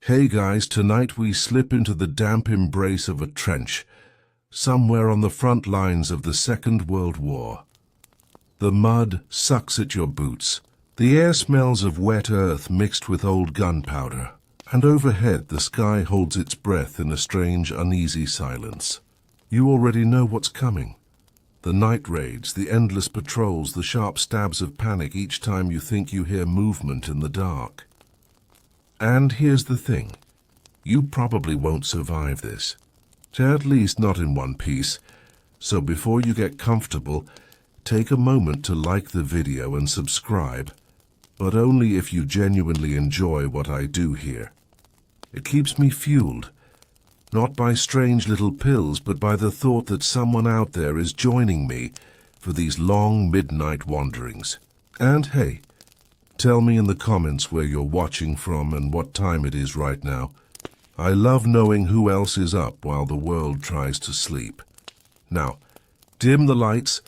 Hey guys, tonight we slip into the damp embrace of a trench, somewhere on the front lines of the Second World War. The mud sucks at your boots. The air smells of wet earth mixed with old gunpowder, and overhead the sky holds its breath in a strange, uneasy silence. You already know what's coming. The night raids, the endless patrols, the sharp stabs of panic each time you think you hear movement in the dark. And here's the thing. You probably won't survive this. At least not in one piece. So before you get comfortable, take a moment to like the video and subscribe, but only if you genuinely enjoy what I do here. It keeps me fueled, not by strange little pills, but by the thought that someone out there is joining me for these long midnight wanderings. And hey, tell me in the comments where you're watching from and what time it is right now. I love knowing who else is up while the world tries to sleep. Now, dim the lights,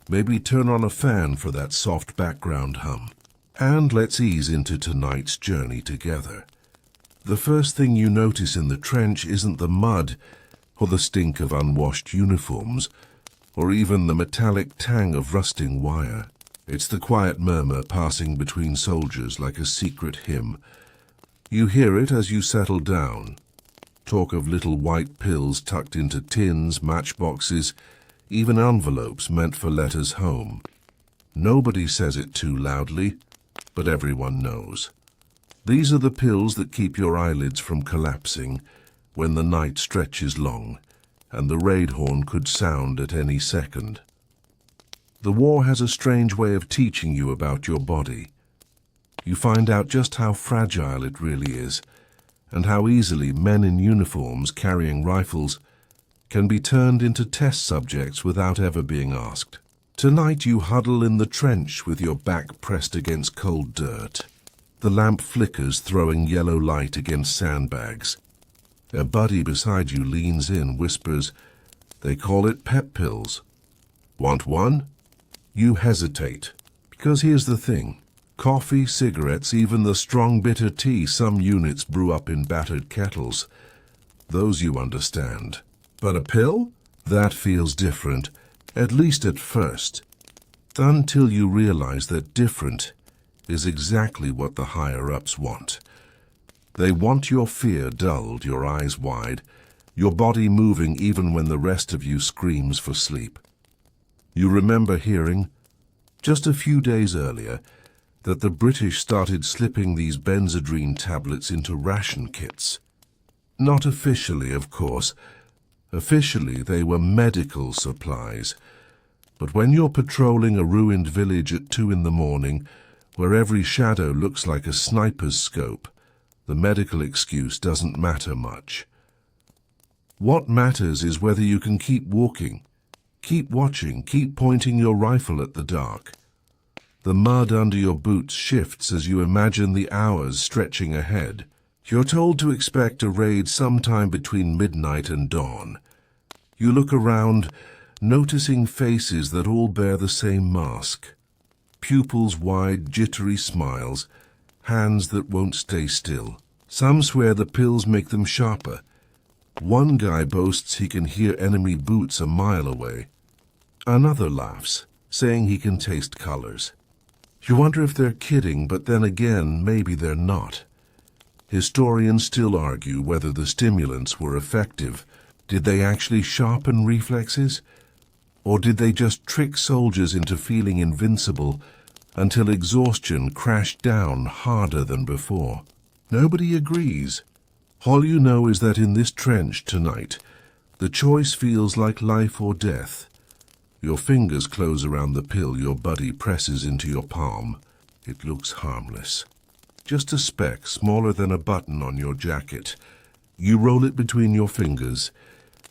maybe turn on a fan for that soft background hum, and let's ease into tonight's journey together. The first thing you notice in the trench isn't the mud, or the stink of unwashed uniforms, or even the metallic tang of rusting wire. It's the quiet murmur passing between soldiers like a secret hymn. You hear it as you settle down. Talk of little white pills tucked into tins, matchboxes, even envelopes meant for letters home. Nobody says it too loudly, but everyone knows. These are the pills that keep your eyelids from collapsing when the night stretches long, and the raid horn could sound at any second. The war has a strange way of teaching you about your body. You find out just how fragile it really is, and how easily men in uniforms carrying rifles can be turned into test subjects without ever being asked. Tonight you huddle in the trench with your back pressed against cold dirt. The lamp flickers, throwing yellow light against sandbags. A buddy beside you leans in, whispers, "They call it pep pills. Want one?" You hesitate, because here's the thing. Coffee, cigarettes, even the strong bitter tea some units brew up in battered kettles. Those you understand. But a pill? That feels different, at least at first. Until you realize that different is exactly what the higher-ups want. They want your fear dulled, your eyes wide, your body moving even when the rest of you screams for sleep. You remember hearing, just a few days earlier, that the British started slipping these benzodrine tablets into ration kits. Not officially, of course. Officially, they were medical supplies. But when you're patrolling a ruined village at 2 in the morning, where every shadow looks like a sniper's scope, the medical excuse doesn't matter much. What matters is whether you can keep walking, keep watching, keep pointing your rifle at the dark. The mud under your boots shifts as you imagine the hours stretching ahead. You're told to expect a raid sometime between midnight and dawn. You look around, noticing faces that all bear the same mask. Pupils wide, jittery smiles, hands that won't stay still. Some swear the pills make them sharper. One guy boasts he can hear enemy boots a mile away. Another laughs, saying he can taste colors. You wonder if they're kidding, but then again, maybe they're not. Historians still argue whether the stimulants were effective. Did they actually sharpen reflexes? Or did they just trick soldiers into feeling invincible until exhaustion crashed down harder than before? Nobody agrees. All you know is that in this trench tonight, the choice feels like life or death. Your fingers close around the pill your buddy presses into your palm. It looks harmless. Just a speck smaller than a button on your jacket. You roll it between your fingers,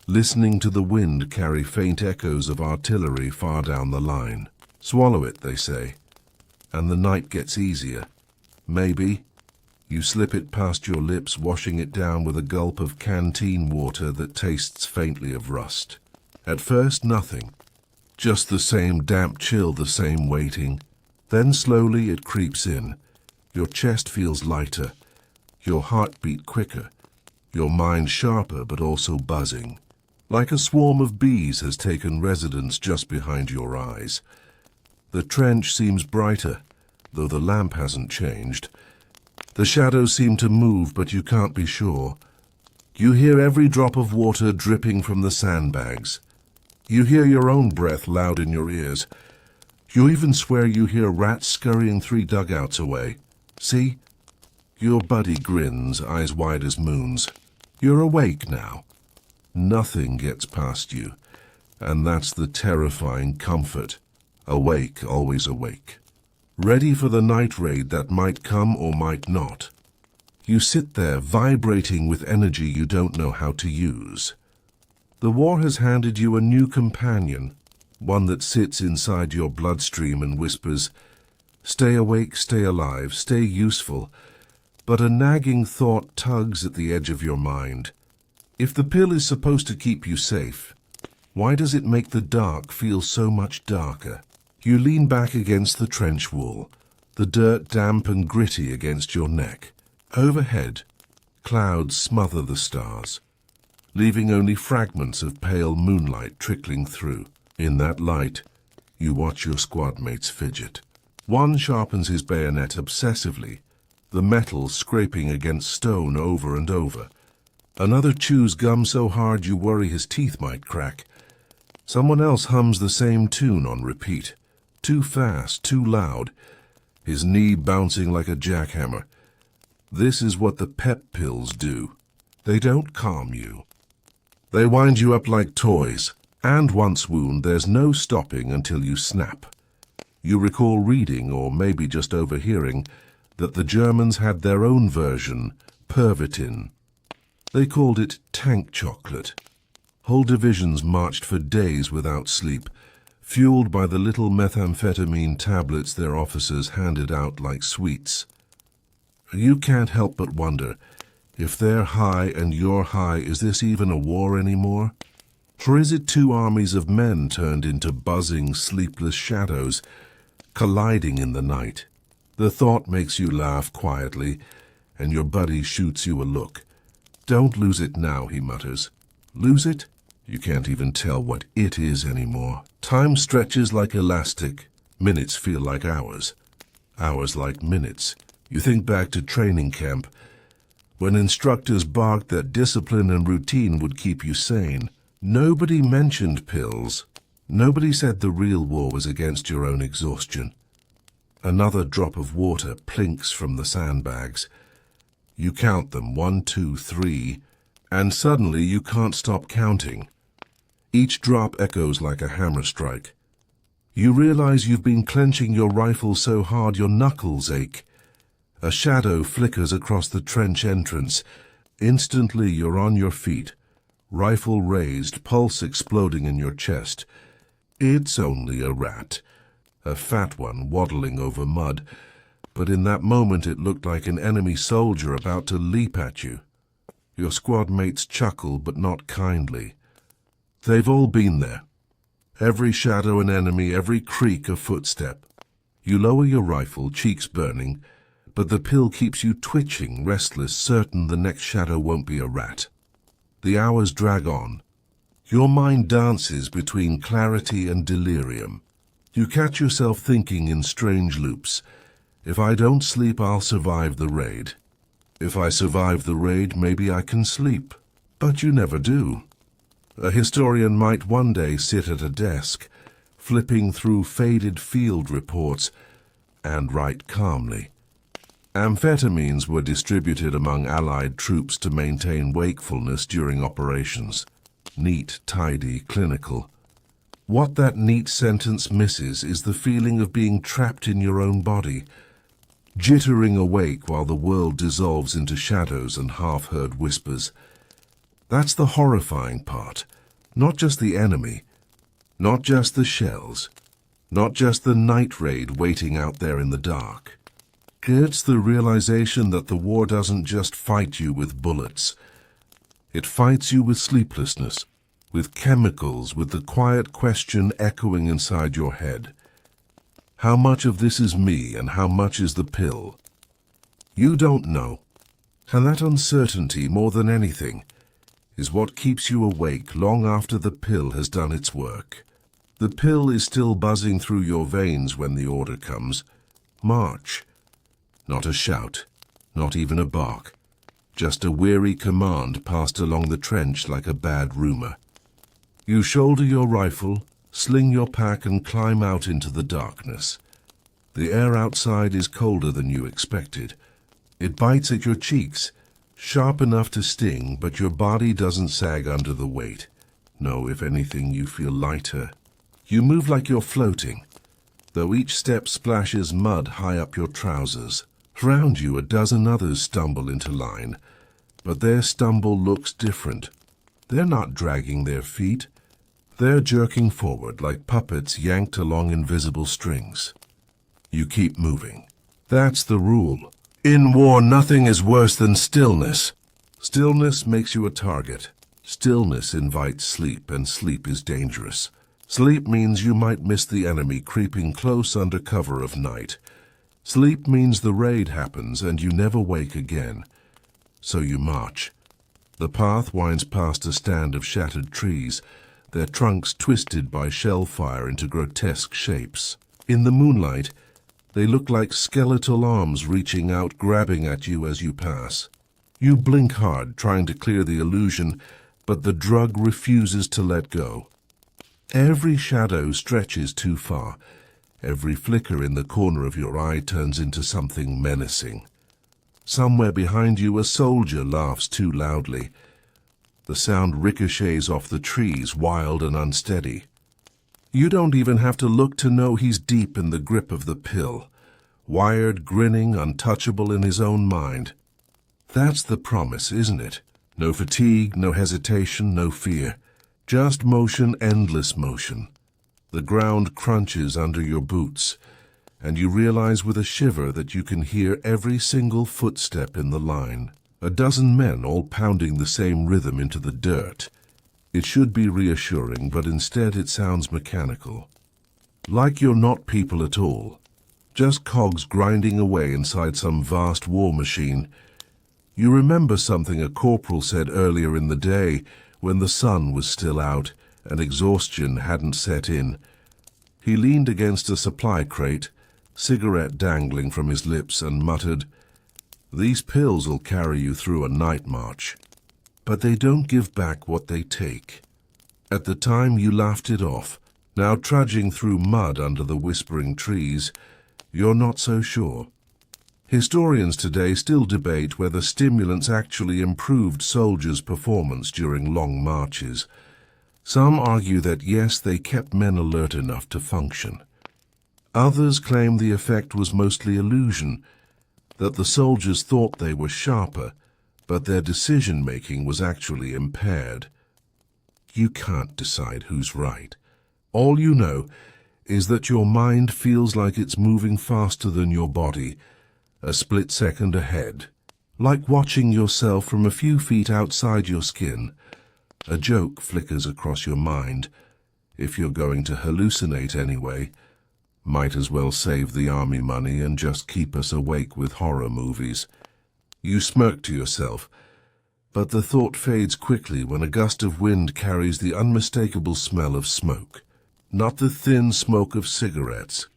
listening to the wind carry faint echoes of artillery far down the line. Swallow it, they say, and the night gets easier. Maybe. You slip it past your lips, washing it down with a gulp of canteen water that tastes faintly of rust. At first, nothing. Just the same damp chill, the same waiting. Then slowly it creeps in. Your chest feels lighter. your heartbeat quicker, your mind sharper but also buzzing. Like a swarm of bees has taken residence just behind your eyes. The trench seems brighter, though the lamp hasn't changed. The shadows seem to move, but you can't be sure. You hear every drop of water dripping from the sandbags. You hear your own breath loud in your ears. You even swear you hear rats scurrying 3 dugouts away. See? Your buddy grins, eyes wide as moons. You're awake now. Nothing gets past you, and that's the terrifying comfort. Awake, always awake. Ready for the night raid that might come or might not. You sit there vibrating with energy you don't know how to use. The war has handed you a new companion, one that sits inside your bloodstream and whispers, "Stay awake, stay alive, stay useful." But a nagging thought tugs at the edge of your mind. If the pill is supposed to keep you safe, why does it make the dark feel so much darker? You lean back against the trench wall, the dirt damp and gritty against your neck. Overhead, clouds smother the stars, leaving only fragments of pale moonlight trickling through. In that light, you watch your squad mates fidget. One sharpens his bayonet obsessively, the metal scraping against stone over and over. Another chews gum so hard you worry his teeth might crack. Someone else hums the same tune on repeat, too fast, too loud, his knee bouncing like a jackhammer. This is what the pep pills do. They don't calm you. They wind you up like toys, and once wound, there's no stopping until you snap. You recall reading, or maybe just overhearing, that the Germans had their own version, Pervitin. They called it tank chocolate. Whole divisions marched for days without sleep, fueled by the little methamphetamine tablets their officers handed out like sweets. You can't help but wonder, if they're high and you're high, is this even a war anymore? Or is it 2 armies of men turned into buzzing, sleepless shadows, colliding in the night? The thought makes you laugh quietly, and your buddy shoots you a look. "Don't lose it now," he mutters. Lose it? You can't even tell what it is anymore. Time stretches like elastic. Minutes feel like hours. Hours like minutes. You think back to training camp, when instructors barked that discipline and routine would keep you sane. Nobody mentioned pills. Nobody said the real war was against your own exhaustion. Another drop of water plinks from the sandbags. You count them, 1, 2, 3, and suddenly you can't stop counting. Each drop echoes like a hammer strike. You realize you've been clenching your rifle so hard your knuckles ache. A shadow flickers across the trench entrance. Instantly you're on your feet, rifle raised, pulse exploding in your chest. It's only a rat, a fat one waddling over mud, but in that moment it looked like an enemy soldier about to leap at you. Your squad mates chuckle, but not kindly. They've all been there. Every shadow an enemy, every creak a footstep. You lower your rifle, cheeks burning, but the pill keeps you twitching, restless, certain the next shadow won't be a rat. The hours drag on. Your mind dances between clarity and delirium. You catch yourself thinking in strange loops. If I don't sleep, I'll survive the raid. If I survive the raid, maybe I can sleep. But you never do. A historian might one day sit at a desk, flipping through faded field reports, and write calmly. Amphetamines were distributed among Allied troops to maintain wakefulness during operations. Neat, tidy, clinical. What that neat sentence misses is the feeling of being trapped in your own body, jittering awake while the world dissolves into shadows and half-heard whispers. That's the horrifying part. Not just the enemy, not just the shells, not just the night raid waiting out there in the dark. It's the realization that the war doesn't just fight you with bullets. It fights you with sleeplessness, with chemicals, with the quiet question echoing inside your head. How much of this is me and how much is the pill? You don't know. And that uncertainty, more than anything, is what keeps you awake long after the pill has done its work. The pill is still buzzing through your veins when the order comes. March. Not a shout, not even a bark. Just a weary command passed along the trench like a bad rumor. You shoulder your rifle, sling your pack and climb out into the darkness. The air outside is colder than you expected. It bites at your cheeks, sharp enough to sting, but your body doesn't sag under the weight. No, if anything, you feel lighter. You move like you're floating, though each step splashes mud high up your trousers. Around you, a dozen others stumble into line, but their stumble looks different. They're not dragging their feet. They're jerking forward like puppets yanked along invisible strings. You keep moving. That's the rule. In war, nothing is worse than stillness. Stillness makes you a target. Stillness invites sleep, and sleep is dangerous. Sleep means you might miss the enemy creeping close under cover of night. Sleep means the raid happens and you never wake again. So you march. The path winds past a stand of shattered trees, their trunks twisted by shell fire into grotesque shapes. In the moonlight, they look like skeletal arms reaching out, grabbing at you as you pass. You blink hard, trying to clear the illusion, but the drug refuses to let go. Every shadow stretches too far. Every flicker in the corner of your eye turns into something menacing. Somewhere behind you, a soldier laughs too loudly. The sound ricochets off the trees, wild and unsteady. You don't even have to look to know he's deep in the grip of the pill, wired, grinning, untouchable in his own mind. That's the promise, isn't it? No fatigue, no hesitation, no fear. Just motion, endless motion. The ground crunches under your boots, and you realize with a shiver that you can hear every single footstep in the line. A dozen men all pounding the same rhythm into the dirt. It should be reassuring, but instead it sounds mechanical. Like you're not people at all. Just cogs grinding away inside some vast war machine. You remember something a corporal said earlier in the day when the sun was still out and exhaustion hadn't set in. He leaned against a supply crate, cigarette dangling from his lips, and muttered, "These pills will carry you through a night march, but they don't give back what they take." At the time you laughed it off. Now trudging through mud under the whispering trees, you're not so sure. Historians today still debate whether stimulants actually improved soldiers' performance during long marches. Some argue that yes, they kept men alert enough to function. Others claim the effect was mostly illusion, that the soldiers thought they were sharper, but their decision-making was actually impaired. You can't decide who's right. All you know is that your mind feels like it's moving faster than your body, a split second ahead, like watching yourself from a few feet outside your skin. A joke flickers across your mind. If you're going to hallucinate anyway, might as well save the army money and just keep us awake with horror movies. You smirk to yourself, but the thought fades quickly when a gust of wind carries the unmistakable smell of smoke. Not the thin smoke of cigarettes,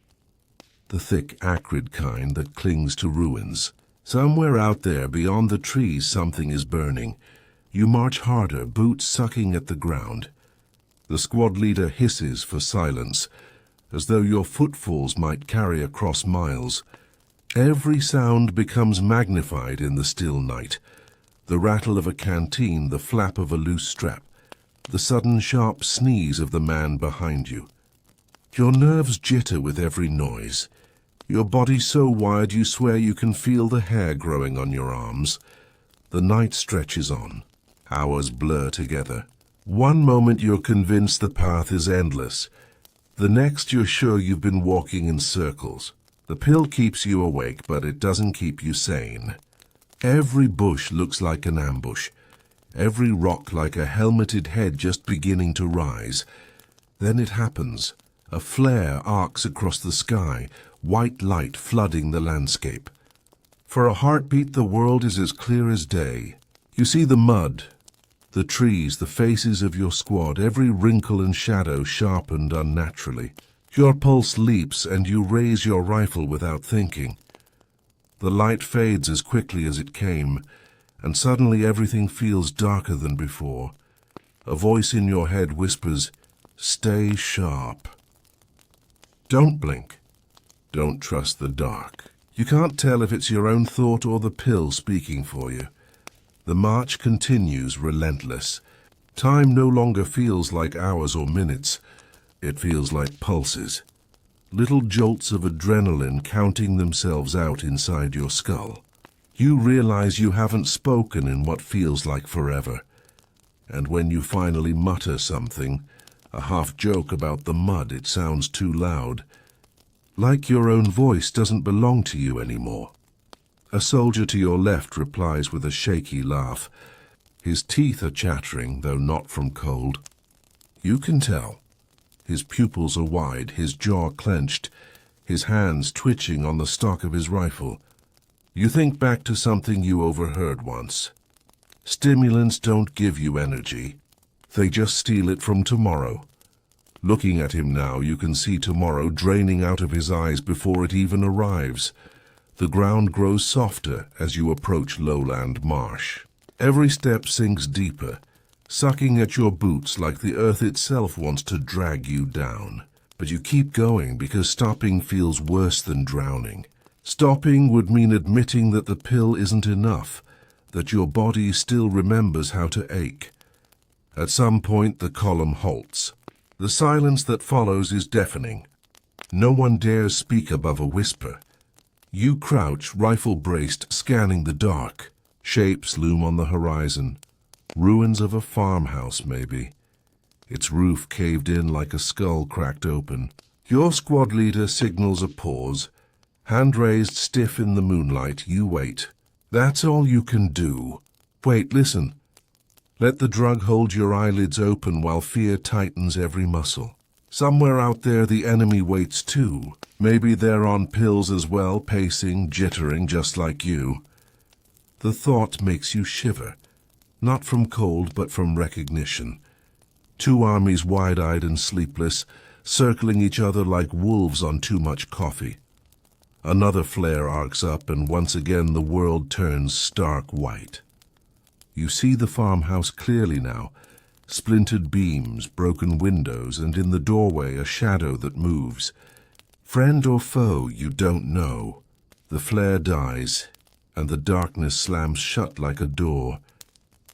the thick, acrid kind that clings to ruins. Somewhere out there, beyond the trees, something is burning. You march harder, boots sucking at the ground. The squad leader hisses for silence, as though your footfalls might carry across miles. Every sound becomes magnified in the still night. The rattle of a canteen, the flap of a loose strap, the sudden sharp sneeze of the man behind you. Your nerves jitter with every noise. Your body so wired you swear you can feel the hair growing on your arms. The night stretches on. Hours blur together. One moment you're convinced the path is endless. The next you're sure you've been walking in circles. The pill keeps you awake, but it doesn't keep you sane. Every bush looks like an ambush. Every rock like a helmeted head just beginning to rise. Then it happens. A flare arcs across the sky, white light flooding the landscape. For a heartbeat, the world is as clear as day. You see the mud, the trees, the faces of your squad, every wrinkle and shadow sharpened unnaturally. Your pulse leaps and you raise your rifle without thinking. The light fades as quickly as it came, and suddenly everything feels darker than before. A voice in your head whispers, "Stay sharp. Don't blink. Don't trust the dark." You can't tell if it's your own thought or the pill speaking for you. The march continues relentless. Time no longer feels like hours or minutes. It feels like pulses. Little jolts of adrenaline counting themselves out inside your skull. You realize you haven't spoken in what feels like forever. And when you finally mutter something, a half joke about the mud, it sounds too loud. Like your own voice doesn't belong to you anymore. A soldier to your left replies with a shaky laugh. His teeth are chattering, though not from cold. You can tell. His pupils are wide, his jaw clenched, his hands twitching on the stock of his rifle. You think back to something you overheard once. Stimulants don't give you energy. They just steal it from tomorrow. Looking at him now, you can see tomorrow draining out of his eyes before it even arrives. The ground grows softer as you approach lowland marsh. Every step sinks deeper, sucking at your boots like the earth itself wants to drag you down. But you keep going because stopping feels worse than drowning. Stopping would mean admitting that the pill isn't enough, that your body still remembers how to ache. At some point, the column halts. The silence that follows is deafening. No one dares speak above a whisper. You crouch, rifle braced, scanning the dark. Shapes loom on the horizon. Ruins of a farmhouse, maybe. Its roof caved in like a skull cracked open. Your squad leader signals a pause. Hand raised stiff in the moonlight, you wait. That's all you can do. Wait, listen. Let the drug hold your eyelids open while fear tightens every muscle. Somewhere out there the enemy waits too. Maybe they're on pills as well, pacing, jittering just like you. The thought makes you shiver. Not from cold, but from recognition. Two armies wide-eyed and sleepless, circling each other like wolves on too much coffee. Another flare arcs up, and once again the world turns stark white. You see the farmhouse clearly now. Splintered beams, broken windows, and in the doorway a shadow that moves. Friend or foe, you don't know. The flare dies, and the darkness slams shut like a door.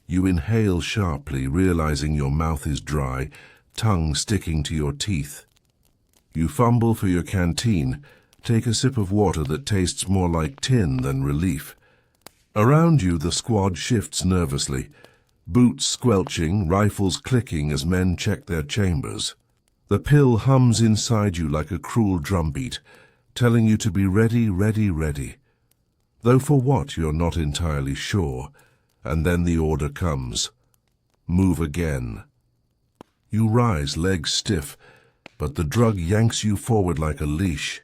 You inhale sharply, realizing your mouth is dry, tongue sticking to your teeth. You fumble for your canteen, take a sip of water that tastes more like tin than relief. Around you, the squad shifts nervously, boots squelching, rifles clicking as men check their chambers. The pill hums inside you like a cruel drumbeat, telling you to be ready, ready, ready. Though for what, you're not entirely sure. And then the order comes. Move again. You rise, legs stiff, but the drug yanks you forward like a leash.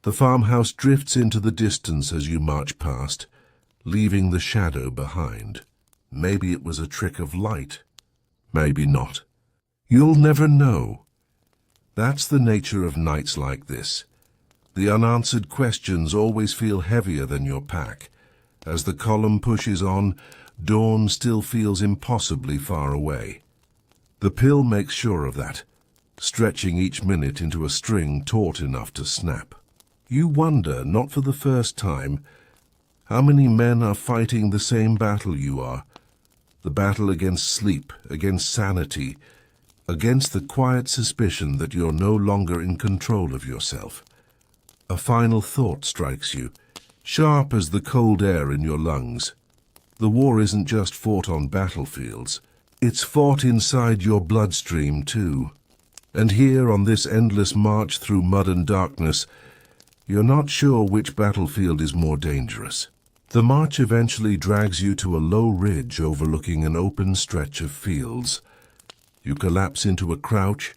The farmhouse drifts into the distance as you march past, leaving the shadow behind. Maybe it was a trick of light. Maybe not. You'll never know. That's the nature of nights like this. The unanswered questions always feel heavier than your pack. As the column pushes on, dawn still feels impossibly far away. The pill makes sure of that, stretching each minute into a string taut enough to snap. You wonder, not for the first time, how many men are fighting the same battle you are. The battle against sleep, against sanity, against the quiet suspicion that you're no longer in control of yourself. A final thought strikes you, sharp as the cold air in your lungs. The war isn't just fought on battlefields. It's fought inside your bloodstream, too. And here, on this endless march through mud and darkness, you're not sure which battlefield is more dangerous. The march eventually drags you to a low ridge overlooking an open stretch of fields. You collapse into a crouch,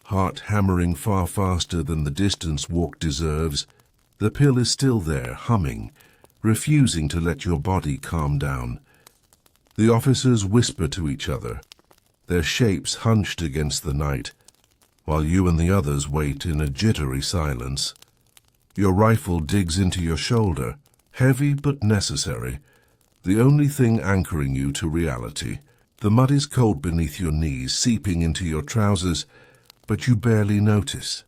heart hammering far faster than the distance walk deserves. The pill is still there, humming, refusing to let your body calm down. The officers whisper to each other, their shapes hunched against the night, while you and the others wait in a jittery silence. Your rifle digs into your shoulder, heavy but necessary, the only thing anchoring you to reality. The mud is cold beneath your knees, seeping into your trousers, but you barely notice.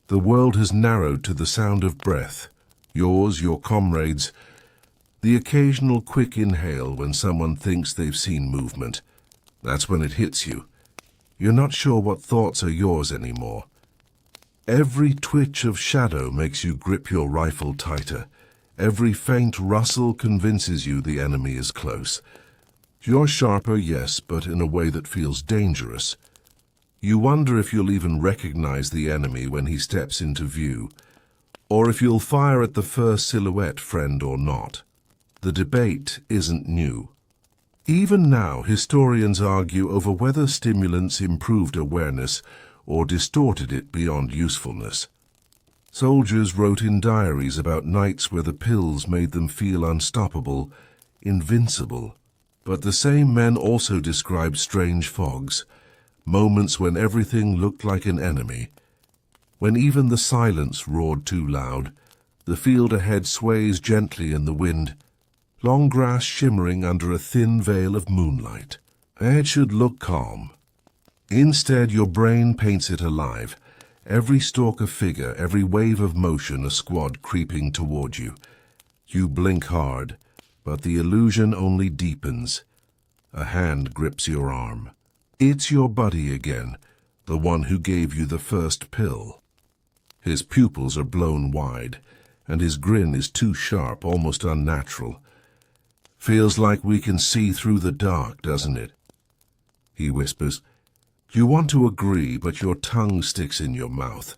The world has narrowed to the sound of breath, yours, your comrades', the occasional quick inhale when someone thinks they've seen movement. That's when it hits you. You're not sure what thoughts are yours anymore. Every twitch of shadow makes you grip your rifle tighter. Every faint rustle convinces you the enemy is close. You're sharper, yes, but in a way that feels dangerous. You wonder if you'll even recognize the enemy when he steps into view, or if you'll fire at the first silhouette friend or not. The debate isn't new. Even now, historians argue over whether stimulants improved awareness or distorted it beyond usefulness. Soldiers wrote in diaries about nights where the pills made them feel unstoppable, invincible. But the same men also described strange fogs, moments when everything looked like an enemy, when even the silence roared too loud, the field ahead sways gently in the wind, long grass shimmering under a thin veil of moonlight. It should look calm. Instead, your brain paints it alive. Every stalk a figure, every wave of motion a squad creeping toward you. You blink hard, but the illusion only deepens. A hand grips your arm. It's your buddy again, the one who gave you the first pill. His pupils are blown wide, and his grin is too sharp, almost unnatural. Feels like we can see through the dark, doesn't it? He whispers. You want to agree, but your tongue sticks in your mouth.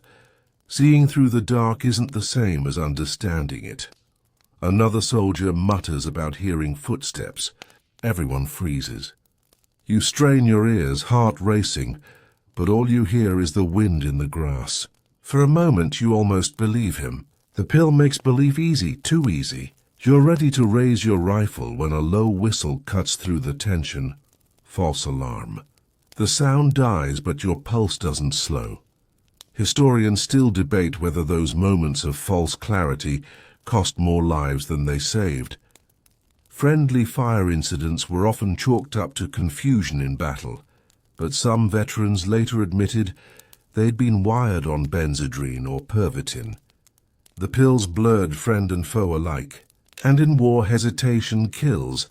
Seeing through the dark isn't the same as understanding it. Another soldier mutters about hearing footsteps. Everyone freezes. You strain your ears, heart racing, but all you hear is the wind in the grass. For a moment, you almost believe him. The pill makes belief easy, too easy. You're ready to raise your rifle when a low whistle cuts through the tension. False alarm. The sound dies, but your pulse doesn't slow. Historians still debate whether those moments of false clarity cost more lives than they saved. Friendly fire incidents were often chalked up to confusion in battle, but some veterans later admitted they'd been wired on benzedrine or pervitin. The pills blurred friend and foe alike. And in war, hesitation kills,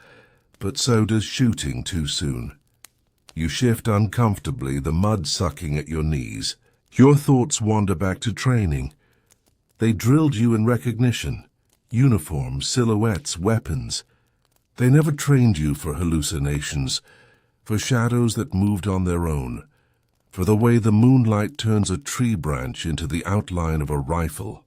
but so does shooting too soon. You shift uncomfortably, the mud sucking at your knees. Your thoughts wander back to training. They drilled you in recognition, uniforms, silhouettes, weapons. They never trained you for hallucinations, for shadows that moved on their own, for the way the moonlight turns a tree branch into the outline of a rifle.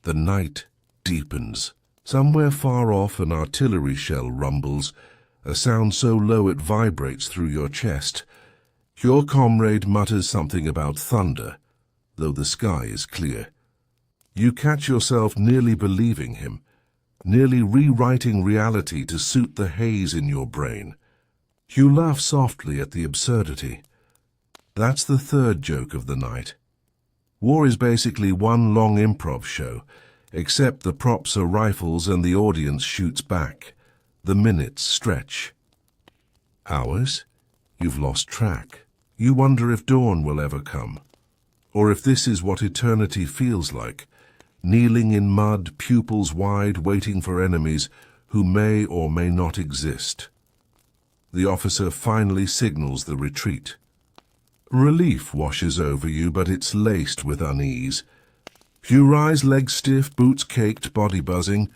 The night deepens. Somewhere far off, an artillery shell rumbles, a sound so low it vibrates through your chest. Your comrade mutters something about thunder, though the sky is clear. You catch yourself nearly believing him, nearly rewriting reality to suit the haze in your brain. You laugh softly at the absurdity. That's the third joke of the night. War is basically one long improv show, except the props are rifles and the audience shoots back. The minutes stretch. Hours? You've lost track. You wonder if dawn will ever come, or if this is what eternity feels like, kneeling in mud, pupils wide, waiting for enemies who may or may not exist. The officer finally signals the retreat. Relief washes over you, but it's laced with unease. You rise, legs stiff, boots caked, body buzzing.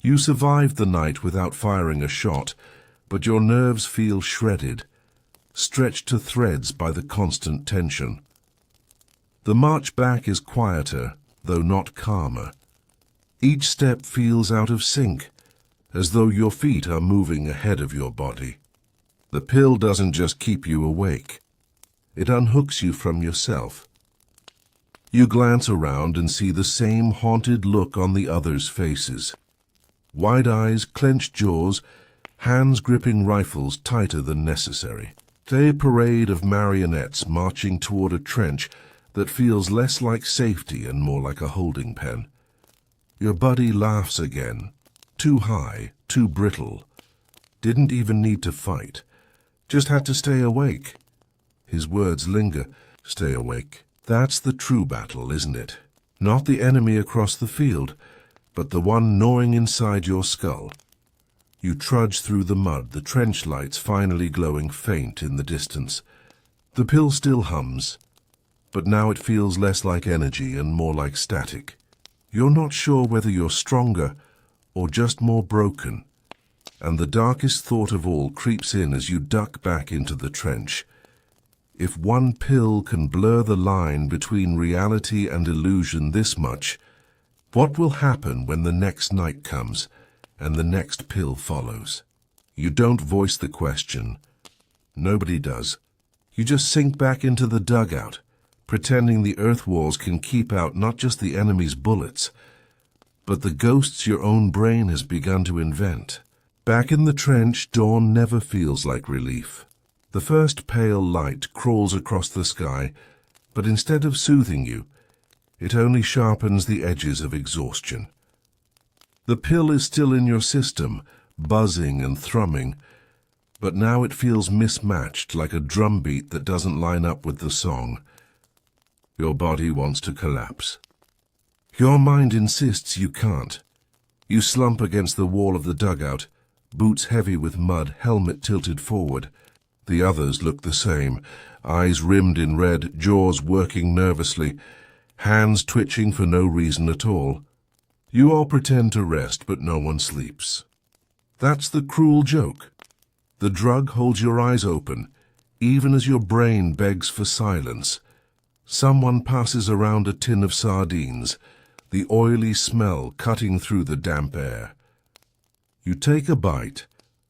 You survived the night without firing a shot, but your nerves feel shredded, stretched to threads by the constant tension. The march back is quieter, though not calmer. Each step feels out of sync, as though your feet are moving ahead of your body. The pill doesn't just keep you awake. It unhooks you from yourself. You glance around and see the same haunted look on the others' faces. Wide eyes, clenched jaws, hands gripping rifles tighter than necessary. A parade of marionettes marching toward a trench that feels less like safety and more like a holding pen. Your buddy laughs again. Too high, too brittle. Didn't even need to fight. Just had to stay awake. His words linger. Stay awake. That's the true battle, isn't it? Not the enemy across the field, but the one gnawing inside your skull. You trudge through the mud, the trench lights finally glowing faint in the distance. The pill still hums, but now it feels less like energy and more like static. You're not sure whether you're stronger or just more broken, and the darkest thought of all creeps in as you duck back into the trench. If one pill can blur the line between reality and illusion this much, what will happen when the next night comes and the next pill follows? You don't voice the question. Nobody does. You just sink back into the dugout, pretending the earth walls can keep out not just the enemy's bullets, but the ghosts your own brain has begun to invent. Back in the trench, dawn never feels like relief. The first pale light crawls across the sky, but instead of soothing you, it only sharpens the edges of exhaustion. The pill is still in your system, buzzing and thrumming, but now it feels mismatched, like a drumbeat that doesn't line up with the song. Your body wants to collapse. Your mind insists you can't. You slump against the wall of the dugout, boots heavy with mud, helmet tilted forward. The others look the same, eyes rimmed in red, jaws working nervously, hands twitching for no reason at all. You all pretend to rest, but no one sleeps. That's the cruel joke. The drug holds your eyes open, even as your brain begs for silence. Someone passes around a tin of sardines, the oily smell cutting through the damp air. You take a bite,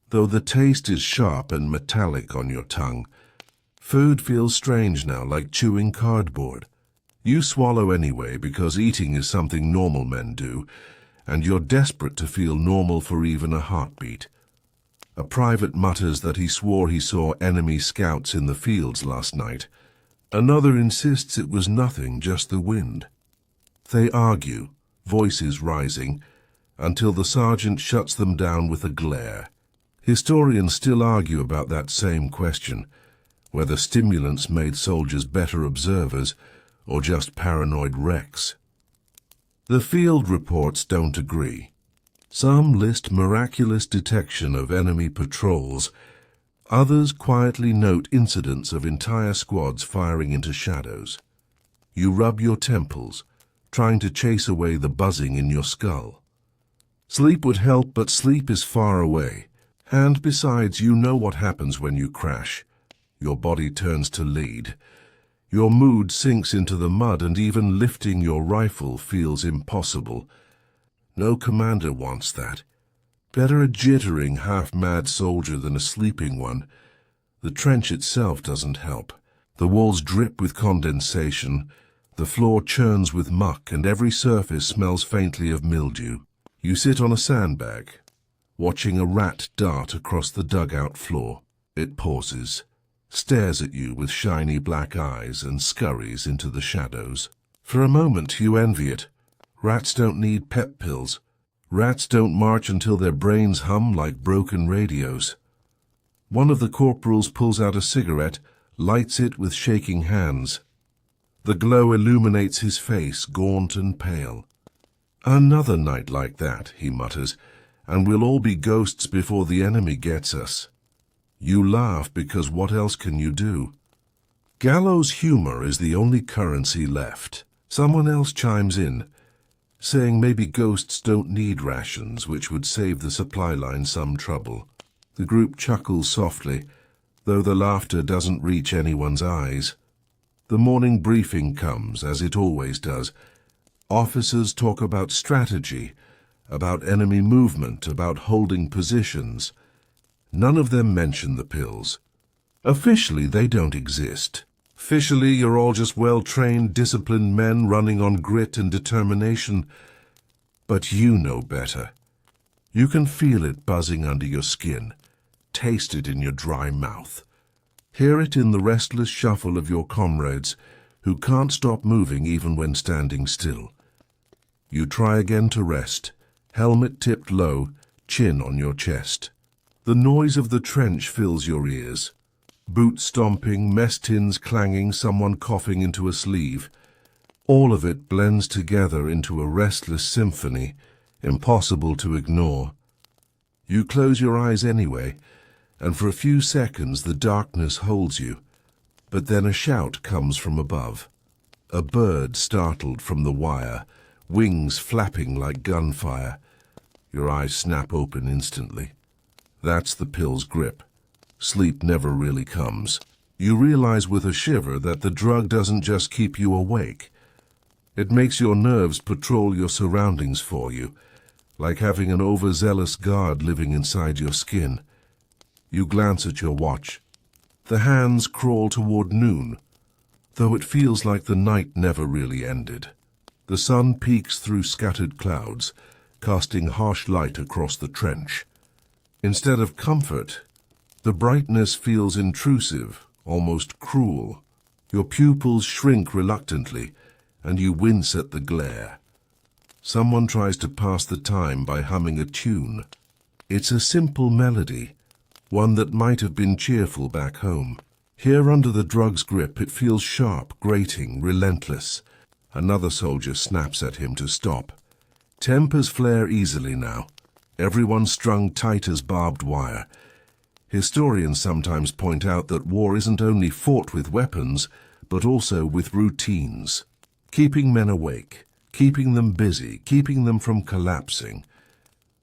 though the taste is sharp and metallic on your tongue. Food feels strange now, like chewing cardboard. You swallow anyway because eating is something normal men do, and you're desperate to feel normal for even a heartbeat. A private mutters that he swore he saw enemy scouts in the fields last night. Another insists it was nothing, just the wind. They argue, voices rising, until the sergeant shuts them down with a glare. Historians still argue about that same question, whether stimulants made soldiers better observers or just paranoid wrecks. The field reports don't agree. Some list miraculous detection of enemy patrols. Others quietly note incidents of entire squads firing into shadows. You rub your temples, trying to chase away the buzzing in your skull. Sleep would help, but sleep is far away. And besides, you know what happens when you crash. Your body turns to lead. Your mood sinks into the mud, and even lifting your rifle feels impossible. No commander wants that. Better a jittering, half-mad soldier than a sleeping one. The trench itself doesn't help. The walls drip with condensation, the floor churns with muck, and every surface smells faintly of mildew. You sit on a sandbag, watching a rat dart across the dugout floor. It pauses, stares at you with shiny black eyes, and scurries into the shadows. For a moment you envy it. Rats don't need pep pills. Rats don't march until their brains hum like broken radios. One of the corporals pulls out a cigarette, lights it with shaking hands. The glow illuminates his face, gaunt and pale. Another night like that, he mutters, and we'll all be ghosts before the enemy gets us. You laugh because what else can you do? Gallows humor is the only currency left. Someone else chimes in, saying maybe ghosts don't need rations, which would save the supply line some trouble. The group chuckles softly, though the laughter doesn't reach anyone's eyes. The morning briefing comes, as it always does. Officers talk about strategy, about enemy movement, about holding positions. None of them mention the pills. Officially, they don't exist. Officially, you're all just well-trained, disciplined men running on grit and determination. But you know better. You can feel it buzzing under your skin, taste it in your dry mouth, hear it in the restless shuffle of your comrades who can't stop moving even when standing still. You try again to rest, helmet tipped low, chin on your chest. The noise of the trench fills your ears. Boots stomping, mess tins clanging, someone coughing into a sleeve. All of it blends together into a restless symphony, impossible to ignore. You close your eyes anyway, and for a few seconds the darkness holds you. But then a shout comes from above. A bird startled from the wire, wings flapping like gunfire. Your eyes snap open instantly. That's the pill's grip. Sleep never really comes. You realize with a shiver that the drug doesn't just keep you awake. It makes your nerves patrol your surroundings for you, like having an overzealous guard living inside your skin. You glance at your watch. The hands crawl toward noon, though it feels like the night never really ended. The sun peeks through scattered clouds, casting harsh light across the trench. Instead of comfort, the brightness feels intrusive, almost cruel. Your pupils shrink reluctantly, and you wince at the glare. Someone tries to pass the time by humming a tune. It's a simple melody, one that might have been cheerful back home. Here under the drug's grip it feels sharp, grating, relentless. Another soldier snaps at him to stop. Tempers flare easily now, everyone strung tight as barbed wire. Historians sometimes point out that war isn't only fought with weapons, but also with routines. Keeping men awake, keeping them busy, keeping them from collapsing.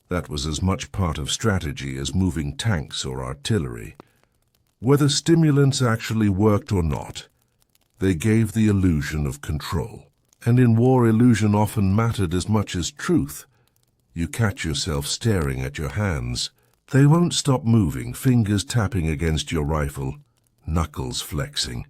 That was as much part of strategy as moving tanks or artillery. Whether stimulants actually worked or not, they gave the illusion of control. And in war, illusion often mattered as much as truth. You catch yourself staring at your hands. They won't stop moving, fingers tapping against your rifle, knuckles flexing.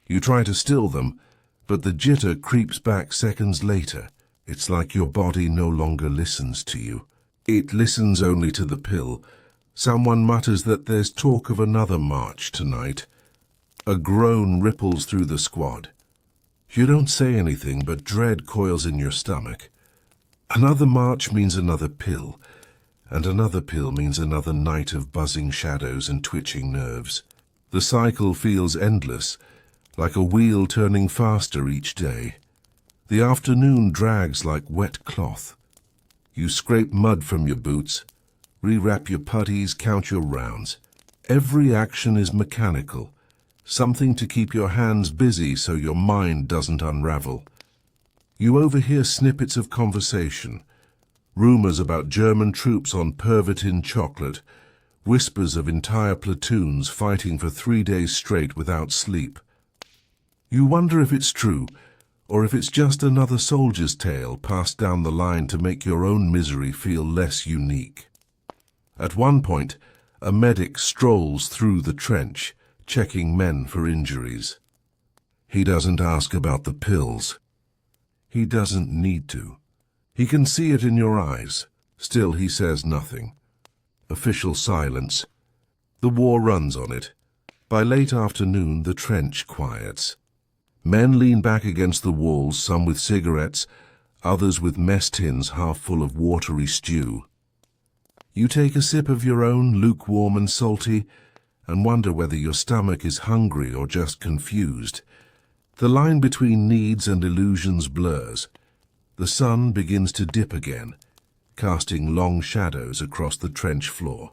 You try to still them, but the jitter creeps back seconds later. It's like your body no longer listens to you. It listens only to the pill. Someone mutters that there's talk of another march tonight. A groan ripples through the squad. You don't say anything, but dread coils in your stomach. Another march means another pill, and another pill means another night of buzzing shadows and twitching nerves. The cycle feels endless, like a wheel turning faster each day. The afternoon drags like wet cloth. You scrape mud from your boots, rewrap your puttees, count your rounds. Every action is mechanical, something to keep your hands busy so your mind doesn't unravel. You overhear snippets of conversation, rumors about German troops on Pervitin chocolate, whispers of entire platoons fighting for 3 days straight without sleep. You wonder if it's true, or if it's just another soldier's tale passed down the line to make your own misery feel less unique. At one point, a medic strolls through the trench, checking men for injuries. He doesn't ask about the pills. He doesn't need to. He can see it in your eyes. Still, he says nothing. Official silence. The war runs on it. By late afternoon, the trench quiets. Men lean back against the walls, some with cigarettes, others with mess tins half full of watery stew. You take a sip of your own, lukewarm and salty, and wonder whether your stomach is hungry or just confused. The line between needs and illusions blurs. The sun begins to dip again, casting long shadows across the trench floor.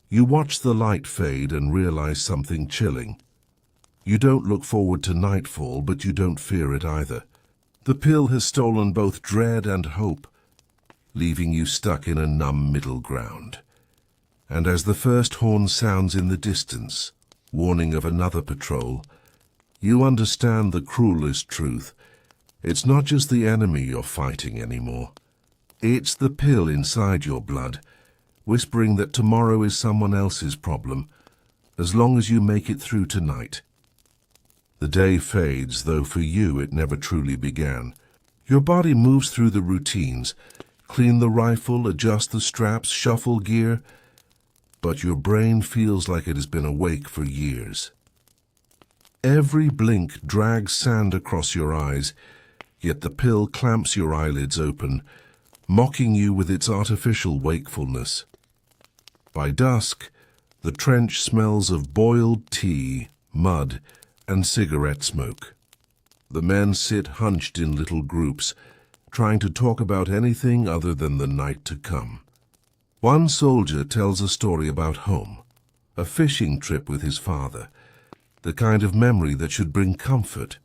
You watch the light fade and realize something chilling. You don't look forward to nightfall, but you don't fear it either. The pill has stolen both dread and hope, leaving you stuck in a numb middle ground. And as the first horn sounds in the distance, warning of another patrol, you understand the cruelest truth. It's not just the enemy you're fighting anymore. It's the pill inside your blood, whispering that tomorrow is someone else's problem, as long as you make it through tonight. The day fades, though for you it never truly began. Your body moves through the routines, Clean the rifle, adjust the straps, shuffle gear, but your brain feels like it has been awake for years. Every blink drags sand across your eyes, yet the pill clamps your eyelids open, mocking you with its artificial wakefulness. By dusk, the trench smells of boiled tea, mud, and cigarette smoke. The men sit hunched in little groups, trying to talk about anything other than the night to come. One soldier tells a story about home, a fishing trip with his father, the kind of memory that should bring comfort.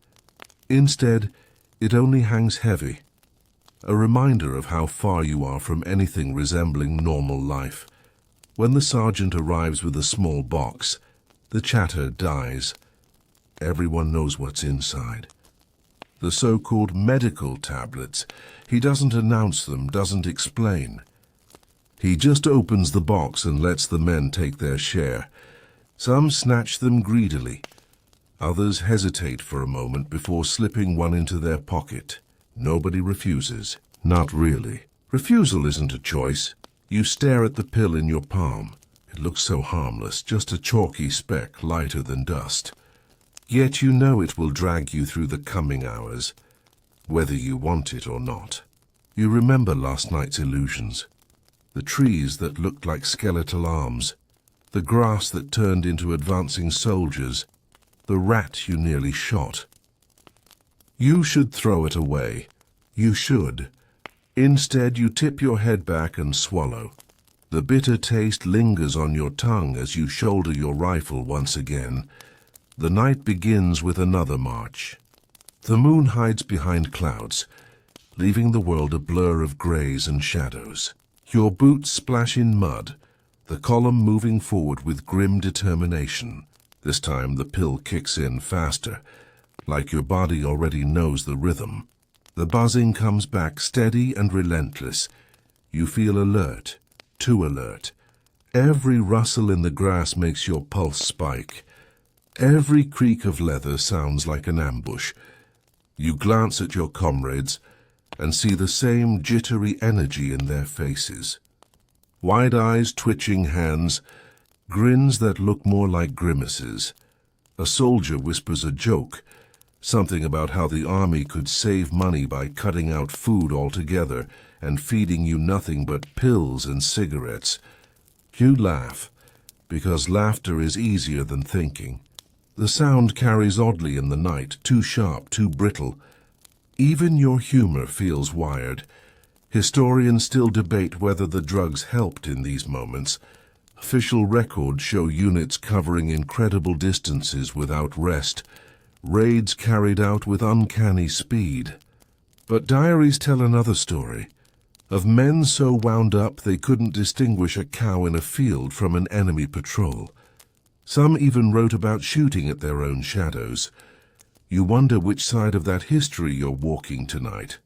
Instead, it only hangs heavy, a reminder of how far you are from anything resembling normal life. When the sergeant arrives with a small box, the chatter dies. Everyone knows what's inside. The so-called medical tablets. He doesn't announce them, doesn't explain. He just opens the box and lets the men take their share. Some snatch them greedily. Others hesitate for a moment before slipping one into their pocket. Nobody refuses. Not really. Refusal isn't a choice. You stare at the pill in your palm. It looks so harmless, just a chalky speck lighter than dust. Yet you know it will drag you through the coming hours, whether you want it or not. You remember last night's illusions. The trees that looked like skeletal arms, the grass that turned into advancing soldiers, the rat you nearly shot. You should throw it away. You should. Instead, you tip your head back and swallow. The bitter taste lingers on your tongue as you shoulder your rifle once again. The night begins with another march. The moon hides behind clouds, leaving the world a blur of grays and shadows. Your boots splash in mud, the column moving forward with grim determination. This time the pill kicks in faster, like your body already knows the rhythm. The buzzing comes back steady and relentless. You feel alert, too alert. Every rustle in the grass makes your pulse spike. Every creak of leather sounds like an ambush. You glance at your comrades and see the same jittery energy in their faces. Wide eyes, twitching hands, grins that look more like grimaces. A soldier whispers a joke, something about how the army could save money by cutting out food altogether and feeding you nothing but pills and cigarettes. You laugh, because laughter is easier than thinking. The sound carries oddly in the night, too sharp, too brittle. Even your humor feels wired. Historians still debate whether the drugs helped in these moments. Official records show units covering incredible distances without rest, raids carried out with uncanny speed. But diaries tell another story, of men so wound up they couldn't distinguish a cow in a field from an enemy patrol. Some even wrote about shooting at their own shadows. You wonder which side of that history you're walking tonight.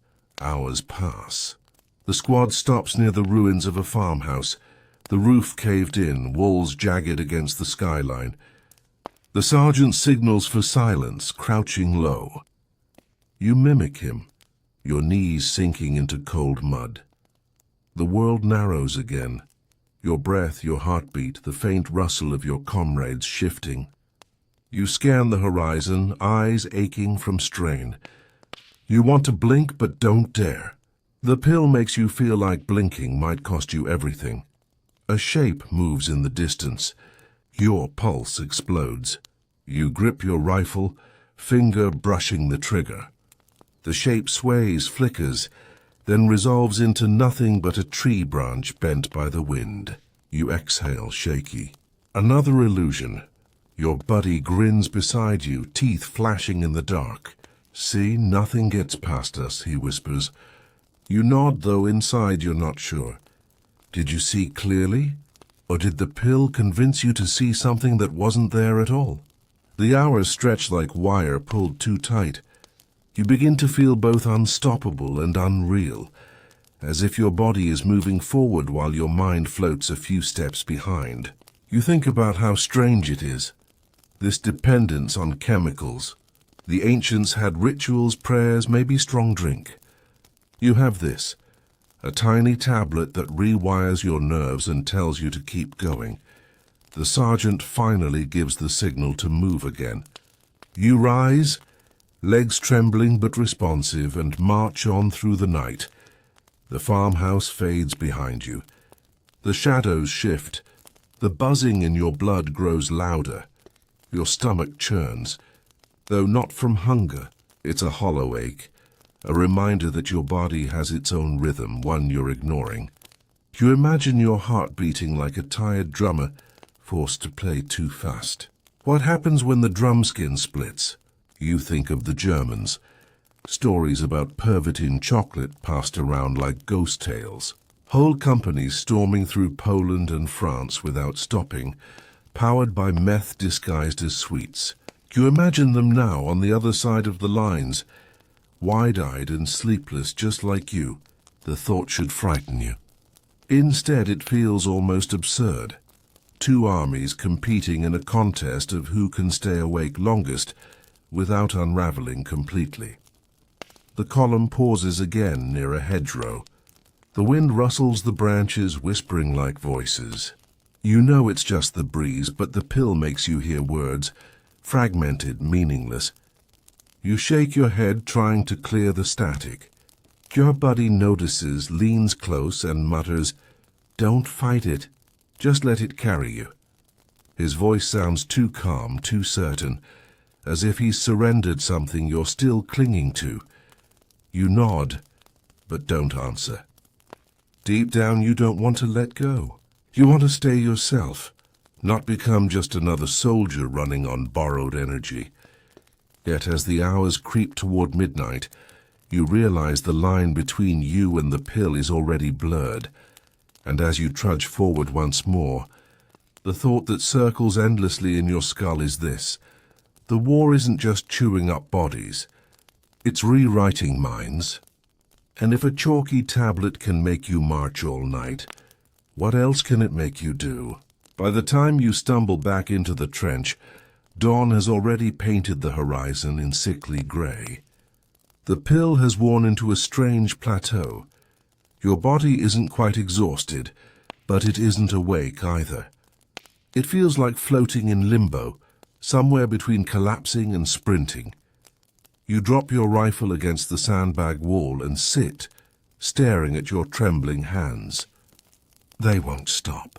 Hours pass. The squad stops near the ruins of a farmhouse. The roof caved in, walls jagged against the skyline. The sergeant signals for silence, crouching low. You mimic him, your knees sinking into cold mud. The world narrows again. Your breath, your heartbeat, the faint rustle of your comrades shifting. You scan the horizon, eyes aching from strain. You want to blink but don't dare. The pill makes you feel like blinking might cost you everything. A shape moves in the distance. Your pulse explodes. You grip your rifle, finger brushing the trigger. The shape sways, flickers, then resolves into nothing but a tree branch bent by the wind. You exhale, shaky. Another illusion. Your buddy grins beside you, teeth flashing in the dark. "See, nothing gets past us," he whispers. You nod, though inside you're not sure. Did you see clearly? Or did the pill convince you to see something that wasn't there at all? The hours stretch like wire pulled too tight. You begin to feel both unstoppable and unreal, as if your body is moving forward while your mind floats a few steps behind. You think about how strange it is, this dependence on chemicals. The ancients had rituals, prayers, maybe strong drink. You have this, A tiny tablet that rewires your nerves and tells you to keep going. The sergeant finally gives the signal to move again. You rise, legs trembling but responsive, and march on through the night. The farmhouse fades behind you. The shadows shift. The buzzing in your blood grows louder. Your stomach churns, though not from hunger. It's a hollow ache, a reminder that your body has its own rhythm, one you're ignoring. You imagine your heart beating like a tired drummer forced to play too fast. What happens when the drum skin splits? You think of the Germans. Stories about perverting chocolate passed around like ghost tales. Whole companies storming through Poland and France without stopping, powered by meth disguised as sweets. You imagine them now on the other side of the lines, wide-eyed and sleepless just like you. The thought should frighten you. Instead, it feels almost absurd. Two armies competing in a contest of who can stay awake longest without unraveling completely. The column pauses again near a hedgerow. The wind rustles the branches, whispering like voices. You know it's just the breeze, but the pill makes you hear words, fragmented, meaningless. You shake your head, trying to clear the static. Your buddy notices, leans close, and mutters, "Don't fight it. Just let it carry you." His voice sounds too calm, too certain, as if he's surrendered something you're still clinging to. You nod, but don't answer. Deep down, you don't want to let go. You want to stay yourself, not become just another soldier running on borrowed energy. Yet as the hours creep toward midnight, you realize the line between you and the pill is already blurred, and as you trudge forward once more, the thought that circles endlessly in your skull is this: the war isn't just chewing up bodies, it's rewriting minds. And if a chalky tablet can make you march all night, what else can it make you do? By the time you stumble back into the trench, dawn has already painted the horizon in sickly gray. The pill has worn into a strange plateau. Your body isn't quite exhausted, but it isn't awake either. It feels like floating in limbo, somewhere between collapsing and sprinting. You drop your rifle against the sandbag wall and sit, staring at your trembling hands. They won't stop.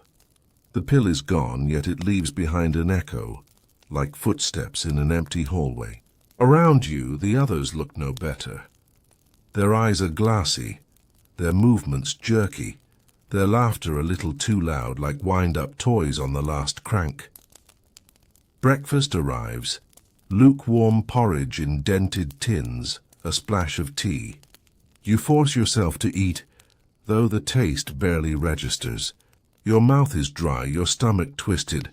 The pill is gone, yet it leaves behind an echo, like footsteps in an empty hallway. Around you, the others look no better. Their eyes are glassy, their movements jerky, their laughter a little too loud, like wind-up toys on the last crank. Breakfast arrives. Lukewarm porridge in dented tins, a splash of tea. You force yourself to eat, though the taste barely registers. Your mouth is dry, your stomach twisted,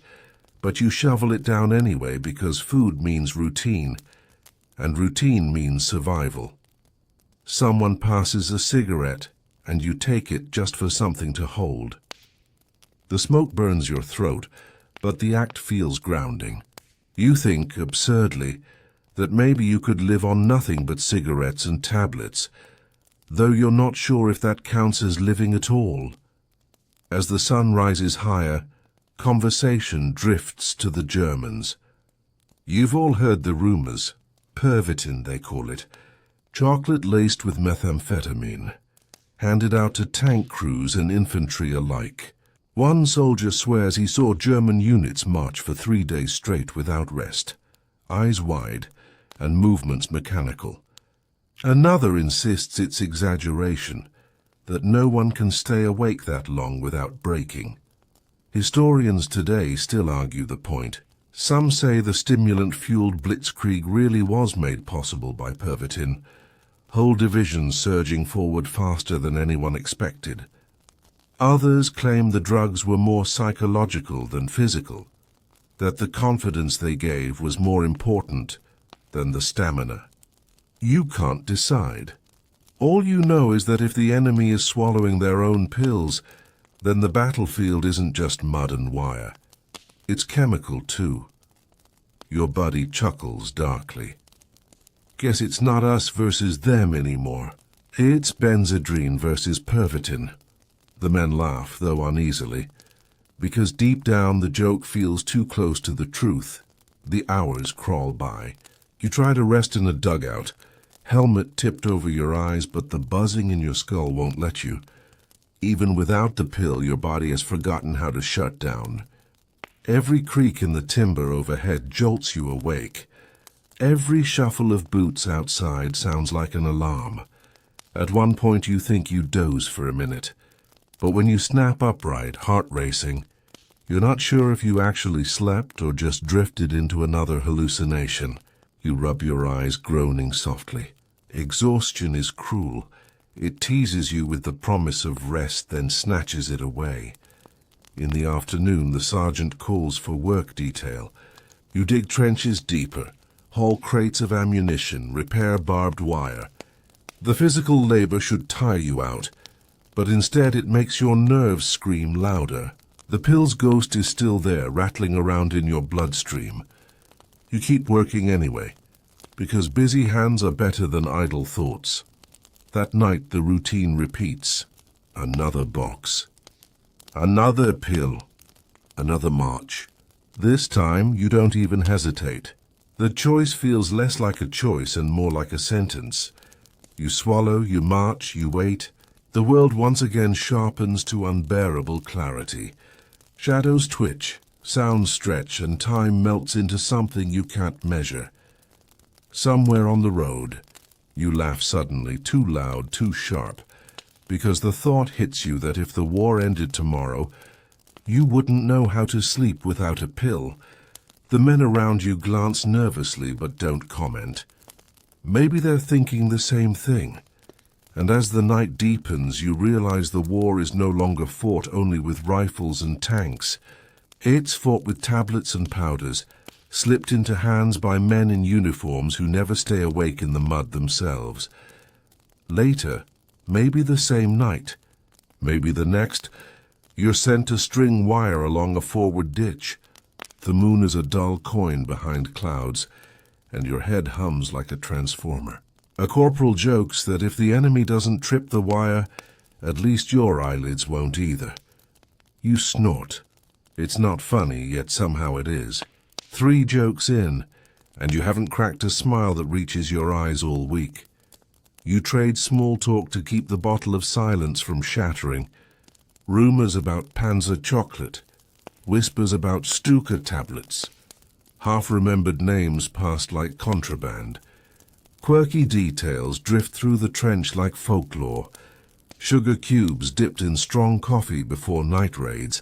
but you shovel it down anyway because food means routine, and routine means survival. Someone passes a cigarette, and you take it just for something to hold. The smoke burns your throat, but the act feels grounding. You think, absurdly, that maybe you could live on nothing but cigarettes and tablets, though you're not sure if that counts as living at all. As the sun rises higher, conversation drifts to the Germans. You've all heard the rumors. Pervitin, they call it. Chocolate laced with methamphetamine, handed out to tank crews and infantry alike. One soldier swears he saw German units march for 3 days straight without rest, eyes wide and movements mechanical. Another insists it's exaggeration, that no one can stay awake that long without breaking. Historians today still argue the point. Some say the stimulant-fueled blitzkrieg really was made possible by Pervitin, whole divisions surging forward faster than anyone expected. Others claim the drugs were more psychological than physical, that the confidence they gave was more important than the stamina. You can't decide. All you know is that if the enemy is swallowing their own pills, then the battlefield isn't just mud and wire. It's chemical, too. Your buddy chuckles darkly. Guess it's not us versus them anymore. It's Benzedrine versus Pervitin. The men laugh, though uneasily, because deep down the joke feels too close to the truth. The hours crawl by. You try to rest in a dugout, helmet tipped over your eyes, but the buzzing in your skull won't let you. Even without the pill, your body has forgotten how to shut down. Every creak in the timber overhead jolts you awake. Every shuffle of boots outside sounds like an alarm. At one point you think you doze for a minute, but when you snap upright, heart racing, you're not sure if you actually slept or just drifted into another hallucination. You rub your eyes, groaning softly. Exhaustion is cruel. It teases you with the promise of rest, then snatches it away. In the afternoon, the sergeant calls for work detail. You dig trenches deeper, haul crates of ammunition, repair barbed wire. The physical labor should tire you out, but instead it makes your nerves scream louder. The pill's ghost is still there, rattling around in your bloodstream. You keep working anyway, because busy hands are better than idle thoughts. That night the routine repeats. Another box. Another pill. Another march. This time you don't even hesitate. The choice feels less like a choice and more like a sentence. You swallow, you march, you wait. The world once again sharpens to unbearable clarity. Shadows twitch, sounds stretch, and time melts into something you can't measure. Somewhere on the road, you laugh suddenly, too loud, too sharp, because the thought hits you that if the war ended tomorrow, you wouldn't know how to sleep without a pill. The men around you glance nervously but don't comment. Maybe they're thinking the same thing. And as the night deepens, you realize the war is no longer fought only with rifles and tanks. It's fought with tablets and powders, slipped into hands by men in uniforms who never stay awake in the mud themselves. Later, maybe the same night, maybe the next, you're sent to string wire along a forward ditch. The moon is a dull coin behind clouds, and your head hums like a transformer. A corporal jokes that if the enemy doesn't trip the wire, at least your eyelids won't either. You snort. It's not funny, yet somehow it is. 3 jokes in, and you haven't cracked a smile that reaches your eyes all week. You trade small talk to keep the bottle of silence from shattering. Rumors about Panzer chocolate, whispers about Stuka tablets, half-remembered names passed like contraband. Quirky details drift through the trench like folklore. Sugar cubes dipped in strong coffee before night raids.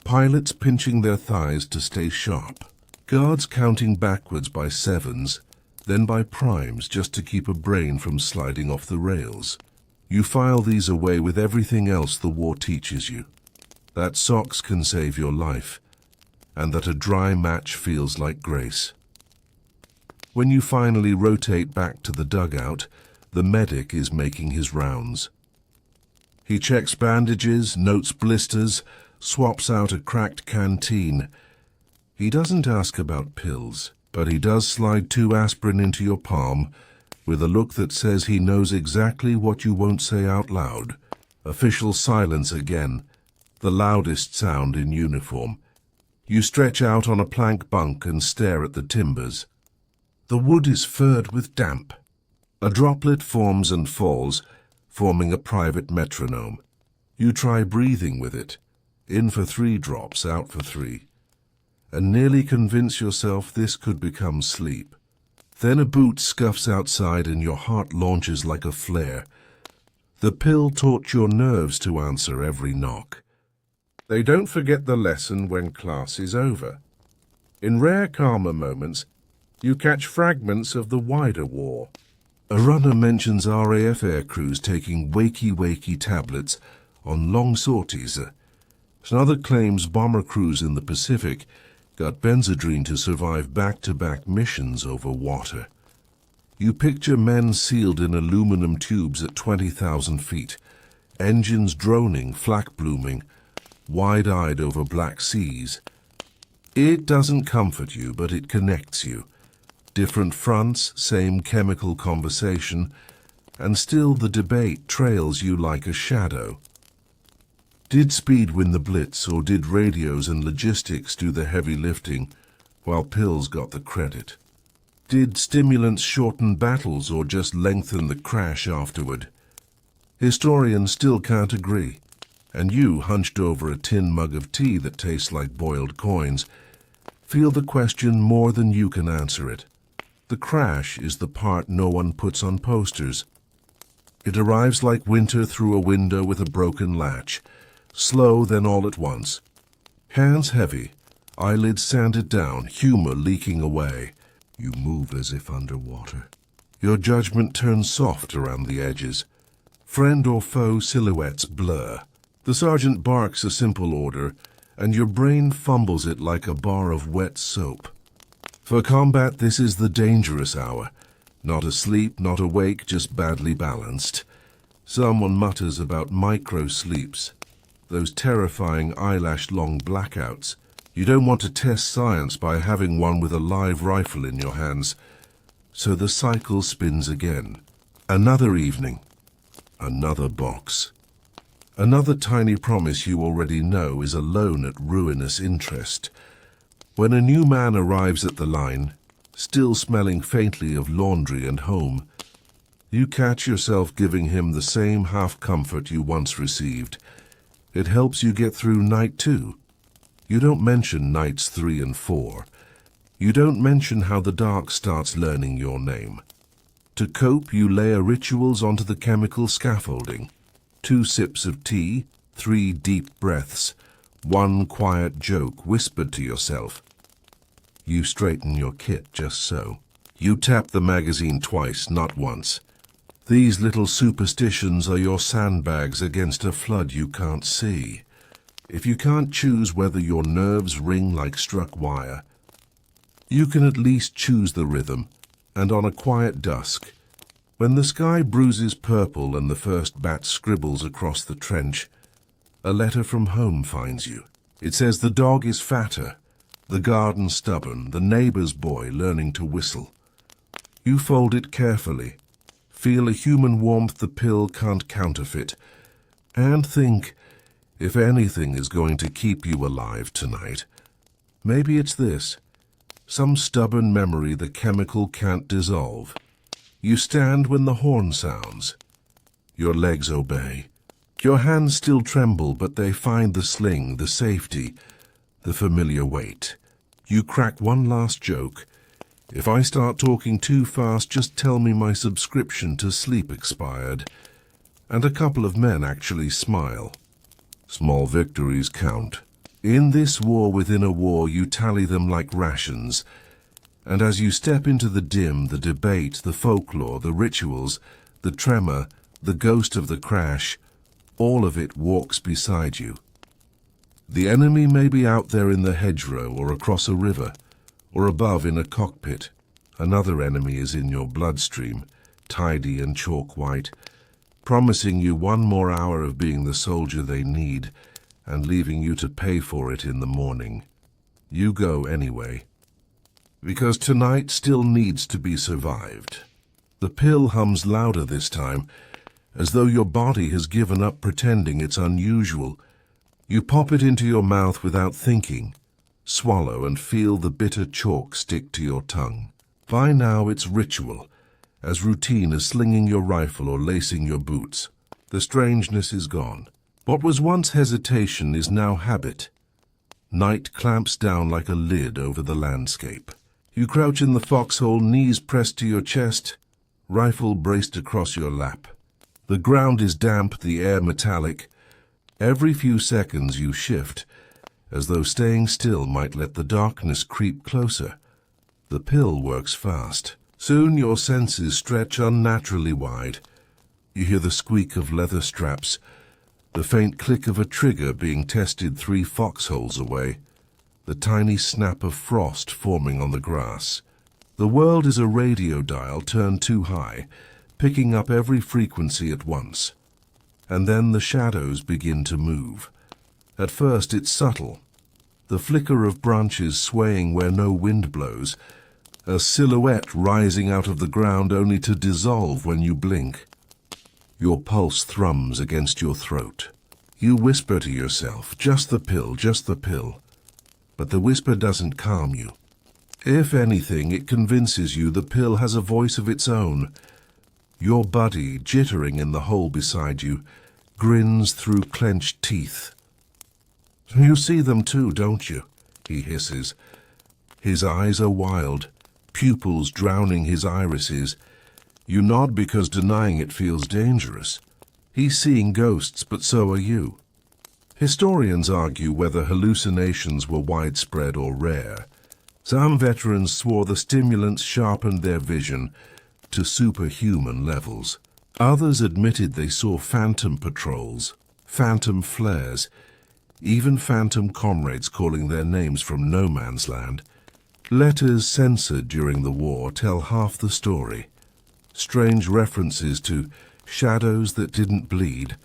Pilots pinching their thighs to stay sharp. Guards counting backwards by 7s, then by primes just to keep a brain from sliding off the rails. You file these away with everything else the war teaches you. That socks can save your life, and that a dry match feels like grace. When you finally rotate back to the dugout, the medic is making his rounds. He checks bandages, notes blisters, swaps out a cracked canteen. He doesn't ask about pills, but he does slide 2 aspirin into your palm with a look that says he knows exactly what you won't say out loud. Official silence again, the loudest sound in uniform. You stretch out on a plank bunk and stare at the timbers. The wood is furred with damp. A droplet forms and falls, forming a private metronome. You try breathing with it, in for 3 drops, out for 3, and nearly convince yourself this could become sleep. Then a boot scuffs outside and your heart launches like a flare. The pill taught your nerves to answer every knock. They don't forget the lesson when class is over. In rare calmer moments, you catch fragments of the wider war. A runner mentions RAF aircrews taking wakey-wakey tablets on long sorties. Another claims bomber crews in the Pacific got Benzedrine to survive back-to-back missions over water. You picture men sealed in aluminum tubes at 20,000 feet, engines droning, flak blooming, wide-eyed over black seas. It doesn't comfort you, but it connects you. Different fronts, same chemical conversation, and still the debate trails you like a shadow. Did speed win the blitz, or did radios and logistics do the heavy lifting while pills got the credit? Did stimulants shorten battles or just lengthen the crash afterward? Historians still can't agree, and you, hunched over a tin mug of tea that tastes like boiled coins, feel the question more than you can answer it. The crash is the part no one puts on posters. It arrives like winter through a window with a broken latch, slow then all at once. Hands heavy, eyelids sanded down, humor leaking away. You move as if underwater. Your judgment turns soft around the edges. Friend or foe silhouettes blur. The sergeant barks a simple order, and your brain fumbles it like a bar of wet soap. For combat, this is the dangerous hour. Not asleep, not awake, just badly balanced. Someone mutters about micro-sleeps, those terrifying eyelash-long blackouts. You don't want to test science by having one with a live rifle in your hands. So the cycle spins again. Another evening. Another box. Another tiny promise you already know is a loan at ruinous interest. When a new man arrives at the line, still smelling faintly of laundry and home, you catch yourself giving him the same half-comfort you once received. It helps you get through night 2. You don't mention nights 3 and 4. You don't mention how the dark starts learning your name. To cope, you layer rituals onto the chemical scaffolding. 2 sips of tea, 3 deep breaths, 1 quiet joke whispered to yourself. You straighten your kit just so. You tap the magazine twice, not once. These little superstitions are your sandbags against a flood you can't see. If you can't choose whether your nerves ring like struck wire, you can at least choose the rhythm, and on a quiet dusk, when the sky bruises purple and the first bat scribbles across the trench, a letter from home finds you. It says the dog is fatter, the garden stubborn, the neighbor's boy learning to whistle. You fold it carefully, feel a human warmth the pill can't counterfeit, and think, if anything is going to keep you alive tonight, maybe it's this, some stubborn memory the chemical can't dissolve. You stand when the horn sounds. Your legs obey. Your hands still tremble, but they find the sling, the safety, the familiar weight. You crack one last joke. If I start talking too fast, just tell me my subscription to sleep expired. And a couple of men actually smile. Small victories count. In this war within a war, you tally them like rations. And as you step into the dim, the debate, the folklore, the rituals, the tremor, the ghost of the crash, all of it walks beside you. The enemy may be out there in the hedgerow or across a river, or above in a cockpit. Another enemy is in your bloodstream, tidy and chalk white, promising you one more hour of being the soldier they need and leaving you to pay for it in the morning. You go anyway, because tonight still needs to be survived. The pill hums louder this time, as though your body has given up pretending it's unusual. You pop it into your mouth without thinking, swallow and feel the bitter chalk stick to your tongue. By now it's ritual, as routine as slinging your rifle or lacing your boots. The strangeness is gone. What was once hesitation is now habit. Night clamps down like a lid over the landscape. You crouch in the foxhole, knees pressed to your chest, rifle braced across your lap. The ground is damp, the air metallic. Every few seconds you shift, as though staying still might let the darkness creep closer. The pill works fast. Soon your senses stretch unnaturally wide. You hear the squeak of leather straps, the faint click of a trigger being tested 3 foxholes away, the tiny snap of frost forming on the grass. The world is a radio dial turned too high, picking up every frequency at once. And then the shadows begin to move. At first it's subtle, the flicker of branches swaying where no wind blows, a silhouette rising out of the ground only to dissolve when you blink. Your pulse thrums against your throat. You whisper to yourself, just the pill, just the pill. But the whisper doesn't calm you. If anything, it convinces you the pill has a voice of its own. Your buddy, jittering in the hole beside you, grins through clenched teeth. You see them too, don't you? He hisses. His eyes are wild, pupils drowning his irises. You nod because denying it feels dangerous. He's seeing ghosts, but so are you. Historians argue whether hallucinations were widespread or rare. Some veterans swore the stimulants sharpened their vision to superhuman levels. Others admitted they saw phantom patrols, phantom flares, even phantom comrades calling their names from no man's land. Letters censored during the war tell half the story. Strange references to shadows that didn't bleed,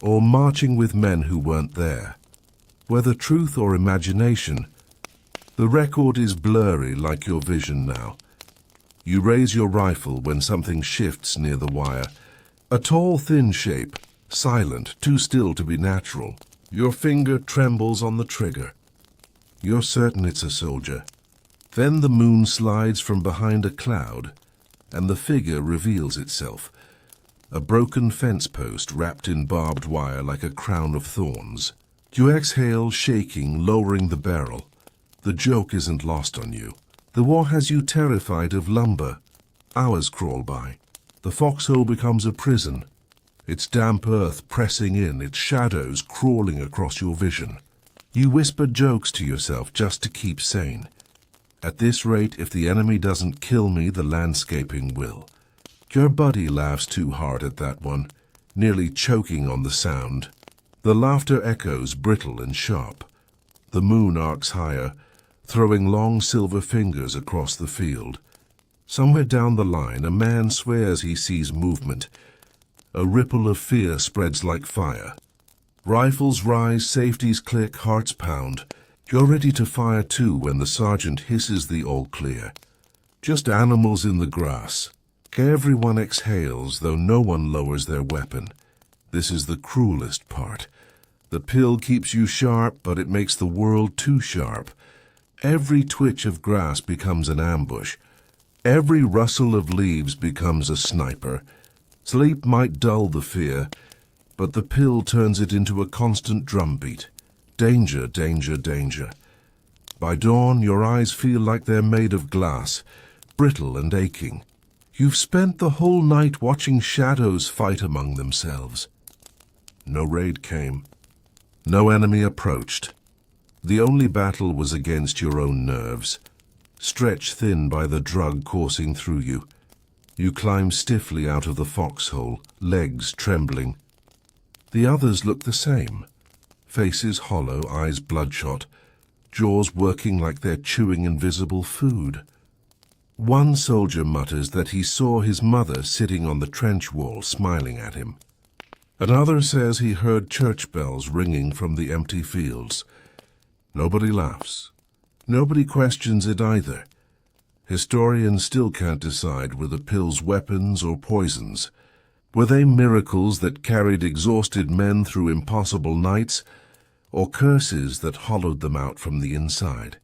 or marching with men who weren't there. Whether truth or imagination, the record is blurry like your vision now. You raise your rifle when something shifts near the wire. A tall, thin shape, silent, too still to be natural. Your finger trembles on the trigger. You're certain it's a soldier. Then the moon slides from behind a cloud, and the figure reveals itself. A broken fence post wrapped in barbed wire like a crown of thorns. You exhale, shaking, lowering the barrel. The joke isn't lost on you. The war has you terrified of lumber. Hours crawl by. The foxhole becomes a prison. Its damp earth pressing in, its shadows crawling across your vision. You whisper jokes to yourself just to keep sane. At this rate, if the enemy doesn't kill me, the landscaping will. Your buddy laughs too hard at that one, nearly choking on the sound. The laughter echoes brittle and sharp. The moon arcs higher, throwing long silver fingers across the field. Somewhere down the line, a man swears he sees movement. A ripple of fear spreads like fire. Rifles rise, safeties click, hearts pound. You're ready to fire too when the sergeant hisses the all clear. Just animals in the grass. Everyone exhales, though no one lowers their weapon. This is the cruelest part. The pill keeps you sharp, but it makes the world too sharp. Every twitch of grass becomes an ambush. Every rustle of leaves becomes a sniper. Sleep might dull the fear, but the pill turns it into a constant drumbeat. Danger, danger, danger. By dawn, your eyes feel like they're made of glass, brittle and aching. You've spent the whole night watching shadows fight among themselves. No raid came. No enemy approached. The only battle was against your own nerves, stretched thin by the drug coursing through you. You climb stiffly out of the foxhole, legs trembling. The others look the same. Faces hollow, eyes bloodshot, jaws working like they're chewing invisible food. One soldier mutters that he saw his mother sitting on the trench wall smiling at him. Another says he heard church bells ringing from the empty fields. Nobody laughs. Nobody questions it either. Historians still can't decide were the pills weapons or poisons. Were they miracles that carried exhausted men through impossible nights, or curses that hollowed them out from the inside?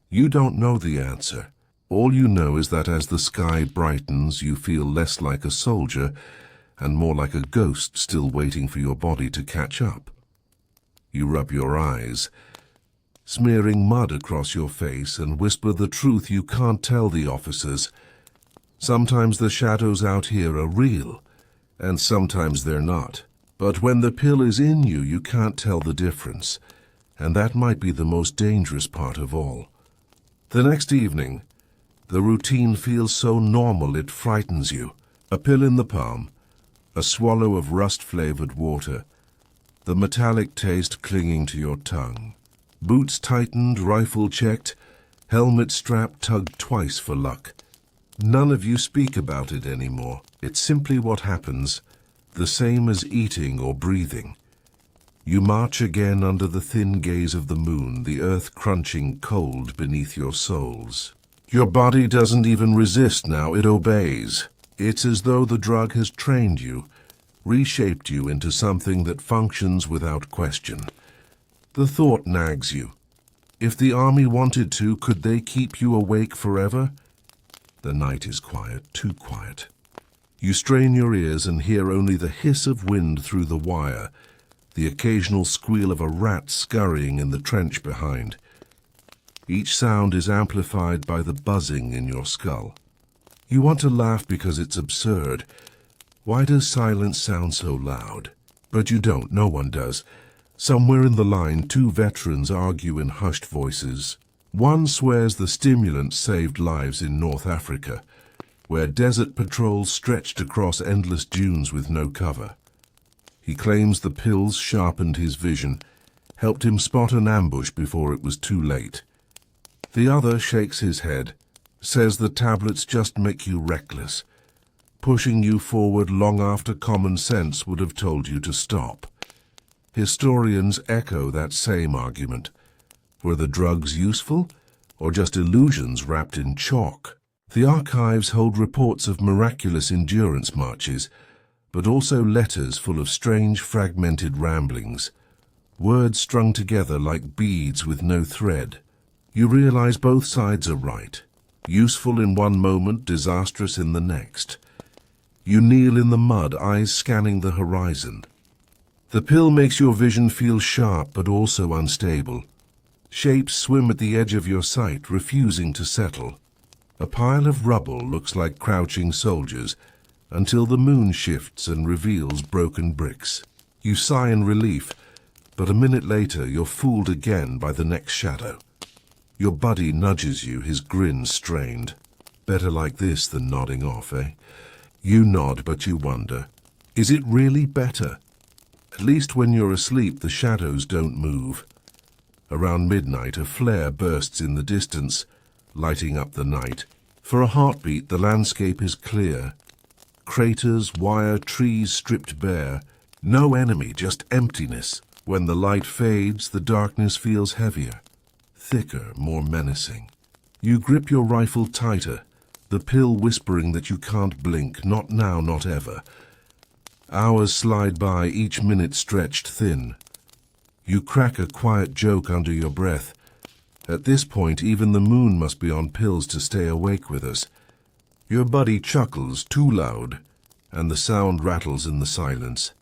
You don't know the answer. All you know is that as the sky brightens, you feel less like a soldier and more like a ghost still waiting for your body to catch up. You rub your eyes, smearing mud across your face, and whisper the truth you can't tell the officers. Sometimes the shadows out here are real, and sometimes they're not. But when the pill is in you, you can't tell the difference, and that might be the most dangerous part of all. The next evening, the routine feels so normal it frightens you. A pill in the palm, a swallow of rust-flavored water, the metallic taste clinging to your tongue. Boots tightened, rifle checked, helmet strap tugged twice for luck. None of you speak about it anymore. It's simply what happens, the same as eating or breathing. You march again under the thin gaze of the moon, the earth crunching cold beneath your soles. Your body doesn't even resist now, it obeys. It's as though the drug has trained you, reshaped you into something that functions without question. The thought nags you. If the army wanted to, could they keep you awake forever? The night is quiet, too quiet. You strain your ears and hear only the hiss of wind through the wire, the occasional squeal of a rat scurrying in the trench behind. Each sound is amplified by the buzzing in your skull. You want to laugh because it's absurd. Why does silence sound so loud? But you don't, no one does. Somewhere in the line, two veterans argue in hushed voices. One swears the stimulants saved lives in North Africa, where desert patrols stretched across endless dunes with no cover. He claims the pills sharpened his vision, helped him spot an ambush before it was too late. The other shakes his head, says the tablets just make you reckless, pushing you forward long after common sense would have told you to stop. Historians echo that same argument. Were the drugs useful, or just illusions wrapped in chalk? The archives hold reports of miraculous endurance marches, but also letters full of strange fragmented ramblings, words strung together like beads with no thread. You realize both sides are right, useful in one moment, disastrous in the next. You kneel in the mud, eyes scanning the horizon. The pill makes your vision feel sharp but also unstable. Shapes swim at the edge of your sight, refusing to settle. A pile of rubble looks like crouching soldiers until the moon shifts and reveals broken bricks. You sigh in relief, but a minute later you're fooled again by the next shadow. Your buddy nudges you, his grin strained. Better like this than nodding off, eh? You nod, but you wonder, is it really better? At least when you're asleep, the shadows don't move. Around midnight, a flare bursts in the distance, lighting up the night. For a heartbeat, the landscape is clear. Craters, wire, trees stripped bare. No enemy, just emptiness. When the light fades, the darkness feels heavier, thicker, more menacing. You grip your rifle tighter, the pill whispering that you can't blink, not now, not ever. Hours slide by, each minute stretched thin. You crack a quiet joke under your breath. At this point, even the moon must be on pills to stay awake with us. Your buddy chuckles, too loud, and the sound rattles in the silence.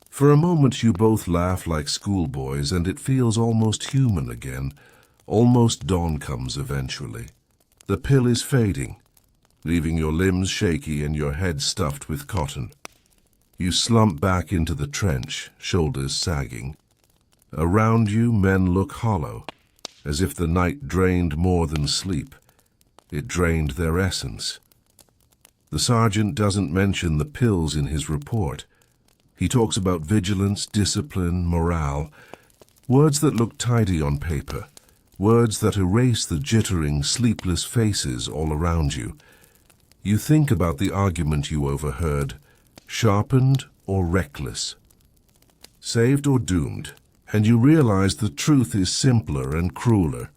For a moment you both laugh like schoolboys, and it feels almost human again. Almost dawn comes eventually. The pill is fading, leaving your limbs shaky and your head stuffed with cotton. You slump back into the trench, shoulders sagging. Around you, men look hollow, as if the night drained more than sleep. It drained their essence. The sergeant doesn't mention the pills in his report. He talks about vigilance, discipline, morale, words that look tidy on paper, words that erase the jittering, sleepless faces all around you. You think about the argument you overheard, sharpened or reckless, saved or doomed, and you realize the truth is simpler and crueler.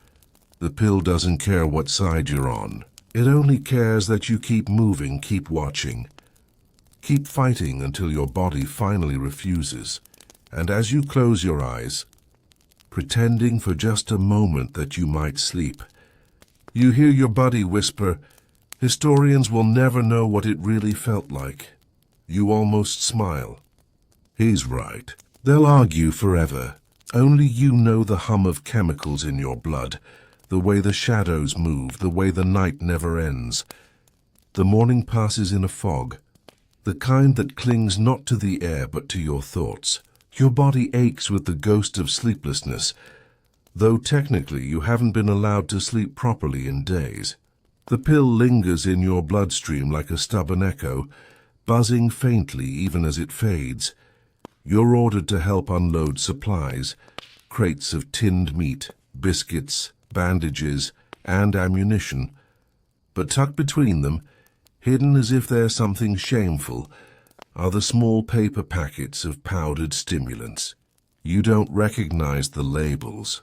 The pill doesn't care what side you're on. It only cares that you keep moving, keep watching, keep fighting until your body finally refuses. And as you close your eyes, pretending for just a moment that you might sleep, you hear your buddy whisper, "Historians will never know what it really felt like." You almost smile. He's right. They'll argue forever. Only you know the hum of chemicals in your blood, the way the shadows move, the way the night never ends. The morning passes in a fog, the kind that clings not to the air but to your thoughts. Your body aches with the ghost of sleeplessness, though technically you haven't been allowed to sleep properly in days. The pill lingers in your bloodstream like a stubborn echo, buzzing faintly even as it fades. You're ordered to help unload supplies, crates of tinned meat, biscuits, bandages, and ammunition. But tucked between them, hidden as if they're something shameful, are the small paper packets of powdered stimulants. You don't recognize the labels.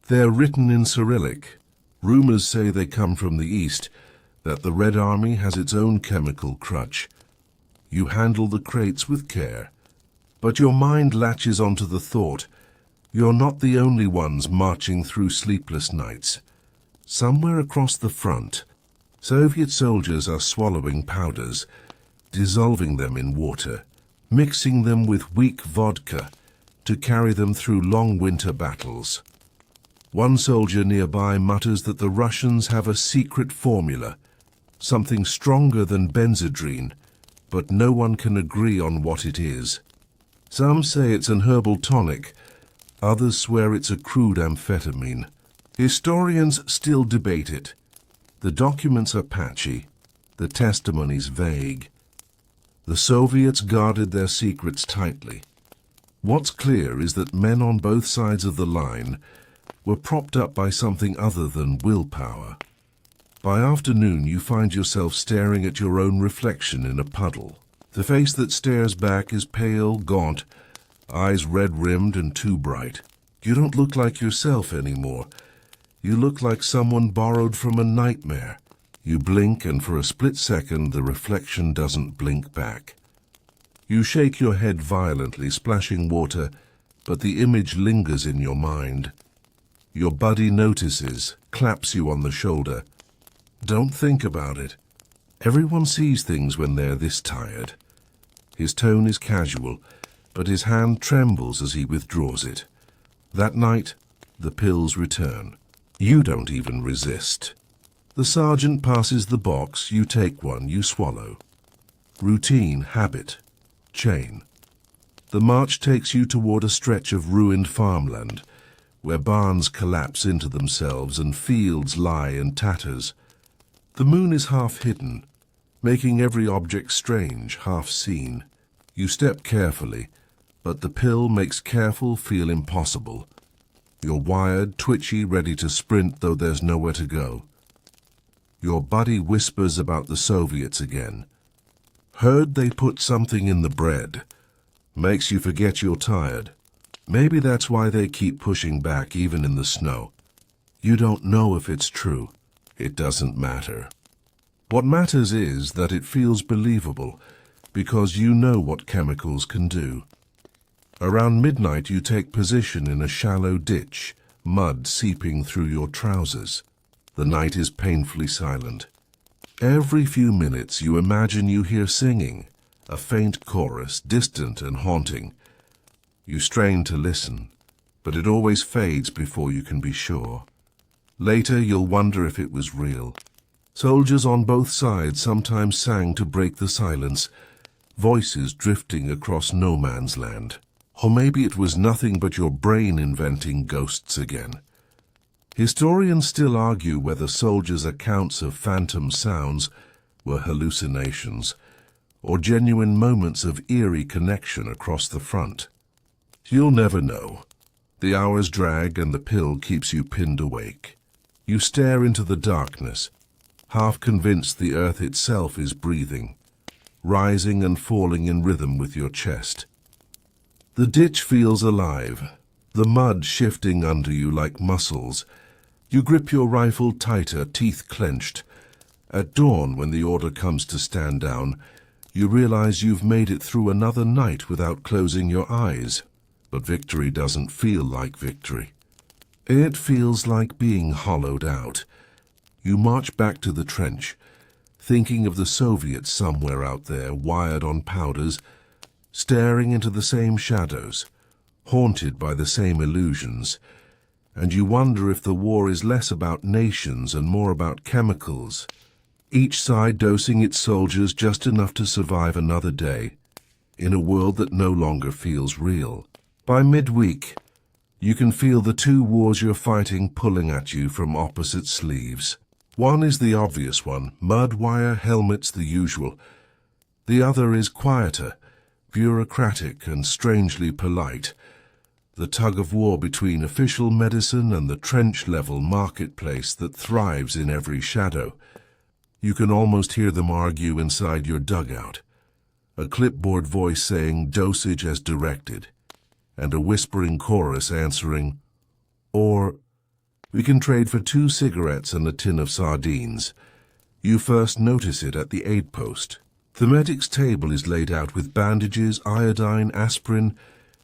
They're written in Cyrillic. Rumors say they come from the East, that the Red Army has its own chemical crutch. You handle the crates with care. But your mind latches onto the thought, you're not the only ones marching through sleepless nights. Somewhere across the front, Soviet soldiers are swallowing powders, dissolving them in water, mixing them with weak vodka to carry them through long winter battles. One soldier nearby mutters that the Russians have a secret formula, something stronger than Benzedrine, but no one can agree on what it is. Some say it's an herbal tonic, others swear it's a crude amphetamine. Historians still debate it. The documents are patchy, the testimonies vague. The Soviets guarded their secrets tightly. What's clear is that men on both sides of the line were propped up by something other than willpower. By afternoon, you find yourself staring at your own reflection in a puddle. The face that stares back is pale, gaunt, eyes red-rimmed and too bright. You don't look like yourself anymore. You look like someone borrowed from a nightmare. You blink, and for a split second, the reflection doesn't blink back. You shake your head violently, splashing water, but the image lingers in your mind. Your buddy notices, claps you on the shoulder. Don't think about it. Everyone sees things when they're this tired. His tone is casual, but his hand trembles as he withdraws it. That night, the pills return. You don't even resist. The sergeant passes the box, you take one, you swallow. Routine, habit, chain. The march takes you toward a stretch of ruined farmland, where barns collapse into themselves and fields lie in tatters. The moon is half hidden, making every object strange, half seen. You step carefully, but the pill makes careful feel impossible. You're wired, twitchy, ready to sprint, though there's nowhere to go. Your buddy whispers about the Soviets again. Heard they put something in the bread. Makes you forget you're tired. Maybe that's why they keep pushing back even in the snow. You don't know if it's true. It doesn't matter. What matters is that it feels believable, because you know what chemicals can do. Around midnight you take position in a shallow ditch, mud seeping through your trousers. The night is painfully silent. Every few minutes you imagine you hear singing, a faint chorus, distant and haunting. You strain to listen, but it always fades before you can be sure. Later you'll wonder if it was real. Soldiers on both sides sometimes sang to break the silence, voices drifting across no man's land. Or maybe it was nothing but your brain inventing ghosts again. Historians still argue whether soldiers' accounts of phantom sounds were hallucinations, or genuine moments of eerie connection across the front. You'll never know. The hours drag and the pill keeps you pinned awake. You stare into the darkness, half convinced the earth itself is breathing, rising and falling in rhythm with your chest. The ditch feels alive, the mud shifting under you like muscles. You grip your rifle tighter, teeth clenched. At dawn, when the order comes to stand down, you realize you've made it through another night without closing your eyes. But victory doesn't feel like victory. It feels like being hollowed out. You march back to the trench, thinking of the Soviets somewhere out there, wired on powders, staring into the same shadows, haunted by the same illusions, and you wonder if the war is less about nations and more about chemicals, each side dosing its soldiers just enough to survive another day, in a world that no longer feels real. By midweek, you can feel the two wars you're fighting pulling at you from opposite sleeves. One is the obvious one, mud wire, helmets, the usual. The other is quieter, bureaucratic and strangely polite, the tug-of-war between official medicine and the trench-level marketplace that thrives in every shadow. You can almost hear them argue inside your dugout, a clipboard voice saying dosage as directed, and a whispering chorus answering, or, we can trade for 2 cigarettes and a tin of sardines. You first notice it at the aid post. The medic's table is laid out with bandages, iodine, aspirin,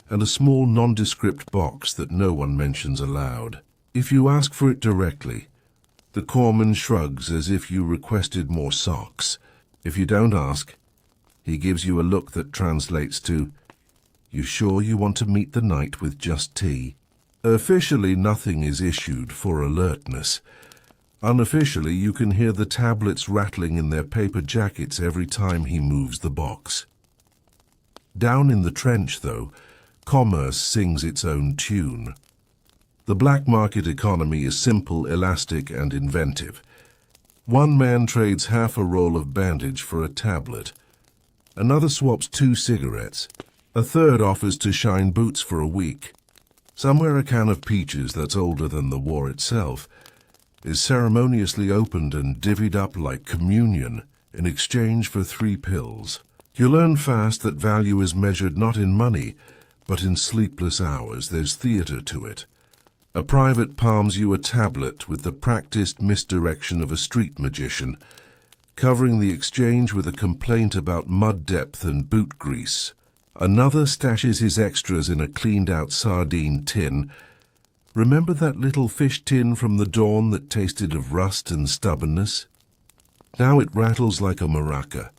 and a small nondescript box that no one mentions aloud. If you ask for it directly, the corpsman shrugs as if you requested more socks. If you don't ask, he gives you a look that translates to, "You sure you want to meet the night with just tea?" Officially, nothing is issued for alertness. Unofficially, you can hear the tablets rattling in their paper jackets every time he moves the box. Down in the trench, though, commerce sings its own tune. The black market economy is simple, elastic, and inventive. One man trades half a roll of bandage for a tablet. Another swaps 2 cigarettes. A third offers to shine boots for a week. Somewhere a can of peaches that's older than the war itself is ceremoniously opened and divvied up like communion in exchange for 3 pills. You learn fast that value is measured not in money, but in sleepless hours. There's theater to it. A private palms you a tablet with the practiced misdirection of a street magician, covering the exchange with a complaint about mud depth and boot grease. Another stashes his extras in a cleaned-out sardine tin. Remember that little fish tin from the dawn that tasted of rust and stubbornness? Now it rattles like a maraca.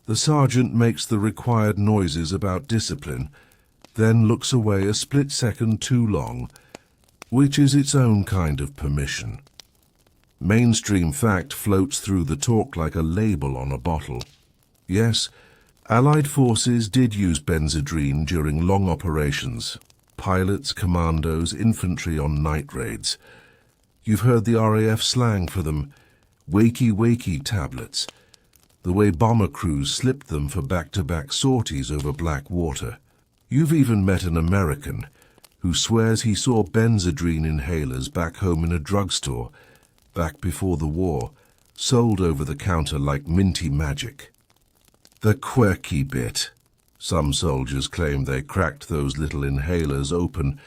The sergeant makes the required noises about discipline, then looks away a split second too long, which is its own kind of permission. Mainstream fact floats through the talk like a label on a bottle. Yes, Allied forces did use benzodrine during long operations. Pilots, commandos, infantry on night raids. You've heard the RAF slang for them, wakey-wakey tablets, the way bomber crews slipped them for back-to-back sorties over black water. You've even met an American who swears he saw benzodrine inhalers back home in a drugstore, back before the war, sold over the counter like minty magic. The quirky bit. Some soldiers claim they cracked those little inhalers open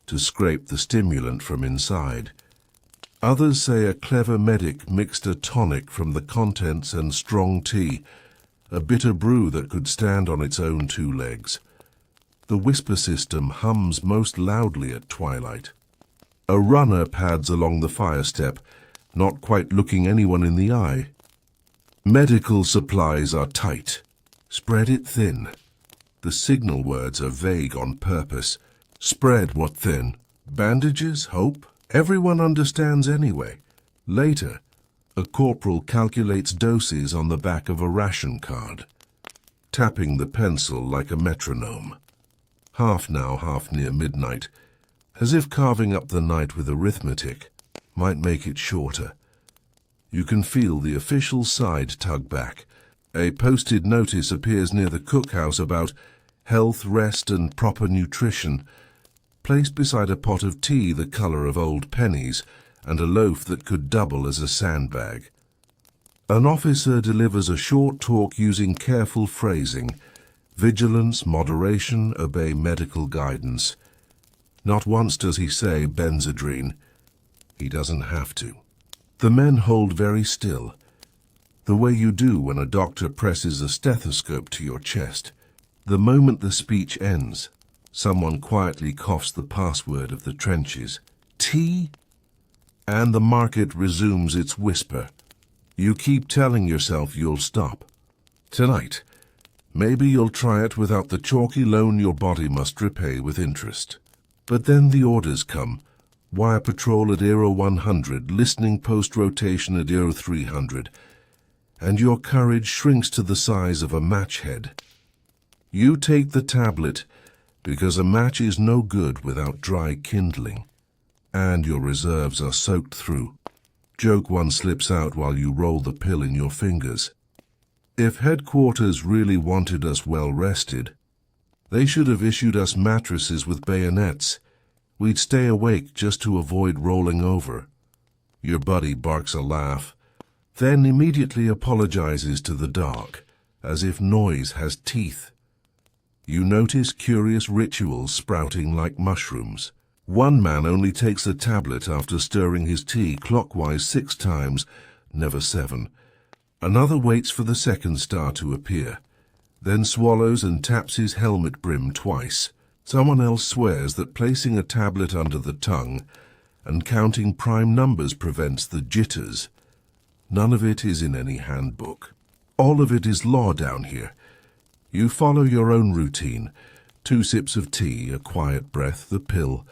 to scrape the stimulant from inside. Others say a clever medic mixed a tonic from the contents and strong tea, a bitter brew that could stand on its own 2 legs. The whisper system hums most loudly at twilight. A runner pads along the fire step, not quite looking anyone in the eye. Medical supplies are tight. Spread it thin. The signal words are vague on purpose. Spread what thin? Bandages? Hope? Everyone understands anyway. Later, a corporal calculates doses on the back of a ration card, tapping the pencil like a metronome. Half now, half near midnight, as if carving up the night with arithmetic might make it shorter. You can feel the official side tug back. A posted notice appears near the cookhouse about health, rest, and proper nutrition, placed beside a pot of tea the color of old pennies and a loaf that could double as a sandbag. An officer delivers a short talk using careful phrasing. Vigilance, moderation, obey medical guidance. Not once does he say benzodrine. He doesn't have to. The men hold very still, the way you do when a doctor presses a stethoscope to your chest. The moment the speech ends, someone quietly coughs the password of the trenches. Tea? And the market resumes its whisper. You keep telling yourself you'll stop. Tonight, maybe you'll try it without the chalky loan your body must repay with interest. But then the orders come. Wire patrol at Aero 100, listening post rotation at Aero 300, and your courage shrinks to the size of a match head. You take the tablet because a match is no good without dry kindling, and your reserves are soaked through. Joke one slips out while you roll the pill in your fingers. If headquarters really wanted us well rested, they should have issued us mattresses with bayonets. We'd stay awake just to avoid rolling over. Your buddy barks a laugh, then immediately apologizes to the dark, as if noise has teeth. You notice curious rituals sprouting like mushrooms. One man only takes a tablet after stirring his tea clockwise 6 times, never 7. Another waits for the second star to appear, then swallows and taps his helmet brim twice. Someone else swears that placing a tablet under the tongue and counting prime numbers prevents the jitters. None of it is in any handbook. All of it is law down here. You follow your own routine. 2 sips of tea, a quiet breath, the pill,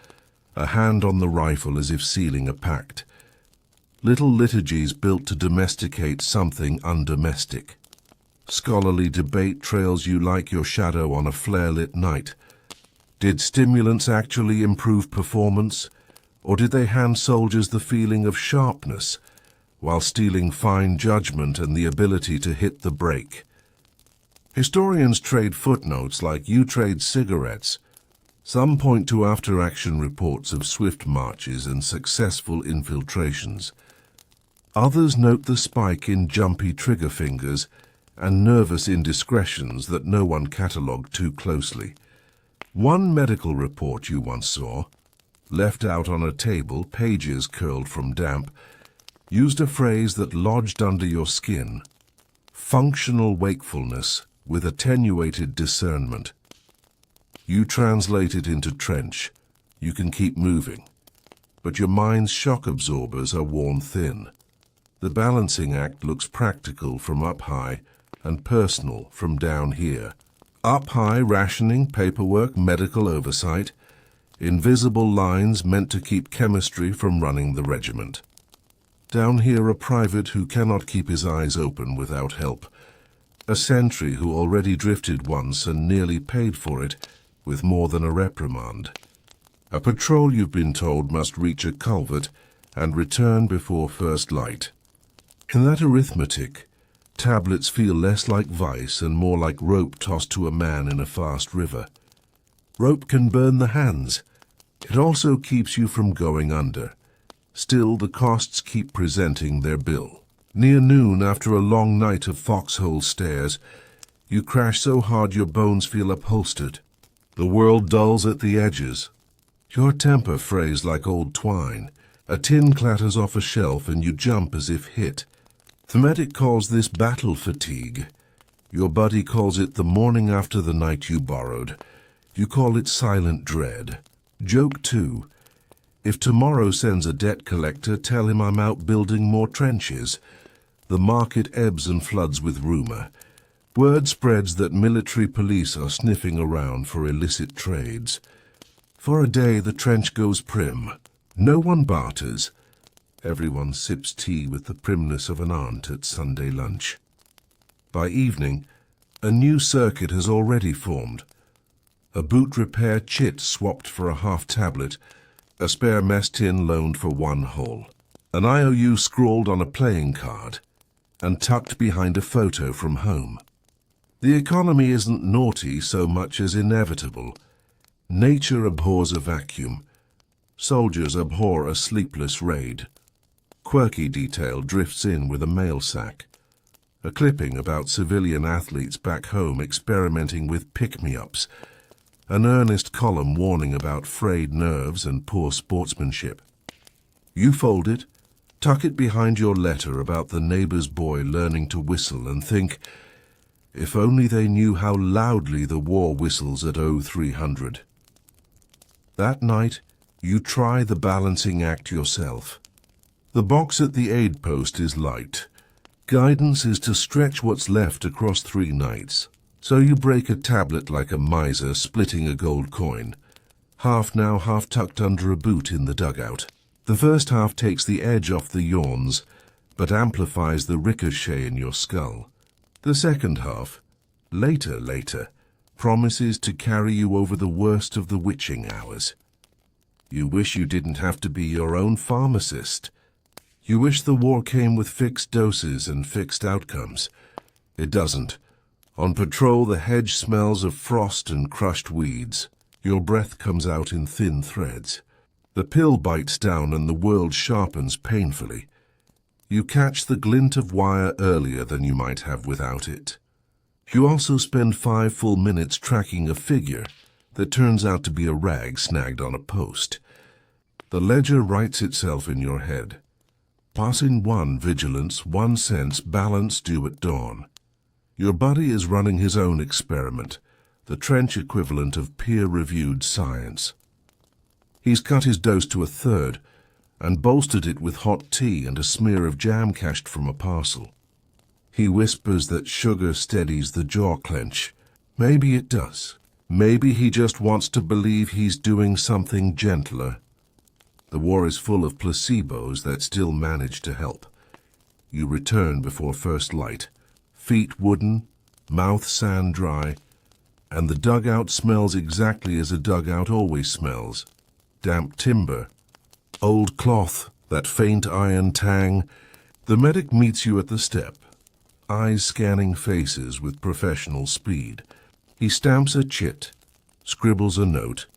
a hand on the rifle as if sealing a pact. Little liturgies built to domesticate something undomestic. Scholarly debate trails you like your shadow on a flare-lit night. Did stimulants actually improve performance, or did they hand soldiers the feeling of sharpness while stealing fine judgment and the ability to hit the brake? Historians trade footnotes like you trade cigarettes. Some point to after-action reports of swift marches and successful infiltrations. Others note the spike in jumpy trigger fingers and nervous indiscretions that no one catalogued too closely. One medical report you once saw, left out on a table, pages curled from damp, used a phrase that lodged under your skin: functional wakefulness with attenuated discernment. You translate it into trench. You can keep moving, but your mind's shock absorbers are worn thin. The balancing act looks practical from up high and personal from down here. Up high, rationing, paperwork, medical oversight, invisible lines meant to keep chemistry from running the regiment. Down here, a private who cannot keep his eyes open without help. A sentry who already drifted once and nearly paid for it with more than a reprimand. A patrol you've been told must reach a culvert and return before first light. In that arithmetic, tablets feel less like vice and more like rope tossed to a man in a fast river. Rope can burn the hands. It also keeps you from going under. Still, the costs keep presenting their bill. Near noon, after a long night of foxhole stairs, you crash so hard your bones feel upholstered. The world dulls at the edges. Your temper frays like old twine. A tin clatters off a shelf and you jump as if hit. The medic calls this battle fatigue. Your buddy calls it the morning after the night you borrowed. You call it silent dread. Joke 2. If tomorrow sends a debt collector, tell him I'm out building more trenches. The market ebbs and floods with rumor. Word spreads that military police are sniffing around for illicit trades. For a day the trench goes prim. No one barters. Everyone sips tea with the primness of an aunt at Sunday lunch. By evening, a new circuit has already formed. A boot repair chit swapped for a half-tablet, a spare mess tin loaned for 1 hole, an IOU scrawled on a playing card, and tucked behind a photo from home. The economy isn't naughty so much as inevitable. Nature abhors a vacuum. Soldiers abhor a sleepless raid. Quirky detail drifts in with a mail sack. A clipping about civilian athletes back home experimenting with pick-me-ups. An earnest column warning about frayed nerves and poor sportsmanship. You fold it, tuck it behind your letter about the neighbor's boy learning to whistle and think, if only they knew how loudly the war whistles at 0300. That night, you try the balancing act yourself. The box at the aid post is light. Guidance is to stretch what's left across 3 nights. So you break a tablet like a miser splitting a gold coin. Half now, half tucked under a boot in the dugout. The first half takes the edge off the yawns, but amplifies the ricochet in your skull. The second half, later, promises to carry you over the worst of the witching hours. You wish you didn't have to be your own pharmacist. You wish the war came with fixed doses and fixed outcomes. It doesn't. On patrol, the hedge smells of frost and crushed weeds. Your breath comes out in thin threads. The pill bites down and the world sharpens painfully. You catch the glint of wire earlier than you might have without it. You also spend 5 full minutes tracking a figure that turns out to be a rag snagged on a post. The ledger writes itself in your head. Passing one vigilance, one sense, balance due at dawn. Your buddy is running his own experiment, the trench equivalent of peer-reviewed science. He's cut his dose to a third and bolstered it with hot tea and a smear of jam cached from a parcel. He whispers that sugar steadies the jaw clench. Maybe it does. Maybe he just wants to believe he's doing something gentler. The war is full of placebos that still manage to help. You return before first light, feet wooden, mouth sand dry, and the dugout smells exactly as a dugout always smells. Damp timber, old cloth, that faint iron tang. The medic meets you at the step, eyes scanning faces with professional speed. He stamps a chit, scribbles a note,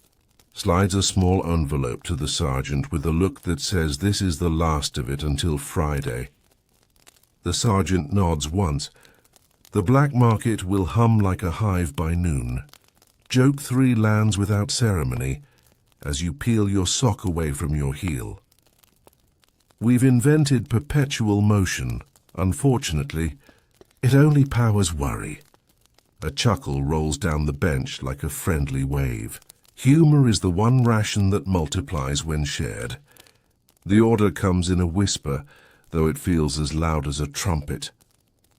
slides a small envelope to the sergeant with a look that says this is the last of it until Friday. The sergeant nods once. The black market will hum like a hive by noon. Joke 3 lands without ceremony as you peel your sock away from your heel. We've invented perpetual motion. Unfortunately, it only powers worry. A chuckle rolls down the bench like a friendly wave. Humor is the one ration that multiplies when shared. The order comes in a whisper, though it feels as loud as a trumpet.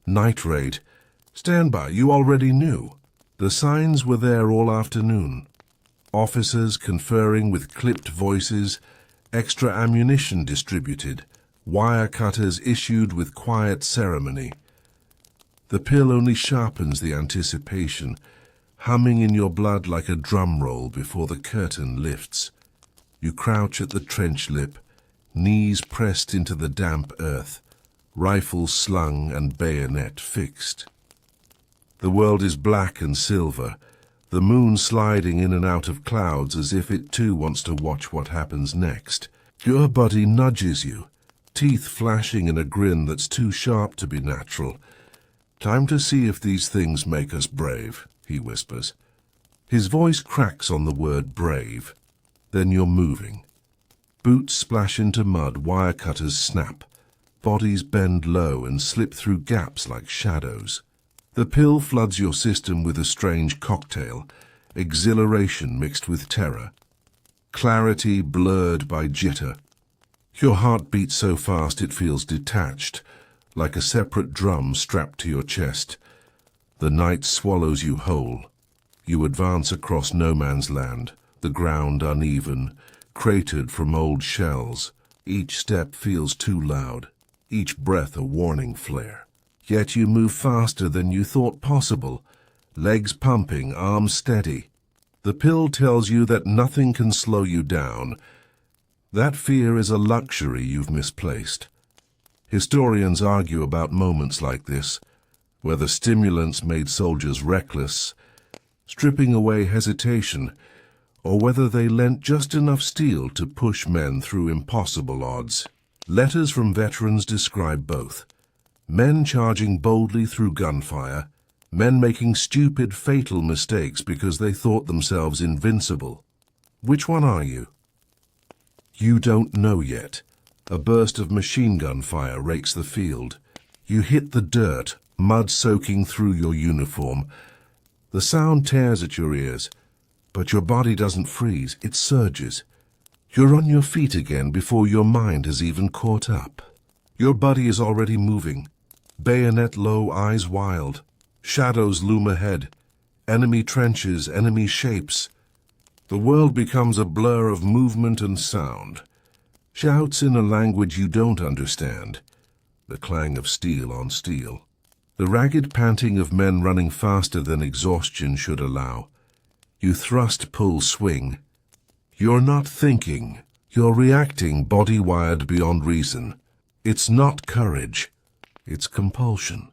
Night raid. Stand by, you already knew. The signs were there all afternoon. Officers conferring with clipped voices, extra ammunition distributed, wire cutters issued with quiet ceremony. The pill only sharpens the anticipation, humming in your blood like a drum roll before the curtain lifts. You crouch at the trench lip, knees pressed into the damp earth, rifle slung and bayonet fixed. The world is black and silver, the moon sliding in and out of clouds as if it too wants to watch what happens next. Your buddy nudges you, teeth flashing in a grin that's too sharp to be natural. Time to see if these things make us brave, he whispers. His voice cracks on the word brave. Then you're moving. Boots splash into mud, wire cutters snap. Bodies bend low and slip through gaps like shadows. The pill floods your system with a strange cocktail, exhilaration mixed with terror. Clarity blurred by jitter. Your heart beats so fast it feels detached, like a separate drum strapped to your chest. The night swallows you whole. You advance across no man's land, the ground uneven, cratered from old shells. Each step feels too loud, each breath a warning flare. Yet you move faster than you thought possible, legs pumping, arms steady. The pill tells you that nothing can slow you down. That fear is a luxury you've misplaced. Historians argue about moments like this, whether stimulants made soldiers reckless, stripping away hesitation, or whether they lent just enough steel to push men through impossible odds. Letters from veterans describe both. Men charging boldly through gunfire, men making stupid, fatal mistakes because they thought themselves invincible. Which one are you? You don't know yet. A burst of machine gun fire rakes the field. You hit the dirt, mud soaking through your uniform. The sound tears at your ears, but your body doesn't freeze, it surges. You're on your feet again before your mind has even caught up. Your body is already moving. Bayonet low, eyes wild. Shadows loom ahead. Enemy trenches, enemy shapes. The world becomes a blur of movement and sound. Shouts in a language you don't understand. The clang of steel on steel. The ragged panting of men running faster than exhaustion should allow. You thrust, pull, swing. You're not thinking. You're reacting, body wired beyond reason. It's not courage. It's compulsion.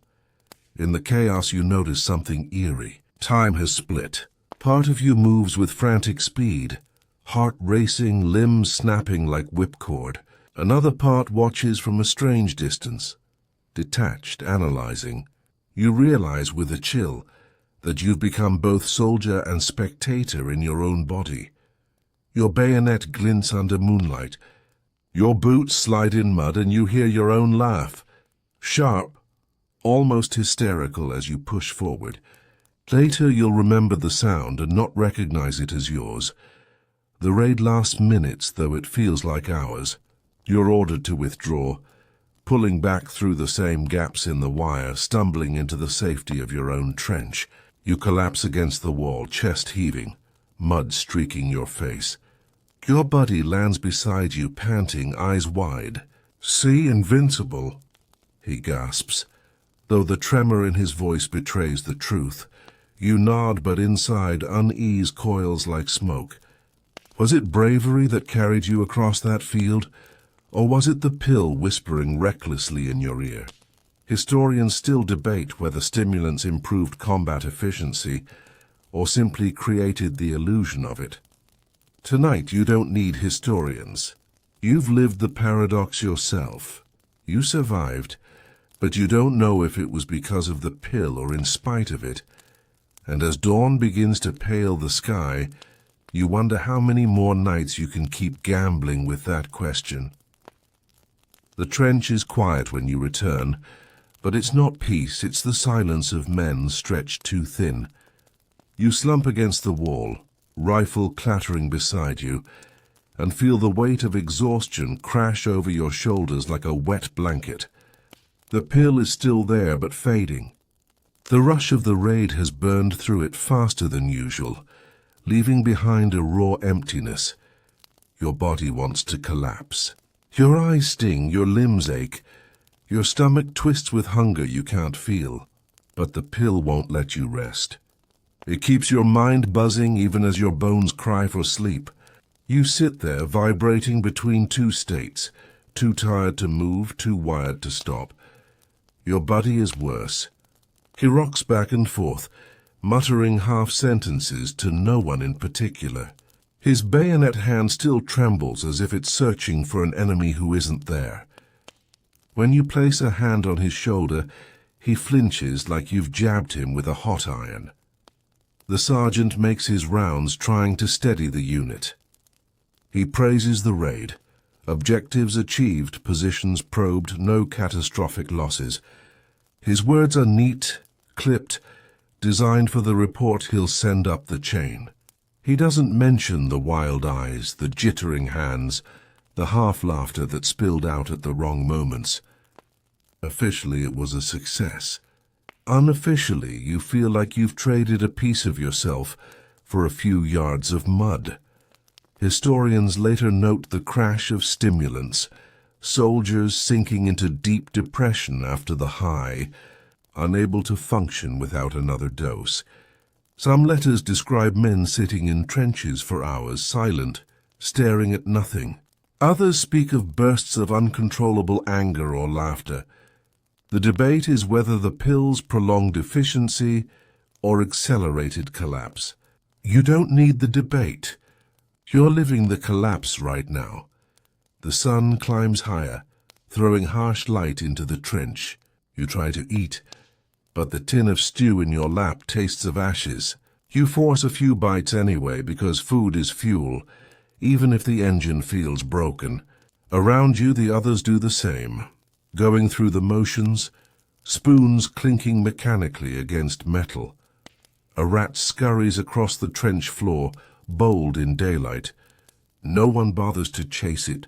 In the chaos you notice something eerie. Time has split. Part of you moves with frantic speed, heart racing, limbs snapping like whipcord. Another part watches from a strange distance, detached, analyzing. You realize with a chill that you've become both soldier and spectator in your own body. Your bayonet glints under moonlight. Your boots slide in mud and you hear your own laugh. Sharp, almost hysterical as you push forward. Later you'll remember the sound and not recognize it as yours. The raid lasts minutes, though it feels like hours. You're ordered to withdraw, pulling back through the same gaps in the wire, stumbling into the safety of your own trench. You collapse against the wall, chest heaving, mud streaking your face. Your buddy lands beside you, panting, eyes wide. "See, invincible," he gasps, though the tremor in his voice betrays the truth. You nod, but inside, unease coils like smoke. Was it bravery that carried you across that field, or was it the pill whispering recklessly in your ear? Historians still debate whether stimulants improved combat efficiency or simply created the illusion of it. Tonight, you don't need historians. You've lived the paradox yourself. You survived, but you don't know if it was because of the pill or in spite of it. And as dawn begins to pale the sky, you wonder how many more nights you can keep gambling with that question. The trench is quiet when you return, but it's not peace, it's the silence of men stretched too thin. You slump against the wall, rifle clattering beside you, and feel the weight of exhaustion crash over your shoulders like a wet blanket. The pill is still there, but fading. The rush of the raid has burned through it faster than usual, leaving behind a raw emptiness. Your body wants to collapse. Your eyes sting, your limbs ache, your stomach twists with hunger you can't feel, but the pill won't let you rest. It keeps your mind buzzing even as your bones cry for sleep. You sit there vibrating between two states, too tired to move, too wired to stop. Your buddy is worse. He rocks back and forth, muttering half-sentences to no one in particular. His bayonet hand still trembles as if it's searching for an enemy who isn't there. When you place a hand on his shoulder, he flinches like you've jabbed him with a hot iron. The sergeant makes his rounds, trying to steady the unit. He praises the raid. Objectives achieved, positions probed, no catastrophic losses. His words are neat, clipped, designed for the report he'll send up the chain. He doesn't mention the wild eyes, the jittering hands, the half-laughter that spilled out at the wrong moments. Officially, it was a success. Unofficially, you feel like you've traded a piece of yourself for a few yards of mud. Historians later note the crash of stimulants, soldiers sinking into deep depression after the high, unable to function without another dose. Some letters describe men sitting in trenches for hours, silent, staring at nothing. Others speak of bursts of uncontrollable anger or laughter. The debate is whether the pills prolonged efficiency or accelerated collapse. You don't need the debate. You're living the collapse right now. The sun climbs higher, throwing harsh light into the trench. You try to eat, but the tin of stew in your lap tastes of ashes. You force a few bites anyway because food is fuel, even if the engine feels broken. Around you, the others do the same, going through the motions, spoons clinking mechanically against metal. A rat scurries across the trench floor, bold in daylight. No one bothers to chase it.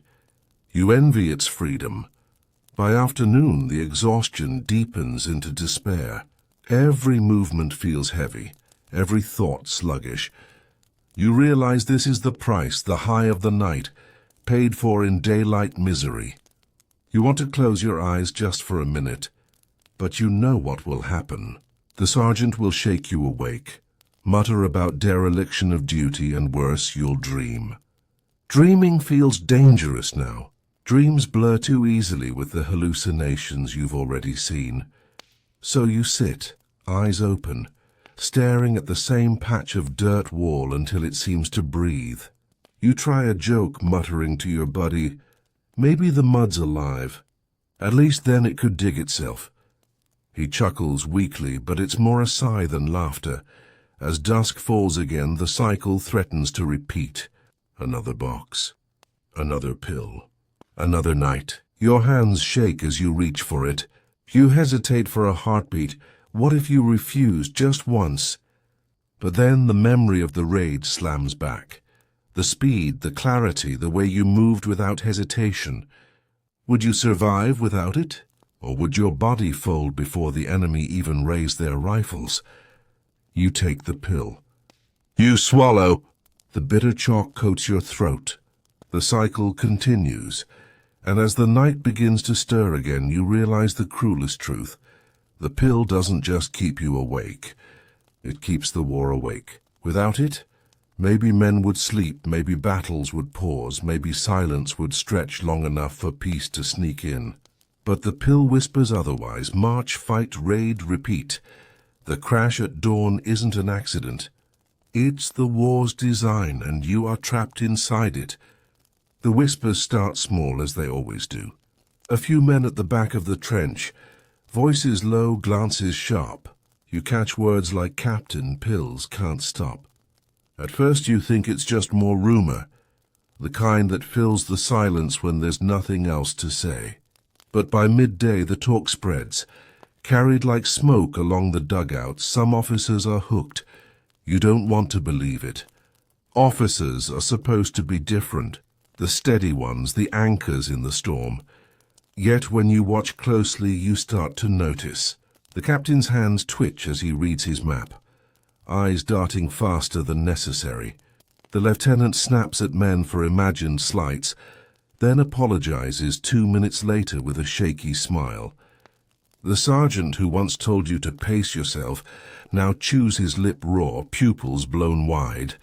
You envy its freedom. By afternoon, the exhaustion deepens into despair. Every movement feels heavy, every thought sluggish. You realize this is the price, the high of the night, paid for in daylight misery. You want to close your eyes just for a minute, but you know what will happen. The sergeant will shake you awake, mutter about dereliction of duty, and worse, you'll dream. Dreaming feels dangerous now. Dreams blur too easily with the hallucinations you've already seen. So you sit, eyes open, staring at the same patch of dirt wall until it seems to breathe. You try a joke, muttering to your buddy, "Maybe the mud's alive. At least then it could dig itself." He chuckles weakly, but it's more a sigh than laughter. As dusk falls again, the cycle threatens to repeat. Another box. Another pill. Another night. Your hands shake as you reach for it. You hesitate for a heartbeat. What if you refuse just once? But then the memory of the raid slams back. The speed, the clarity, the way you moved without hesitation. Would you survive without it? Or would your body fold before the enemy even raised their rifles? You take the pill. You swallow. The bitter chalk coats your throat. The cycle continues, and as the night begins to stir again, you realize the cruelest truth. The pill doesn't just keep you awake. It keeps the war awake. Without it, maybe men would sleep, maybe battles would pause, maybe silence would stretch long enough for peace to sneak in. But the pill whispers otherwise. March, fight, raid, repeat. The crash at dawn isn't an accident. It's the war's design, and you are trapped inside it. The whispers start small, as they always do. A few men at the back of the trench, voices low, glances sharp. You catch words like captain, pills, can't stop. At first you think it's just more rumor, the kind that fills the silence when there's nothing else to say. But by midday the talk spreads. Carried like smoke along the dugouts, some officers are hooked. You don't want to believe it. Officers are supposed to be different, the steady ones, the anchors in the storm. Yet when you watch closely, you start to notice. The captain's hands twitch as he reads his map, eyes darting faster than necessary. The lieutenant snaps at men for imagined slights, then apologizes 2 minutes later with a shaky smile. The sergeant who once told you to pace yourself now chews his lip raw, pupils blown wide.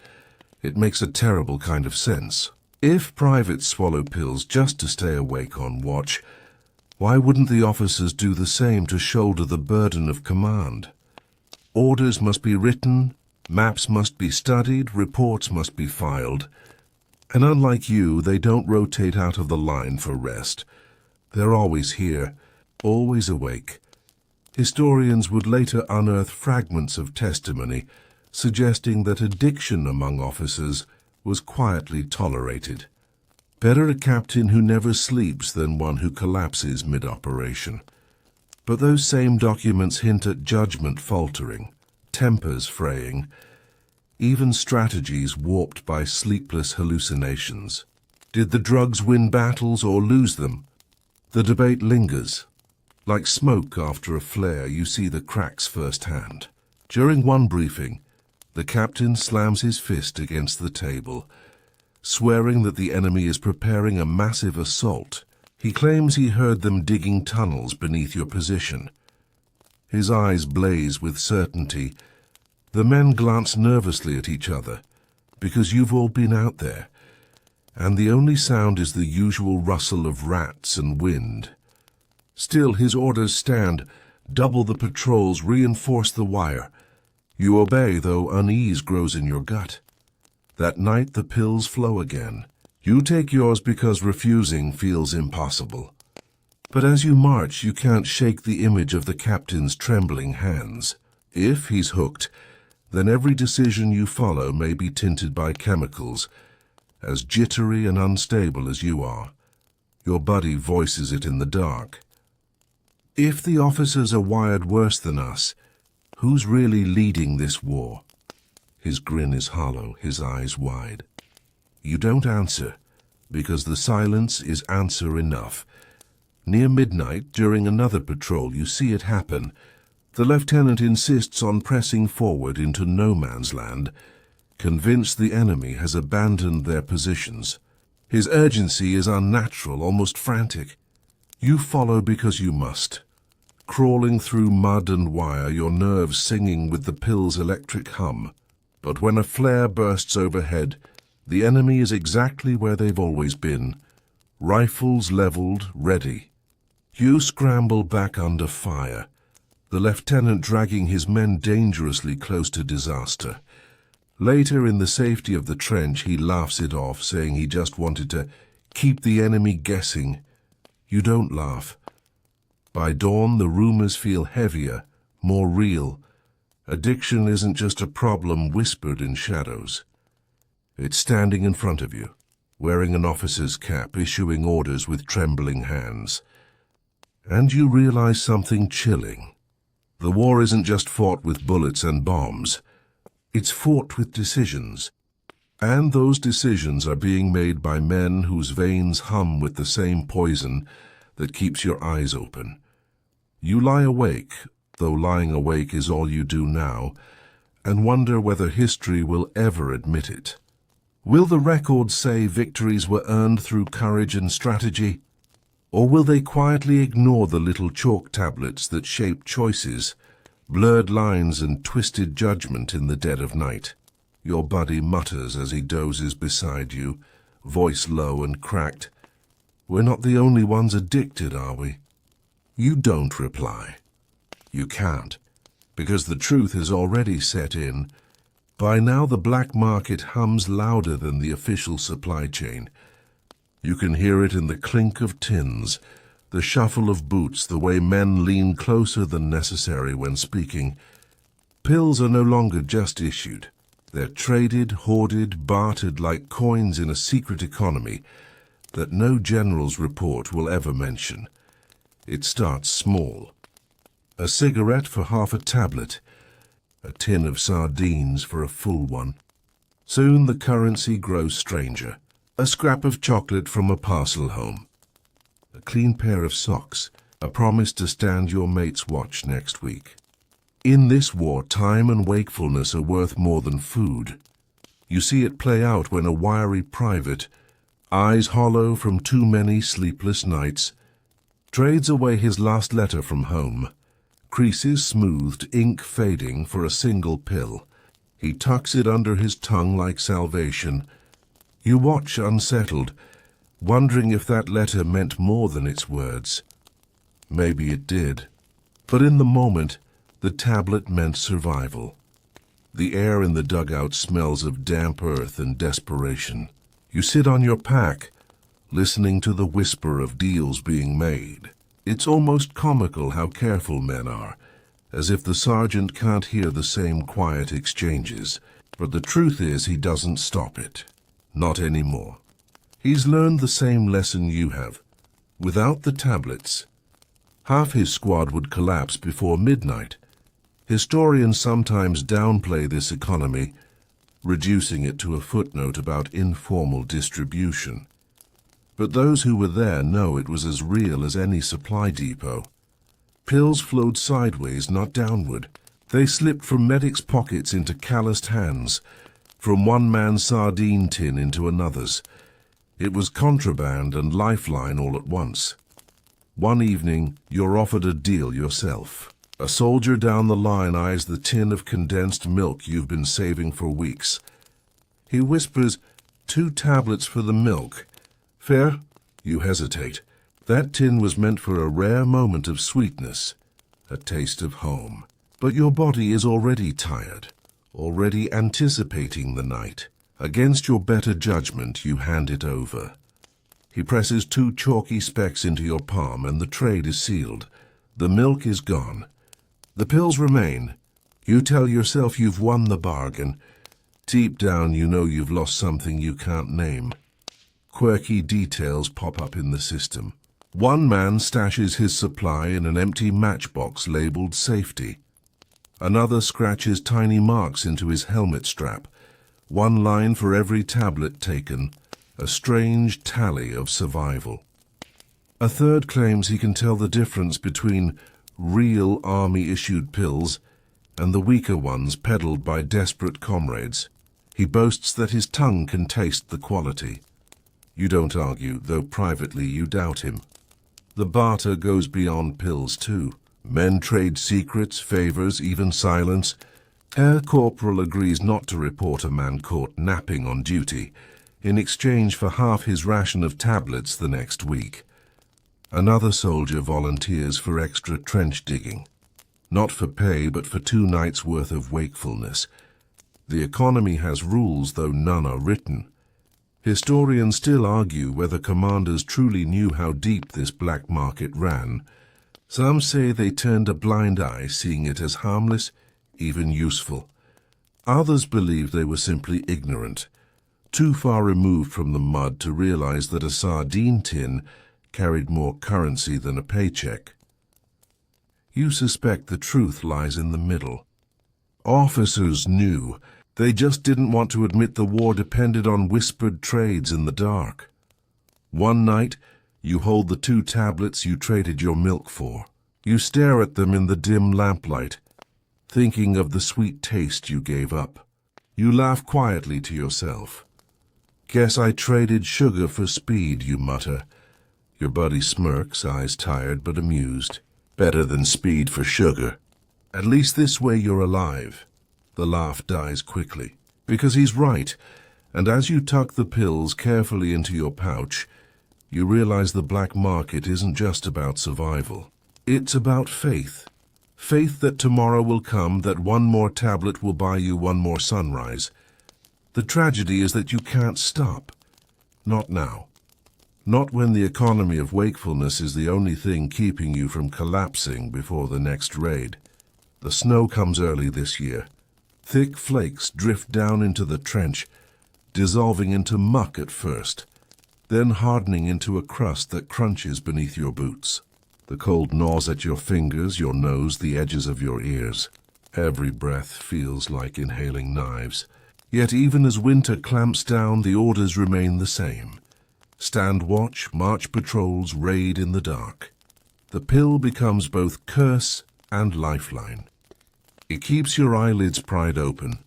It makes a terrible kind of sense. If privates swallow pills just to stay awake on watch, why wouldn't the officers do the same to shoulder the burden of command? Orders must be written, maps must be studied, reports must be filed. And unlike you, they don't rotate out of the line for rest. They're always here, always awake. Historians would later unearth fragments of testimony suggesting that addiction among officers was quietly tolerated. Better a captain who never sleeps than one who collapses mid-operation. But those same documents hint at judgment faltering, tempers fraying, even strategies warped by sleepless hallucinations. Did the drugs win battles or lose them? The debate lingers. Like smoke after a flare, you see the cracks firsthand. During one briefing, the captain slams his fist against the table, swearing that the enemy is preparing a massive assault. He claims he heard them digging tunnels beneath your position. His eyes blaze with certainty. The men glance nervously at each other, because you've all been out there, and the only sound is the usual rustle of rats and wind. Still, his orders stand. Double the patrols, reinforce the wire. You obey, though unease grows in your gut. That night the pills flow again. You take yours because refusing feels impossible. But as you march, you can't shake the image of the captain's trembling hands. If he's hooked, then every decision you follow may be tinted by chemicals, as jittery and unstable as you are. Your body voices it in the dark. If the officers are wired worse than us, who's really leading this war? His grin is hollow, his eyes wide. You don't answer, because the silence is answer enough. Near midnight, during another patrol, you see it happen. The lieutenant insists on pressing forward into no man's land, convinced the enemy has abandoned their positions. His urgency is unnatural, almost frantic. You follow because you must. Crawling through mud and wire, your nerves singing with the pill's electric hum. But when a flare bursts overhead, the enemy is exactly where they've always been. Rifles leveled, ready. You scramble back under fire, the lieutenant dragging his men dangerously close to disaster. Later, in the safety of the trench, he laughs it off, saying he just wanted to keep the enemy guessing. You don't laugh. By dawn, the rumors feel heavier, more real. Addiction isn't just a problem whispered in shadows. It's standing in front of you, wearing an officer's cap, issuing orders with trembling hands. And you realize something chilling. The war isn't just fought with bullets and bombs. It's fought with decisions. And those decisions are being made by men whose veins hum with the same poison that keeps your eyes open. You lie awake, though lying awake is all you do now, and wonder whether history will ever admit it. Will the records say victories were earned through courage and strategy? Or will they quietly ignore the little chalk tablets that shape choices, blurred lines and twisted judgment in the dead of night? Your buddy mutters as he dozes beside you, voice low and cracked. We're not the only ones addicted, are we? You don't reply. You can't, because the truth has already set in. By now the black market hums louder than the official supply chain. You can hear it in the clink of tins, the shuffle of boots, the way men lean closer than necessary when speaking. Pills are no longer just issued. They're traded, hoarded, bartered like coins in a secret economy that no general's report will ever mention. It starts small. A cigarette for half a tablet, a tin of sardines for a full one. Soon the currency grows stranger. A scrap of chocolate from a parcel home. A clean pair of socks, a promise to stand your mate's watch next week. In this war, time and wakefulness are worth more than food. You see it play out when a wiry private, eyes hollow from too many sleepless nights, trades away his last letter from home, creases smoothed, ink fading for a single pill. He tucks it under his tongue like salvation. You watch unsettled, wondering if that letter meant more than its words. Maybe it did. But in the moment, the tablet meant survival. The air in the dugout smells of damp earth and desperation. You sit on your pack, listening to the whisper of deals being made. It's almost comical how careful men are, as if the sergeant can't hear the same quiet exchanges. But the truth is he doesn't stop it. Not anymore. He's learned the same lesson you have. Without the tablets, half his squad would collapse before midnight. Historians sometimes downplay this economy, reducing it to a footnote about informal distribution. But those who were there know it was as real as any supply depot. Pills flowed sideways, not downward. They slipped from medics' pockets into calloused hands, from one man's sardine tin into another's. It was contraband and lifeline all at once. One evening, you're offered a deal yourself. A soldier down the line eyes the tin of condensed milk you've been saving for weeks. He whispers, 2 tablets for the milk. Fair? You hesitate. That tin was meant for a rare moment of sweetness, a taste of home. But your body is already tired. Already anticipating the night. Against your better judgment, you hand it over. He presses 2 chalky specks into your palm and the trade is sealed. The milk is gone. The pills remain. You tell yourself you've won the bargain. Deep down, you know you've lost something you can't name. Quirky details pop up in the system. One man stashes his supply in an empty matchbox labeled safety. Another scratches tiny marks into his helmet strap. 1 line for every tablet taken, a strange tally of survival. A third claims he can tell the difference between real army-issued pills and the weaker ones peddled by desperate comrades. He boasts that his tongue can taste the quality. You don't argue, though privately you doubt him. The barter goes beyond pills too. Men trade secrets, favors, even silence. Herr Corporal agrees not to report a man caught napping on duty in exchange for half his ration of tablets the next week. Another soldier volunteers for extra trench digging. Not for pay, but for 2 nights' worth of wakefulness. The economy has rules, though none are written. Historians still argue whether commanders truly knew how deep this black market ran. Some say they turned a blind eye, seeing it as harmless, even useful. Others believe they were simply ignorant. too far removed from the mud to realize that a sardine tin carried more currency than a paycheck. You suspect the truth lies in the middle. Officers knew. They just didn't want to admit the war depended on whispered trades in the dark. One night, you hold the 2 tablets you traded your milk for. You stare at them in the dim lamplight, thinking of the sweet taste you gave up. You laugh quietly to yourself. Guess I traded sugar for speed, you mutter. Your buddy smirks, eyes tired but amused. Better than speed for sugar. At least this way you're alive. The laugh dies quickly, because he's right, and as you tuck the pills carefully into your pouch, you realize the black market isn't just about survival. It's about faith. Faith that tomorrow will come, that one more tablet will buy you one more sunrise. The tragedy is that you can't stop. Not now. Not when the economy of wakefulness is the only thing keeping you from collapsing before the next raid. The snow comes early this year. Thick flakes drift down into the trench, dissolving into muck at first, then hardening into a crust that crunches beneath your boots. The cold gnaws at your fingers, your nose, the edges of your ears. Every breath feels like inhaling knives. Yet even as winter clamps down, the orders remain the same. Stand watch, march patrols, raid in the dark. The pill becomes both curse and lifeline. It keeps your eyelids pried open,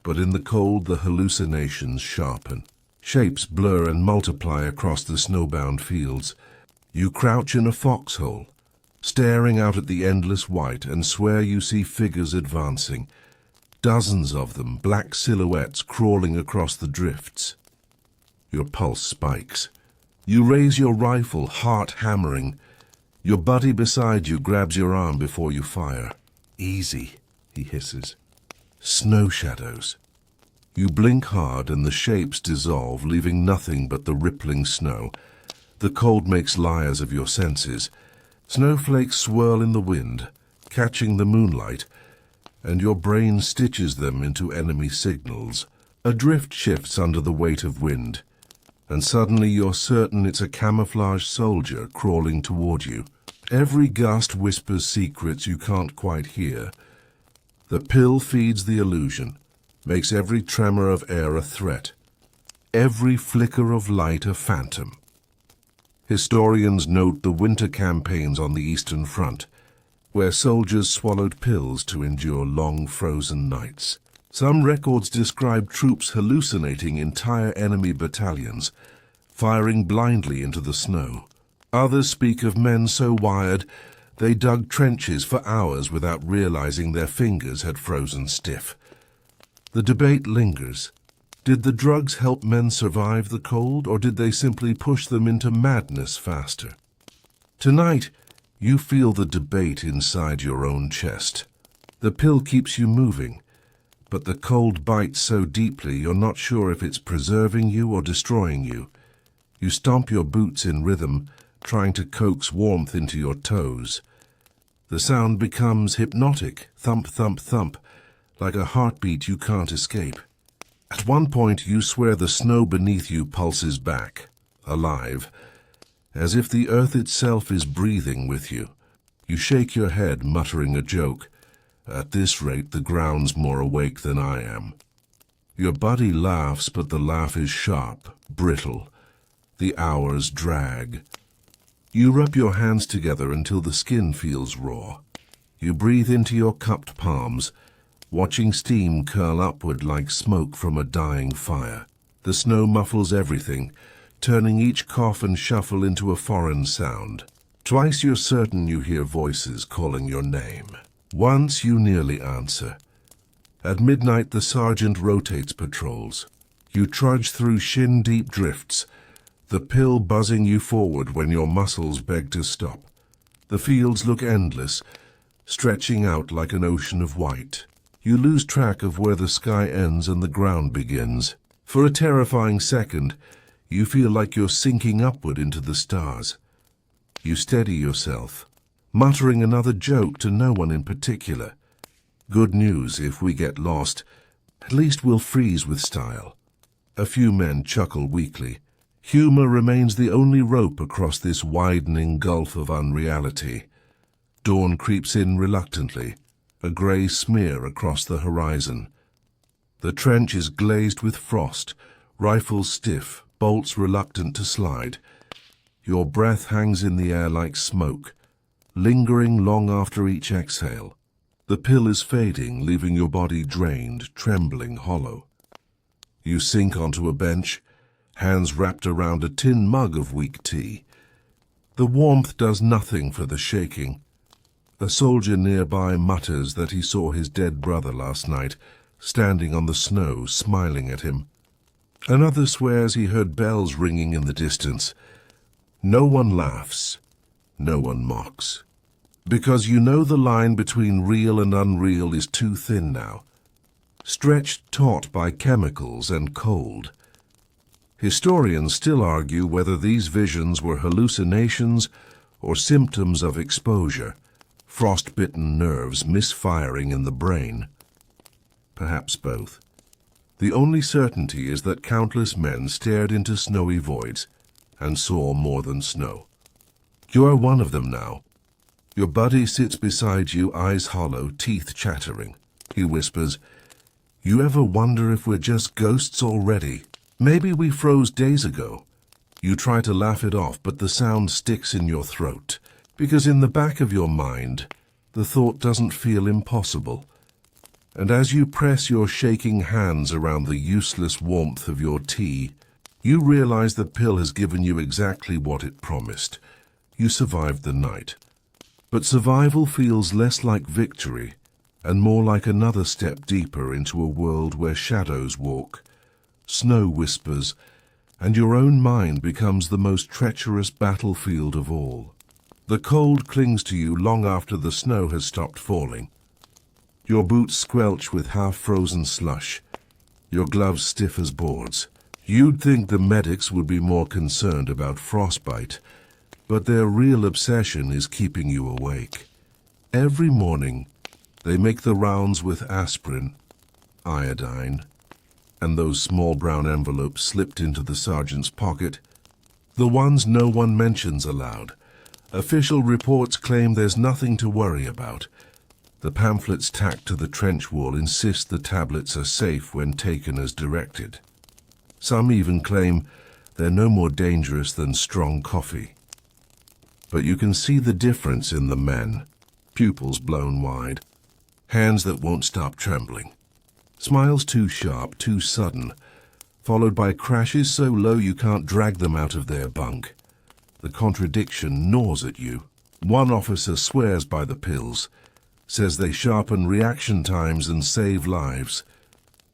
but in the cold the hallucinations sharpen. Shapes blur and multiply across the snowbound fields. You crouch in a foxhole, staring out at the endless white, and swear you see figures advancing. Dozens of them, black silhouettes crawling across the drifts. Your pulse spikes. You raise your rifle, heart hammering. Your buddy beside you grabs your arm before you fire. Easy, he hisses. Snow shadows. You blink hard and the shapes dissolve, leaving nothing but the rippling snow. The cold makes liars of your senses. Snowflakes swirl in the wind, catching the moonlight, and your brain stitches them into enemy signals. A drift shifts under the weight of wind, and suddenly you're certain it's a camouflaged soldier crawling toward you. Every gust whispers secrets you can't quite hear. The pill feeds the illusion, makes every tremor of air a threat, every flicker of light a phantom. Historians note the winter campaigns on the Eastern Front, where soldiers swallowed pills to endure long frozen nights. Some records describe troops hallucinating entire enemy battalions, firing blindly into the snow. Others speak of men so wired they dug trenches for hours without realizing their fingers had frozen stiff. The debate lingers. Did the drugs help men survive the cold, or did they simply push them into madness faster? Tonight, you feel the debate inside your own chest. The pill keeps you moving, but the cold bites so deeply you're not sure if it's preserving you or destroying you. You stomp your boots in rhythm, trying to coax warmth into your toes. The sound becomes hypnotic, thump, thump, thump, like a heartbeat you can't escape. At one point, you swear the snow beneath you pulses back, alive, as if the earth itself is breathing with you. You shake your head, muttering a joke. At this rate, the ground's more awake than I am. Your buddy laughs, but the laugh is sharp, brittle. The hours drag. You rub your hands together until the skin feels raw. You breathe into your cupped palms, watching steam curl upward like smoke from a dying fire. The snow muffles everything, turning each cough and shuffle into a foreign sound. Twice you're certain you hear voices calling your name. Once you nearly answer. At midnight the sergeant rotates patrols. You trudge through shin-deep drifts, the pill buzzing you forward when your muscles beg to stop. The fields look endless, stretching out like an ocean of white. You lose track of where the sky ends and the ground begins. For a terrifying second, you feel like you're sinking upward into the stars. You steady yourself, muttering another joke to no one in particular. Good news, if we get lost, at least we'll freeze with style. A few men chuckle weakly. Humor remains the only rope across this widening gulf of unreality. Dawn creeps in reluctantly, a grey smear across the horizon. The trench is glazed with frost, rifles stiff, bolts reluctant to slide. Your breath hangs in the air like smoke, lingering long after each exhale. The pill is fading, leaving your body drained, trembling, hollow. You sink onto a bench, hands wrapped around a tin mug of weak tea. The warmth does nothing for the shaking. A soldier nearby mutters that he saw his dead brother last night, standing on the snow, smiling at him. Another swears he heard bells ringing in the distance. No one laughs. No one mocks. Because you know the line between real and unreal is too thin now, stretched taut by chemicals and cold. Historians still argue whether these visions were hallucinations or symptoms of exposure, frost-bitten nerves misfiring in the brain. Perhaps both. The only certainty is that countless men stared into snowy voids and saw more than snow. You are one of them now. Your buddy sits beside you, eyes hollow, teeth chattering. He whispers, "You ever wonder if we're just ghosts already? Maybe we froze days ago." You try to laugh it off, but the sound sticks in your throat, because in the back of your mind, the thought doesn't feel impossible. And as you press your shaking hands around the useless warmth of your tea, you realize the pill has given you exactly what it promised. You survived the night. But survival feels less like victory and more like another step deeper into a world where shadows walk, snow whispers, and your own mind becomes the most treacherous battlefield of all. The cold clings to you long after the snow has stopped falling. Your boots squelch with half-frozen slush, your gloves stiff as boards. You'd think the medics would be more concerned about frostbite, but their real obsession is keeping you awake. Every morning, they make the rounds with aspirin, iodine, and those small brown envelopes slipped into the sergeant's pocket, the ones no one mentions aloud. Official reports claim there's nothing to worry about. The pamphlets tacked to the trench wall insist the tablets are safe when taken as directed. Some even claim they're no more dangerous than strong coffee. But you can see the difference in the men, pupils blown wide, hands that won't stop trembling, smiles too sharp, too sudden, followed by crashes so low you can't drag them out of their bunk. The contradiction gnaws at you. One officer swears by the pills, says they sharpen reaction times and save lives.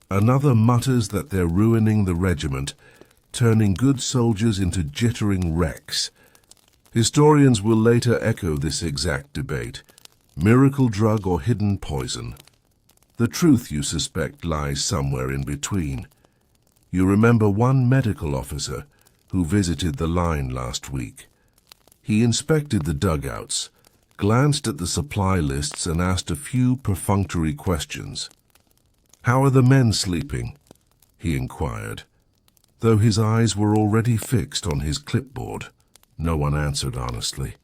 Another mutters that they're ruining the regiment, turning good soldiers into jittering wrecks. Historians will later echo this exact debate. Miracle drug or hidden poison? The truth, you suspect, lies somewhere in between. You remember one medical officer who visited the line last week. He inspected the dugouts, glanced at the supply lists and asked a few perfunctory questions. "How are the men sleeping?" he inquired. Though his eyes were already fixed on his clipboard, no one answered honestly.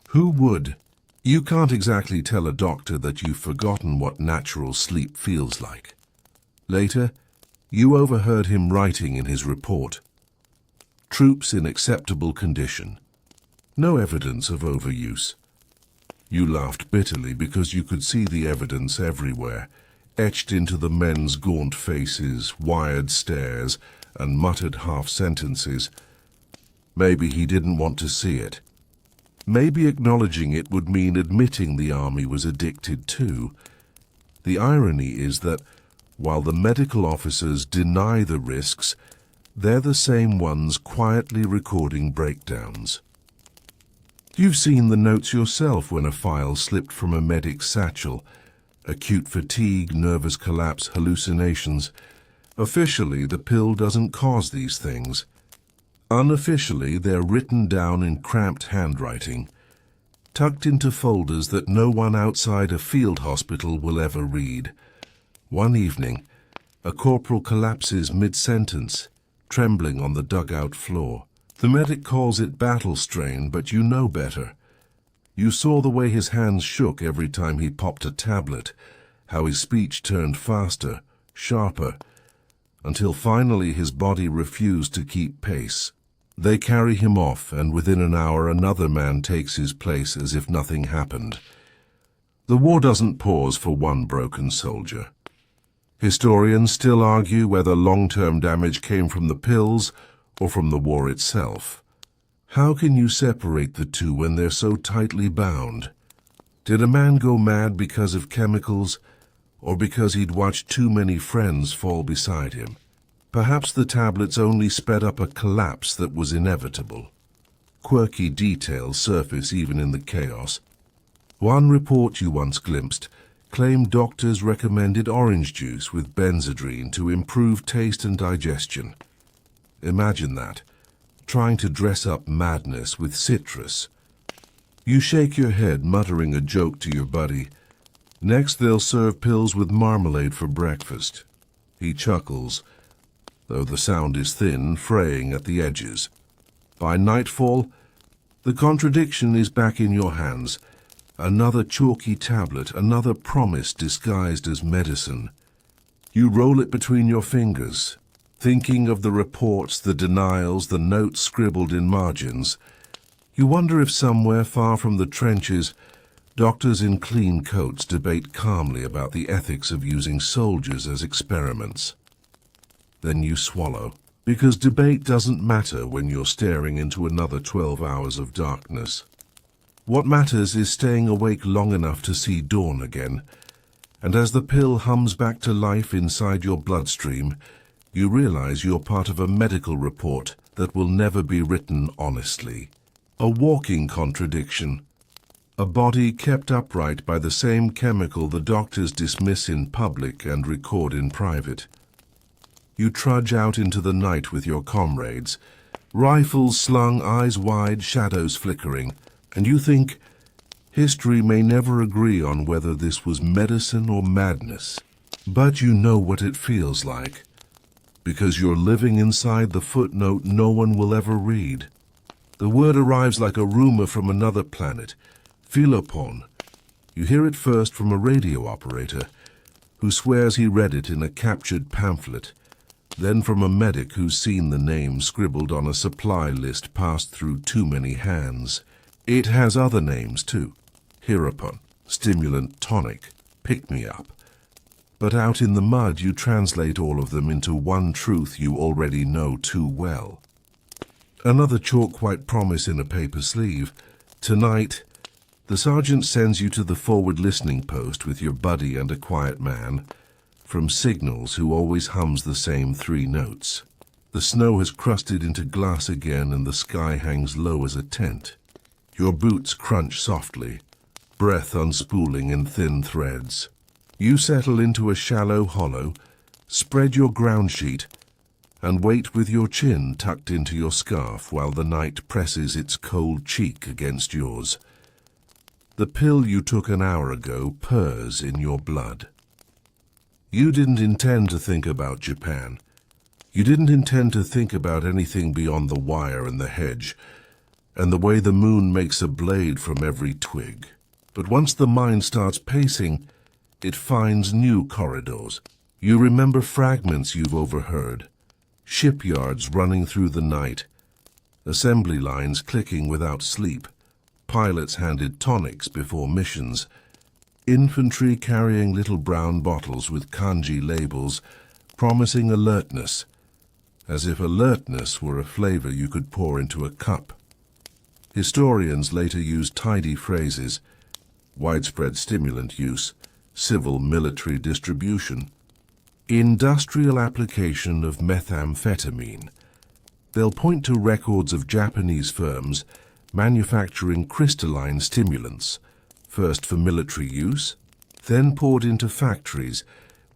Who would? You can't exactly tell a doctor that you've forgotten what natural sleep feels like. Later, you overheard him writing in his report, "Troops in acceptable condition. No evidence of overuse." You laughed bitterly because you could see the evidence everywhere, etched into the men's gaunt faces, wired stares, and muttered half-sentences. Maybe he didn't want to see it. Maybe acknowledging it would mean admitting the army was addicted too. The irony is that, while the medical officers deny the risks, they're the same ones quietly recording breakdowns. You've seen the notes yourself when a file slipped from a medic's satchel. Acute fatigue, nervous collapse, hallucinations. Officially, the pill doesn't cause these things. Unofficially, they're written down in cramped handwriting, tucked into folders that no one outside a field hospital will ever read. One evening, a corporal collapses mid-sentence. trembling on the dugout floor. The medic calls it battle strain, but you know better. You saw the way his hands shook every time he popped a tablet, how his speech turned faster, sharper, until finally his body refused to keep pace. They carry him off, and within an hour another man takes his place as if nothing happened. The war doesn't pause for one broken soldier. Historians still argue whether long-term damage came from the pills or from the war itself. How can you separate the two when they're so tightly bound? Did a man go mad because of chemicals, or because he'd watched too many friends fall beside him? Perhaps the tablets only sped up a collapse that was inevitable. Quirky details surface even in the chaos. One report you once glimpsed claimed doctors recommended orange juice with benzodrine to improve taste and digestion. Imagine that, trying to dress up madness with citrus. You shake your head, muttering a joke to your buddy. Next they'll serve pills with marmalade for breakfast. He chuckles, though the sound is thin, fraying at the edges. By nightfall, the contradiction is back in your hands. Another chalky tablet, another promise disguised as medicine. You roll it between your fingers, thinking of the reports, the denials, the notes scribbled in margins. You wonder if somewhere far from the trenches, doctors in clean coats debate calmly about the ethics of using soldiers as experiments. Then you swallow, because debate doesn't matter when you're staring into another 12 hours of darkness. What matters is staying awake long enough to see dawn again, and as the pill hums back to life inside your bloodstream, you realize you're part of a medical report that will never be written honestly. A walking contradiction. A body kept upright by the same chemical the doctors dismiss in public and record in private. You trudge out into the night with your comrades, rifles slung, eyes wide, shadows flickering, and you think, history may never agree on whether this was medicine or madness. But you know what it feels like, because you're living inside the footnote no one will ever read. The word arrives like a rumor from another planet, Philopon. You hear it first from a radio operator, who swears he read it in a captured pamphlet, then from a medic who's seen the name scribbled on a supply list passed through too many hands. It has other names too. Hirapon, stimulant tonic, pick-me-up. But out in the mud you translate all of them into one truth you already know too well. Another chalk-white promise in a paper sleeve. Tonight, the sergeant sends you to the forward listening post with your buddy and a quiet man, from Signals, who always hums the same 3 notes. The snow has crusted into glass again and the sky hangs low as a tent. Your boots crunch softly, breath unspooling in thin threads. You settle into a shallow hollow, spread your ground sheet, and wait with your chin tucked into your scarf while the night presses its cold cheek against yours. The pill you took an hour ago purrs in your blood. You didn't intend to think about Japan. You didn't intend to think about anything beyond the wire and the hedge, and the way the moon makes a blade from every twig. But once the mind starts pacing, it finds new corridors. You remember fragments you've overheard, shipyards running through the night, assembly lines clicking without sleep, pilots handed tonics before missions, infantry carrying little brown bottles with kanji labels promising alertness, as if alertness were a flavor you could pour into a cup. Historians later used tidy phrases: widespread stimulant use, civil military distribution, industrial application of methamphetamine. They'll point to records of Japanese firms manufacturing crystalline stimulants, first for military use, then poured into factories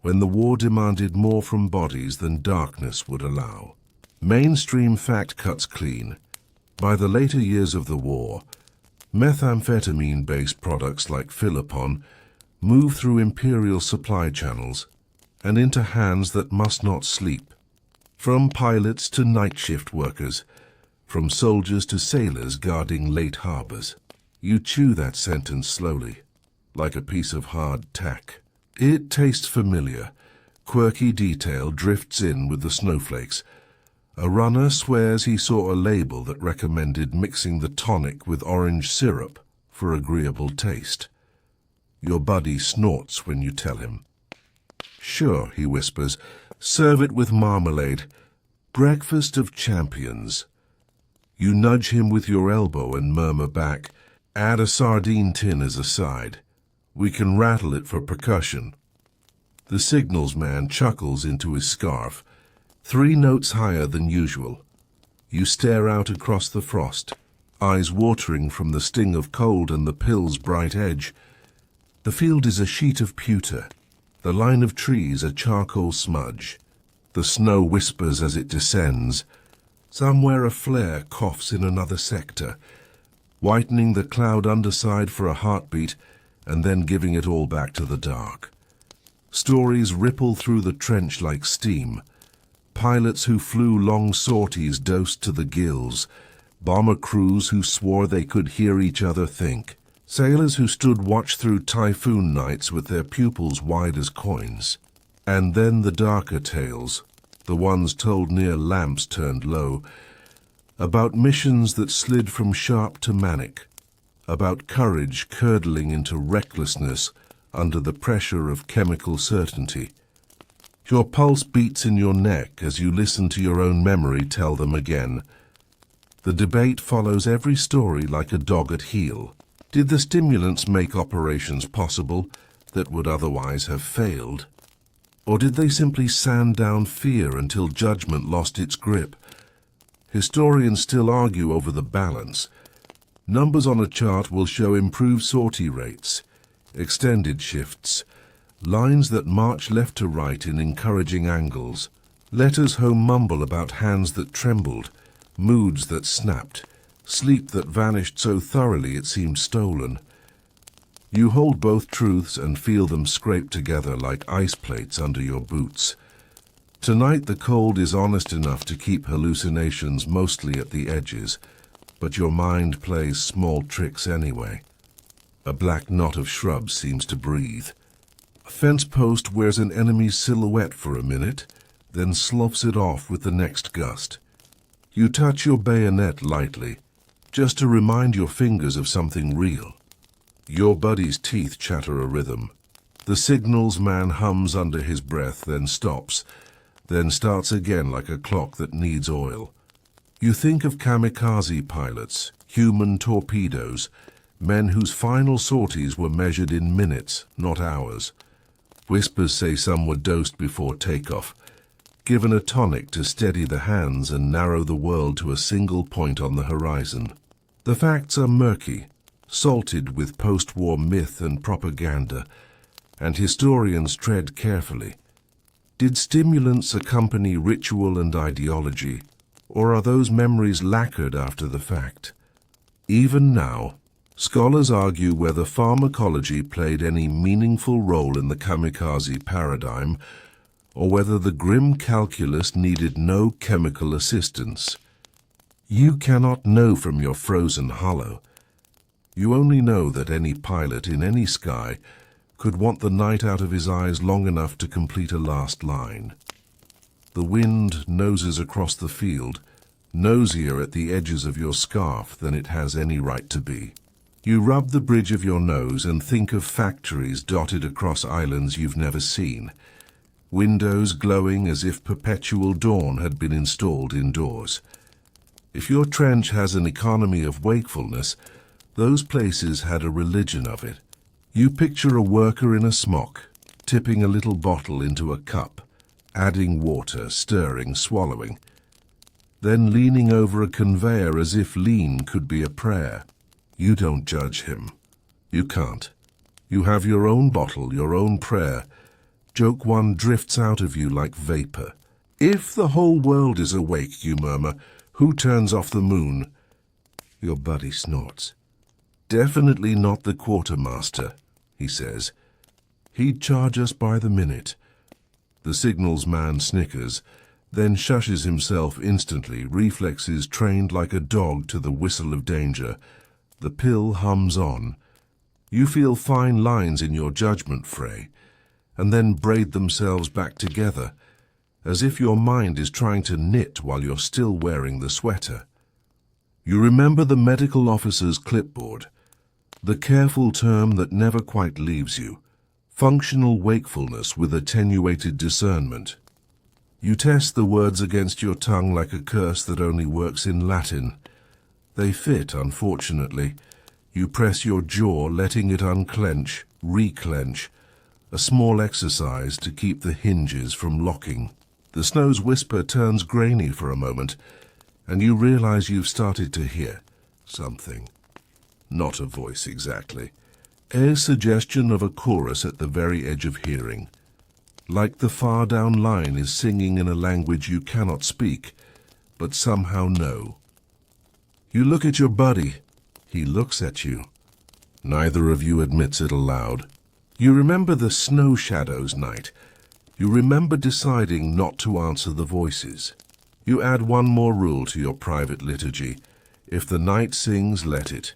when the war demanded more from bodies than darkness would allow. Mainstream fact cuts clean. By the later years of the war, methamphetamine-based products like Philopon moved through imperial supply channels and into hands that must not sleep. From pilots to night shift workers, from soldiers to sailors guarding late harbors. You chew that sentence slowly, like a piece of hard tack. It tastes familiar. Quirky detail drifts in with the snowflakes. A runner swears he saw a label that recommended mixing the tonic with orange syrup for agreeable taste. Your buddy snorts when you tell him. Sure, he whispers, serve it with marmalade. Breakfast of champions. You nudge him with your elbow and murmur back, add a sardine tin as a side. We can rattle it for percussion. The signals man chuckles into his scarf, 3 notes higher than usual. You stare out across the frost, eyes watering from the sting of cold and the pill's bright edge. The field is a sheet of pewter, the line of trees a charcoal smudge. The snow whispers as it descends. Somewhere a flare coughs in another sector, whitening the cloud underside for a heartbeat and then giving it all back to the dark. Stories ripple through the trench like steam. Pilots who flew long sorties dosed to the gills. Bomber crews who swore they could hear each other think. Sailors who stood watch through typhoon nights with their pupils wide as coins. And then the darker tales, the ones told near lamps turned low, about missions that slid from sharp to manic, about courage curdling into recklessness under the pressure of chemical certainty. Your pulse beats in your neck as you listen to your own memory tell them again. The debate follows every story like a dog at heel. Did the stimulants make operations possible that would otherwise have failed? Or did they simply sand down fear until judgment lost its grip? Historians still argue over the balance. Numbers on a chart will show improved sortie rates, extended shifts, lines that march left to right in encouraging angles, letters home mumble about hands that trembled, moods that snapped, sleep that vanished so thoroughly it seemed stolen. You hold both truths and feel them scrape together like ice plates under your boots. Tonight the cold is honest enough to keep hallucinations mostly at the edges, but your mind plays small tricks anyway. A black knot of shrubs seems to breathe. A fence post wears an enemy's silhouette for a minute, then sloughs it off with the next gust. You touch your bayonet lightly, just to remind your fingers of something real. Your buddy's teeth chatter a rhythm. The signals man hums under his breath, then stops, then starts again like a clock that needs oil. You think of kamikaze pilots, human torpedoes, men whose final sorties were measured in minutes, not hours. Whispers say some were dosed before takeoff, given a tonic to steady the hands and narrow the world to a single point on the horizon. The facts are murky, salted with post-war myth and propaganda, and historians tread carefully. Did stimulants accompany ritual and ideology, or are those memories lacquered after the fact? Even now, scholars argue whether pharmacology played any meaningful role in the kamikaze paradigm, or whether the grim calculus needed no chemical assistance. You cannot know from your frozen hollow. You only know that any pilot in any sky could want the night out of his eyes long enough to complete a last line. The wind noses across the field, nosier at the edges of your scarf than it has any right to be. You rub the bridge of your nose and think of factories dotted across islands you've never seen, windows glowing as if perpetual dawn had been installed indoors. If your trench has an economy of wakefulness, those places had a religion of it. You picture a worker in a smock, tipping a little bottle into a cup, adding water, stirring, swallowing, then leaning over a conveyor as if lean could be a prayer. You don't judge him. You can't. You have your own bottle, your own prayer. Joke one drifts out of you like vapor. If the whole world is awake, you murmur, who turns off the moon? Your buddy snorts. Definitely not the quartermaster, he says. He'd charge us by the minute. The signals man snickers, then shushes himself instantly, reflexes trained like a dog to the whistle of danger. The pill hums on. You feel fine lines in your judgment fray, and then braid themselves back together, as if your mind is trying to knit while you're still wearing the sweater. You remember the medical officer's clipboard, the careful term that never quite leaves you, functional wakefulness with attenuated discernment. You test the words against your tongue like a curse that only works in Latin. They fit, unfortunately. You press your jaw, letting it unclench, reclench, a small exercise to keep the hinges from locking. The snow's whisper turns grainy for a moment, and you realize you've started to hear something. Not a voice exactly. A suggestion of a chorus at the very edge of hearing. Like the far down line is singing in a language you cannot speak, but somehow know. You look at your buddy. He looks at you. Neither of you admits it aloud. You remember the snow shadows night. You remember deciding not to answer the voices. You add one more rule to your private liturgy. If the night sings, let it.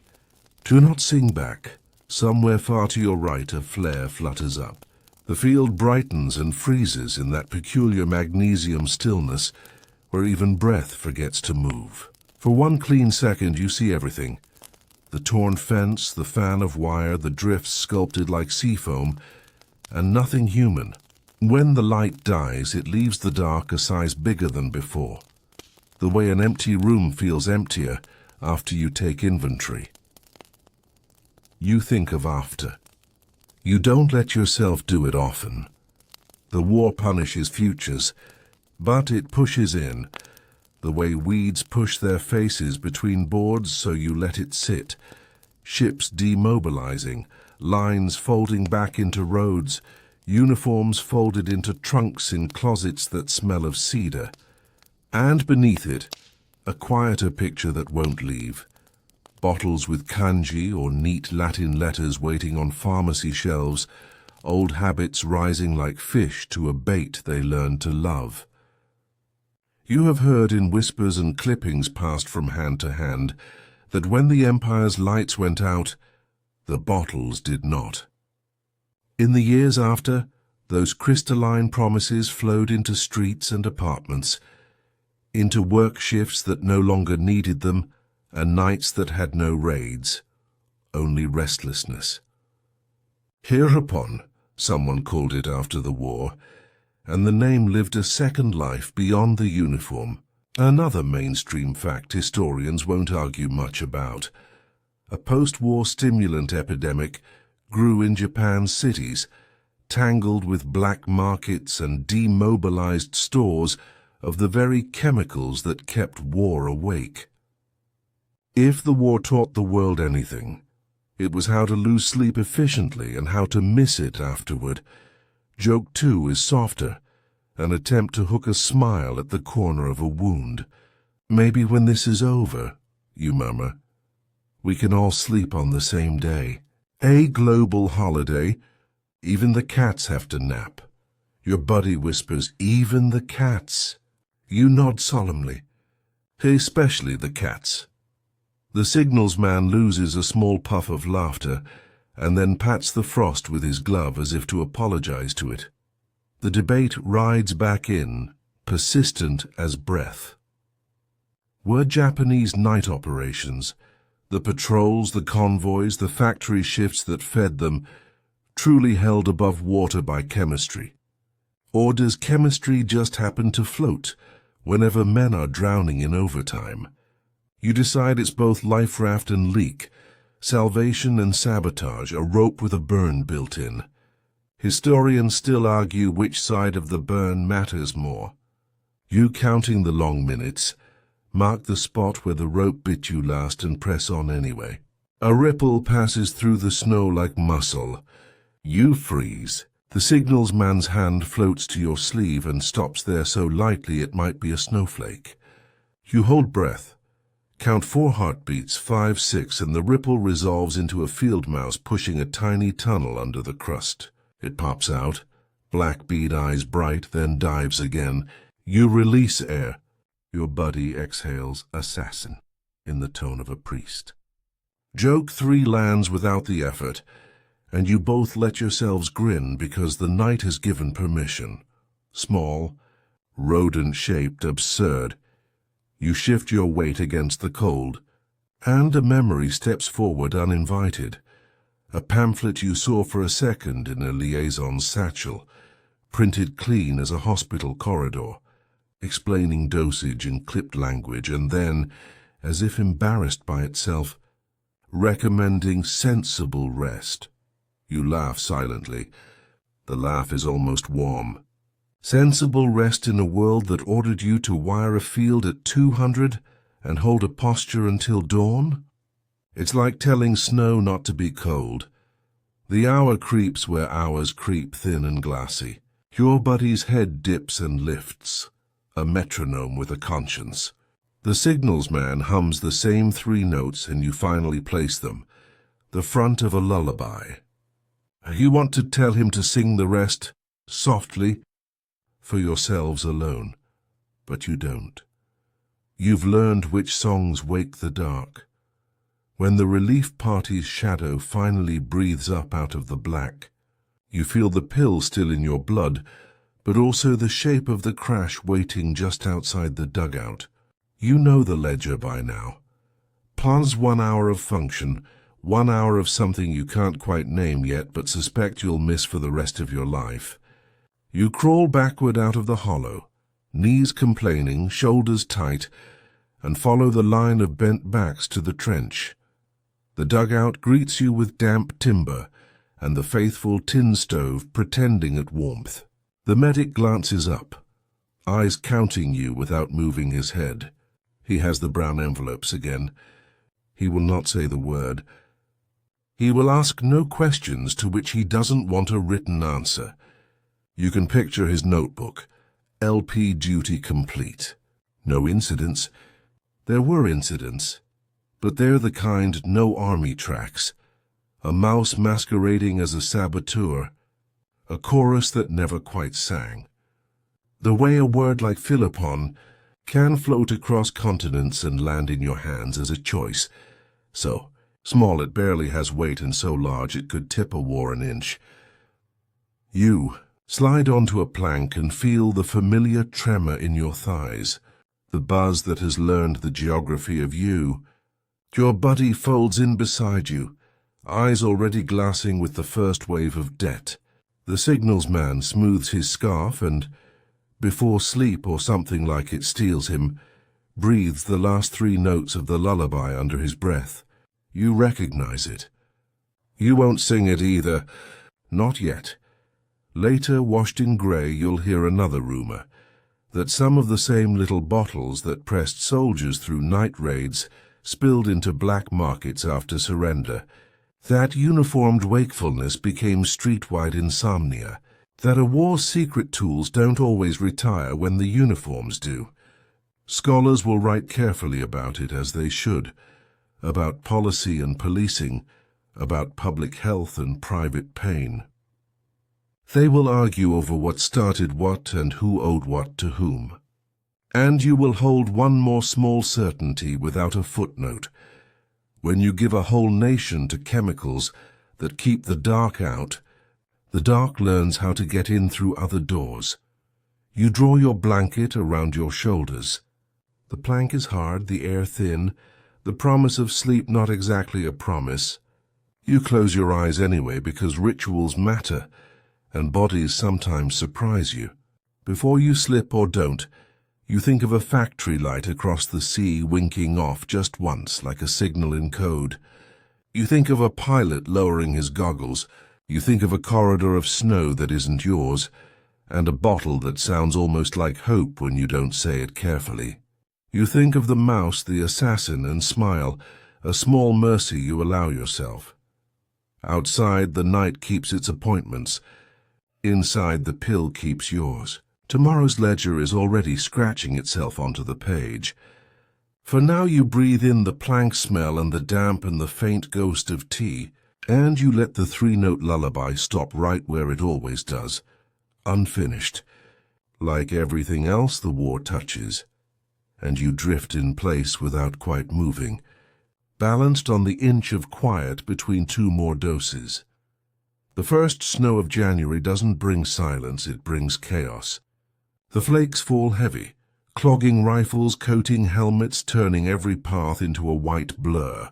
Do not sing back. Somewhere far to your right a flare flutters up. The field brightens and freezes in that peculiar magnesium stillness where even breath forgets to move. For one clean second you see everything. The torn fence, the fan of wire, the drifts sculpted like sea foam, and nothing human. When the light dies, it leaves the dark a size bigger than before. The way an empty room feels emptier after you take inventory. You think of after. You don't let yourself do it often. The war punishes futures, but it pushes in. The way weeds push their faces between boards, so you let it sit. Ships demobilizing, lines folding back into roads, uniforms folded into trunks in closets that smell of cedar. And beneath it, a quieter picture that won't leave. Bottles with kanji or neat Latin letters waiting on pharmacy shelves, old habits rising like fish to a bait they learned to love. You have heard in whispers and clippings passed from hand to hand that when the Empire's lights went out, the bottles did not. In the years after, those crystalline promises flowed into streets and apartments, into work shifts that no longer needed them, and nights that had no raids, only restlessness. Hereupon, someone called it after the war, and the name lived a second life beyond the uniform. Another mainstream fact historians won't argue much about. A post-war stimulant epidemic grew in Japan's cities, tangled with black markets and demobilized stores of the very chemicals that kept war awake. If the war taught the world anything, it was how to lose sleep efficiently and how to miss it afterward. Joke 2 is softer, an attempt to hook a smile at the corner of a wound. Maybe when this is over, you murmur, we can all sleep on the same day. A global holiday. Even the cats have to nap. Your buddy whispers, even the cats. You nod solemnly. Especially the cats. The signals man loses a small puff of laughter and then pats the frost with his glove as if to apologize to it. The debate rides back in, persistent as breath. Were Japanese night operations, the patrols, the convoys, the factory shifts that fed them, truly held above water by chemistry? Or does chemistry just happen to float whenever men are drowning in overtime? You decide it's both life raft and leak, salvation and sabotage, a rope with a burn built in. Historians still argue which side of the burn matters more. You, counting the long minutes, mark the spot where the rope bit you last and press on anyway. A ripple passes through the snow like muscle. You freeze. The signals man's hand floats to your sleeve and stops there so lightly it might be a snowflake. You hold breath. Count 4 heartbeats, 5, 6, and the ripple resolves into a field mouse pushing a tiny tunnel under the crust. It pops out, black bead eyes bright, then dives again. You release air. Your body exhales assassin in the tone of a priest. Joke 3 lands without the effort, and you both let yourselves grin because the night has given permission. Small, rodent-shaped, absurd. You shift your weight against the cold, and a memory steps forward uninvited. A pamphlet you saw for a second in a liaison satchel, printed clean as a hospital corridor, explaining dosage in clipped language, and then, as if embarrassed by itself, recommending sensible rest. You laugh silently. The laugh is almost warm. Sensible rest in a world that ordered you to wire a field at 200 and hold a posture until dawn? It's like telling snow not to be cold. The hour creeps where hours creep, thin and glassy. Your buddy's head dips and lifts, a metronome with a conscience. The signals man hums the same 3 notes and you finally place them, the front of a lullaby. You want to tell him to sing the rest, softly, for yourselves alone, but you don't. You've learned which songs wake the dark. When the relief party's shadow finally breathes up out of the black, you feel the pill still in your blood, but also the shape of the crash waiting just outside the dugout. You know the ledger by now. Plus 1 hour of function, 1 hour of something you can't quite name yet but suspect you'll miss for the rest of your life. You crawl backward out of the hollow, knees complaining, shoulders tight, and follow the line of bent backs to the trench. The dugout greets you with damp timber and the faithful tin stove pretending at warmth. The medic glances up, eyes counting you without moving his head. He has the brown envelopes again. He will not say the word. He will ask no questions to which he doesn't want a written answer. You can picture his notebook, LP duty complete. No incidents. There were incidents, but they're the kind no army tracks. A mouse masquerading as a saboteur, a chorus that never quite sang. The way a word like Philippon can float across continents and land in your hands as a choice. So small it barely has weight and so large it could tip a war an inch. You slide onto a plank and feel the familiar tremor in your thighs, the buzz that has learned the geography of you. Your buddy folds in beside you, eyes already glassing with the first wave of debt. The signals man smooths his scarf and, before sleep or something like it steals him, breathes the last 3 notes of the lullaby under his breath. You recognize it. You won't sing it either. Not yet. Later, washed in grey, you'll hear another rumor, that some of the same little bottles that pressed soldiers through night raids spilled into black markets after surrender. That uniformed wakefulness became street-wide insomnia. That a war's secret tools don't always retire when the uniforms do. Scholars will write carefully about it, as they should, about policy and policing, about public health and private pain. They will argue over what started what and who owed what to whom. And you will hold one more small certainty without a footnote. When you give a whole nation to chemicals that keep the dark out, the dark learns how to get in through other doors. You draw your blanket around your shoulders. The plank is hard, the air thin, the promise of sleep not exactly a promise. You close your eyes anyway because rituals matter, and bodies sometimes surprise you. Before you slip or don't, you think of a factory light across the sea winking off just once like a signal in code. You think of a pilot lowering his goggles. You think of a corridor of snow that isn't yours, and a bottle that sounds almost like hope when you don't say it carefully. You think of the mouse, the assassin, and smile, a small mercy you allow yourself. Outside, the night keeps its appointments. Inside, the pill keeps yours. Tomorrow's ledger is already scratching itself onto the page. For now you breathe in the plank smell and the damp and the faint ghost of tea, and you let the 3-note lullaby stop right where it always does, unfinished, like everything else the war touches, and you drift in place without quite moving, balanced on the inch of quiet between two more doses. The first snow of January doesn't bring silence, it brings chaos. The flakes fall heavy, clogging rifles, coating helmets, turning every path into a white blur.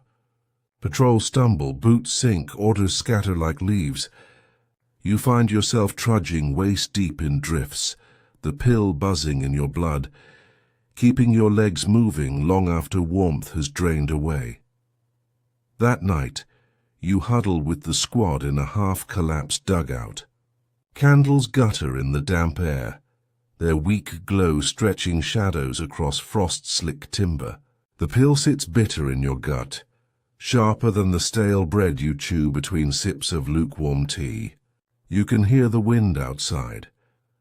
Patrols stumble, boots sink, orders scatter like leaves. You find yourself trudging waist-deep in drifts, the pill buzzing in your blood, keeping your legs moving long after warmth has drained away. That night, you huddle with the squad in a half-collapsed dugout. Candles gutter in the damp air, their weak glow stretching shadows across frost-slick timber. The pill sits bitter in your gut, sharper than the stale bread you chew between sips of lukewarm tea. You can hear the wind outside,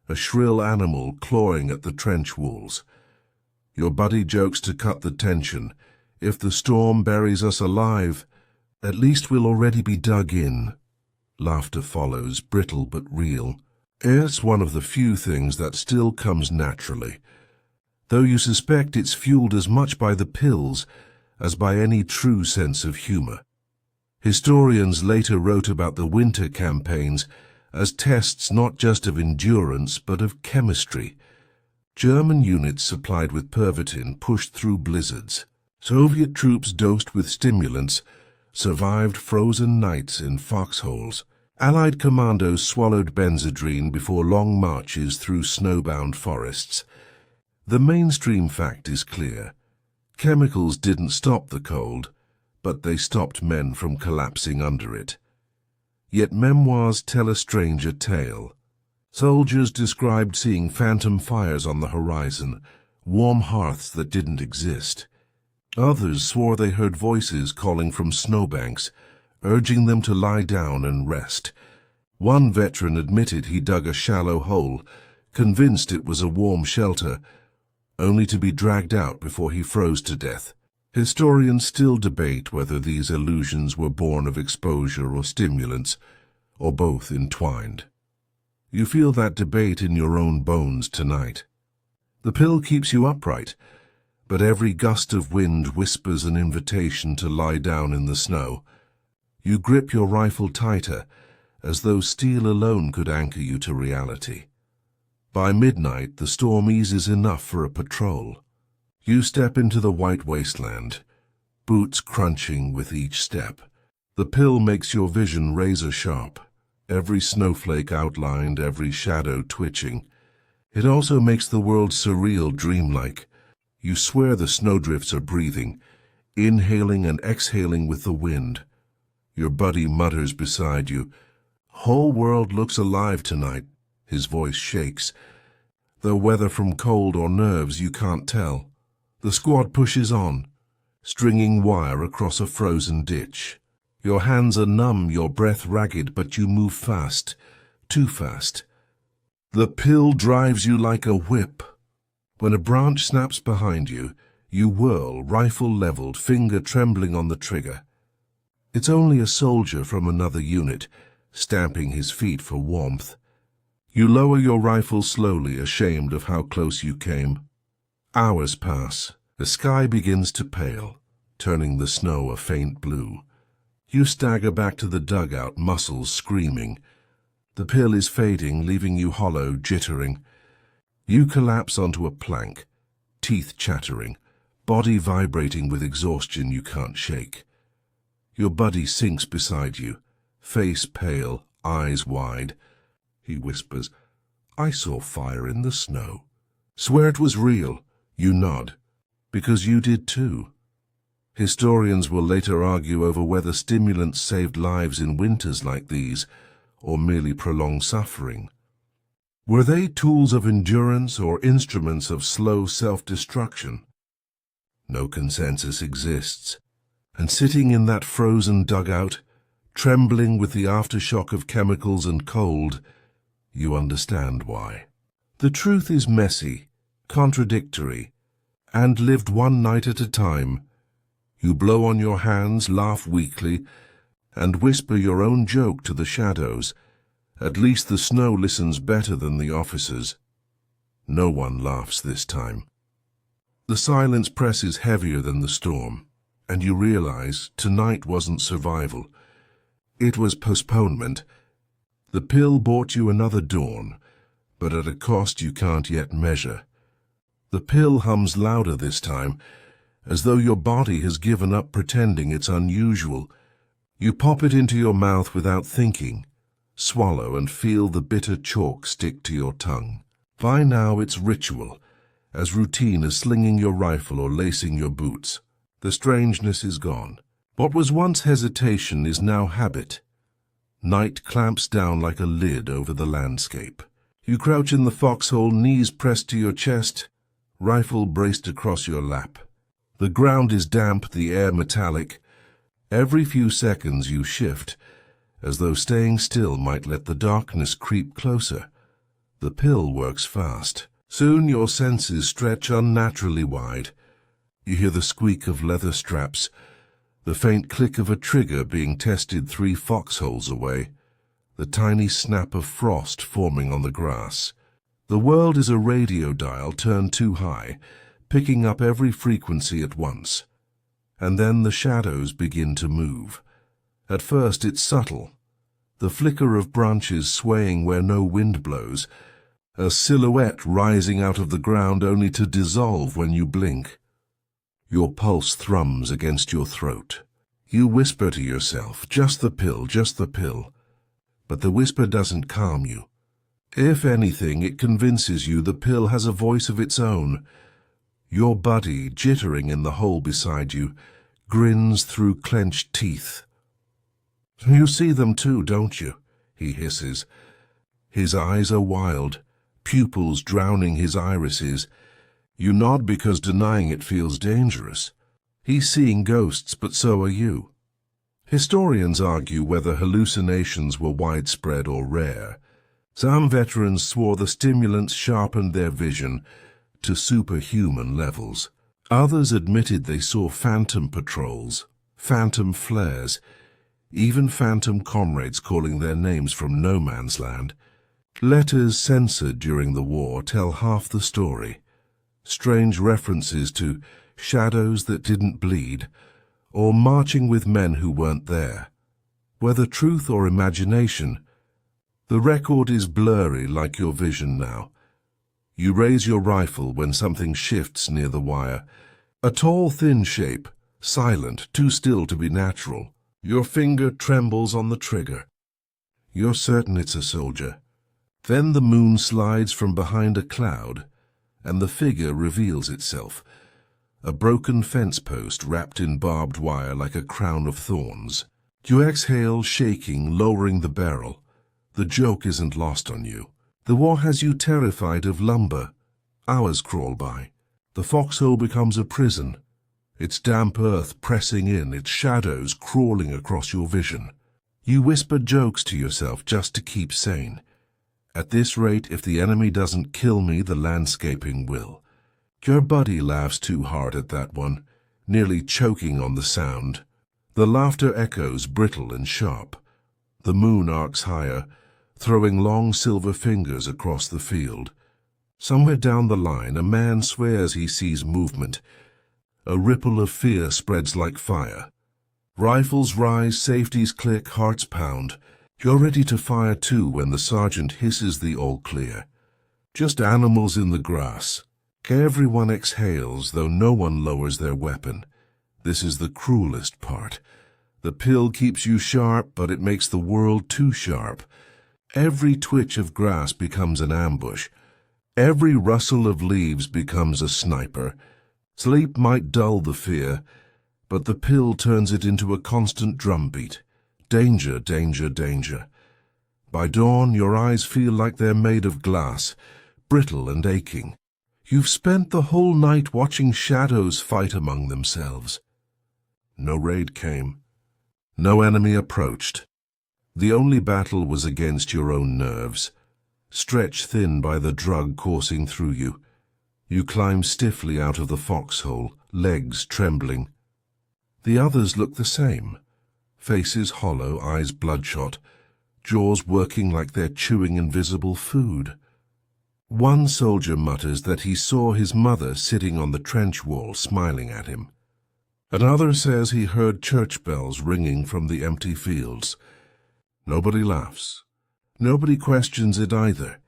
a shrill animal clawing at the trench walls. Your buddy jokes to cut the tension. If the storm buries us alive, at least we'll already be dug in. Laughter follows, brittle but real. It's one of the few things that still comes naturally, though you suspect it's fueled as much by the pills as by any true sense of humor. Historians later wrote about the winter campaigns as tests not just of endurance but of chemistry. German units supplied with Pervitin pushed through blizzards. Soviet troops dosed with stimulants survived frozen nights in foxholes. Allied commandos swallowed Benzedrine before long marches through snowbound forests. The mainstream fact is clear. Chemicals didn't stop the cold, but they stopped men from collapsing under it. Yet memoirs tell a stranger tale. Soldiers described seeing phantom fires on the horizon, warm hearths that didn't exist. Others swore they heard voices calling from snowbanks, urging them to lie down and rest. One veteran admitted he dug a shallow hole, convinced it was a warm shelter, only to be dragged out before he froze to death. Historians still debate whether these illusions were born of exposure or stimulants, or both entwined. You feel that debate in your own bones tonight. The pill keeps you upright, but every gust of wind whispers an invitation to lie down in the snow. You grip your rifle tighter, as though steel alone could anchor you to reality. By midnight, the storm eases enough for a patrol. You step into the white wasteland, boots crunching with each step. The pill makes your vision razor-sharp, every snowflake outlined, every shadow twitching. It also makes the world surreal, dreamlike. You swear the snowdrifts are breathing, inhaling and exhaling with the wind. Your buddy mutters beside you, "Whole world looks alive tonight." His voice shakes. Though whether from cold or nerves, you can't tell. The squad pushes on, stringing wire across a frozen ditch. Your hands are numb, your breath ragged, but you move fast, too fast. The pill drives you like a whip. When a branch snaps behind you, you whirl, rifle leveled, finger trembling on the trigger. It's only a soldier from another unit, stamping his feet for warmth. You lower your rifle slowly, ashamed of how close you came. Hours pass. The sky begins to pale, turning the snow a faint blue. You stagger back to the dugout, muscles screaming. The pill is fading, leaving you hollow, jittering. You collapse onto a plank, teeth chattering, body vibrating with exhaustion you can't shake. Your buddy sinks beside you, face pale, eyes wide. He whispers, "I saw fire in the snow." "Swear it was real." You nod, because you did too. Historians will later argue over whether stimulants saved lives in winters like these, or merely prolonged suffering. Were they tools of endurance or instruments of slow self-destruction? No consensus exists. And sitting in that frozen dugout, trembling with the aftershock of chemicals and cold, you understand why. The truth is messy, contradictory, and lived one night at a time. You blow on your hands, laugh weakly, and whisper your own joke to the shadows. At least the snow listens better than the officers. No one laughs this time. The silence presses heavier than the storm, and you realize tonight wasn't survival. It was postponement. The pill bought you another dawn, but at a cost you can't yet measure. The pill hums louder this time, as though your body has given up pretending it's unusual. You pop it into your mouth without thinking, swallow and feel the bitter chalk stick to your tongue. By now it's ritual, as routine as slinging your rifle or lacing your boots. The strangeness is gone. What was once hesitation is now habit. Night clamps down like a lid over the landscape. You crouch in the foxhole, knees pressed to your chest, rifle braced across your lap. The ground is damp, the air metallic. Every few seconds you shift, as though staying still might let the darkness creep closer. The pill works fast. Soon your senses stretch unnaturally wide. You hear the squeak of leather straps, the faint click of a trigger being tested 3 foxholes away, the tiny snap of frost forming on the grass. The world is a radio dial turned too high, picking up every frequency at once. And then the shadows begin to move. At first it's subtle, the flicker of branches swaying where no wind blows, a silhouette rising out of the ground only to dissolve when you blink. Your pulse thrums against your throat. You whisper to yourself, just the pill, just the pill. But the whisper doesn't calm you. If anything, it convinces you the pill has a voice of its own. Your buddy, jittering in the hole beside you, grins through clenched teeth. "You see them too, don't you?" he hisses. His eyes are wild, pupils drowning his irises. You nod because denying it feels dangerous. He's seeing ghosts, but so are you. Historians argue whether hallucinations were widespread or rare. Some veterans swore the stimulants sharpened their vision to superhuman levels. Others admitted they saw phantom patrols, phantom flares, even phantom comrades calling their names from no man's land. Letters censored during the war tell half the story. Strange references to shadows that didn't bleed, or marching with men who weren't there. Whether truth or imagination, the record is blurry like your vision now. You raise your rifle when something shifts near the wire. A tall, thin shape, silent, too still to be natural. Your finger trembles on the trigger. You're certain it's a soldier. Then the moon slides from behind a cloud, and the figure reveals itself. A broken fence post wrapped in barbed wire like a crown of thorns. You exhale, shaking, lowering the barrel. The joke isn't lost on you. The war has you terrified of lumber. Hours crawl by. The foxhole becomes a prison. Its damp earth pressing in, its shadows crawling across your vision. You whisper jokes to yourself just to keep sane. At this rate, if the enemy doesn't kill me, the landscaping will. Your buddy laughs too hard at that one, nearly choking on the sound. The laughter echoes brittle and sharp. The moon arcs higher, throwing long silver fingers across the field. Somewhere down the line, a man swears he sees movement. A ripple of fear spreads like fire. Rifles rise, safeties click, hearts pound. You're ready to fire too when the sergeant hisses the all clear. Just animals in the grass. Everyone exhales, though no one lowers their weapon. This is the cruelest part. The pill keeps you sharp, but it makes the world too sharp. Every twitch of grass becomes an ambush. Every rustle of leaves becomes a sniper. Sleep might dull the fear, but the pill turns it into a constant drumbeat. Danger, danger, danger. By dawn, your eyes feel like they're made of glass, brittle and aching. You've spent the whole night watching shadows fight among themselves. No raid came. No enemy approached. The only battle was against your own nerves, stretched thin by the drug coursing through you. You climb stiffly out of the foxhole, legs trembling. The others look the same. Faces hollow, eyes bloodshot, jaws working like they're chewing invisible food. One soldier mutters that he saw his mother sitting on the trench wall smiling at him. Another says he heard church bells ringing from the empty fields. Nobody laughs. Nobody questions it either.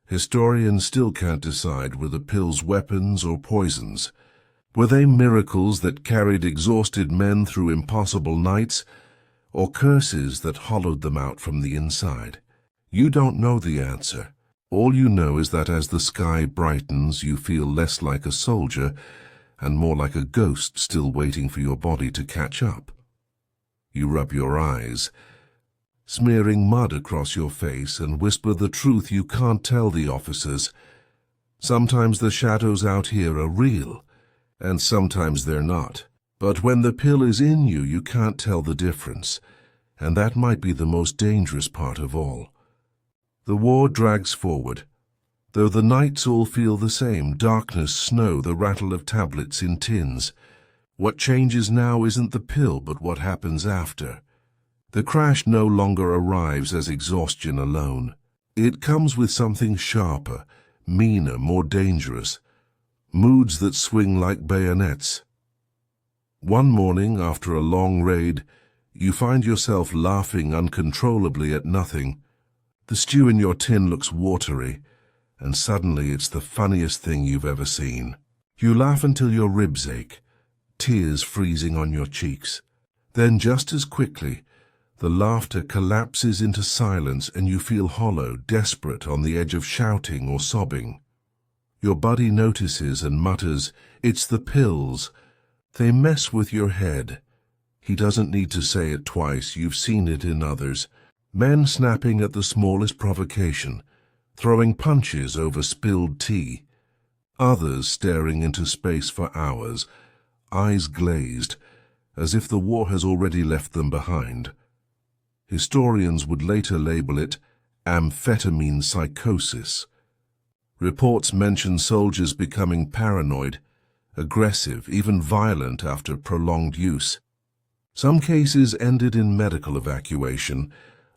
Historians still can't decide were the pills weapons or poisons. Were they miracles that carried exhausted men through impossible nights, or curses that hollowed them out from the inside? You don't know the answer. All you know is that as the sky brightens, you feel less like a soldier and more like a ghost still waiting for your body to catch up. You rub your eyes, smearing mud across your face, and whisper the truth you can't tell the officers. Sometimes the shadows out here are real, and sometimes they're not. But when the pill is in you, you can't tell the difference, and that might be the most dangerous part of all. The war drags forward. Though the nights all feel the same, darkness, snow, the rattle of tablets in tins. What changes now isn't the pill, but what happens after. The crash no longer arrives as exhaustion alone. It comes with something sharper, meaner, more dangerous. Moods that swing like bayonets. One morning, after a long raid, you find yourself laughing uncontrollably at nothing. The stew in your tin looks watery, and suddenly it's the funniest thing you've ever seen. You laugh until your ribs ache, tears freezing on your cheeks. Then just as quickly, the laughter collapses into silence and you feel hollow, desperate, on the edge of shouting or sobbing. Your body notices and mutters, "It's the pills." They mess with your head. He doesn't need to say it twice, you've seen it in others. Men snapping at the smallest provocation, throwing punches over spilled tea. Others staring into space for hours, eyes glazed, as if the war has already left them behind. Historians would later label it amphetamine psychosis. Reports mention soldiers becoming paranoid, aggressive, even violent after prolonged use. Some cases ended in medical evacuation,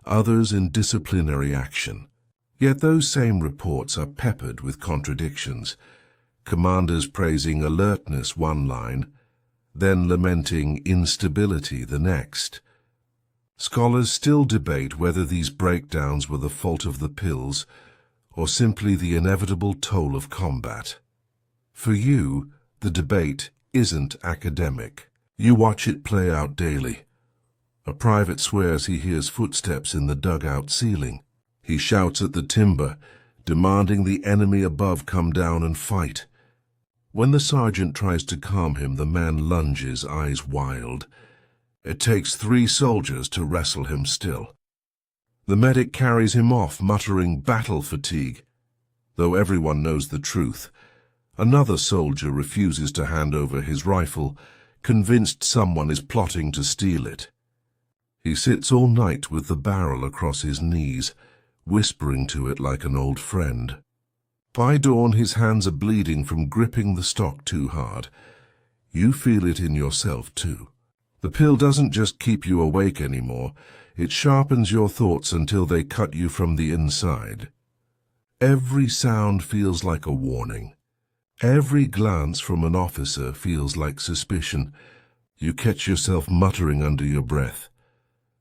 others in disciplinary action. Yet those same reports are peppered with contradictions. Commanders praising alertness one line, then lamenting instability the next. Scholars still debate whether these breakdowns were the fault of the pills or simply the inevitable toll of combat. For you, the debate isn't academic. You watch it play out daily. A private swears he hears footsteps in the dugout ceiling. He shouts at the timber, demanding the enemy above come down and fight. When the sergeant tries to calm him, the man lunges, eyes wild. It takes 3 soldiers to wrestle him still. The medic carries him off, muttering battle fatigue. Though everyone knows the truth, another soldier refuses to hand over his rifle, convinced someone is plotting to steal it. He sits all night with the barrel across his knees, whispering to it like an old friend. By dawn, his hands are bleeding from gripping the stock too hard. You feel it in yourself, too. The pill doesn't just keep you awake anymore, it sharpens your thoughts until they cut you from the inside. Every sound feels like a warning. Every glance from an officer feels like suspicion. You catch yourself muttering under your breath,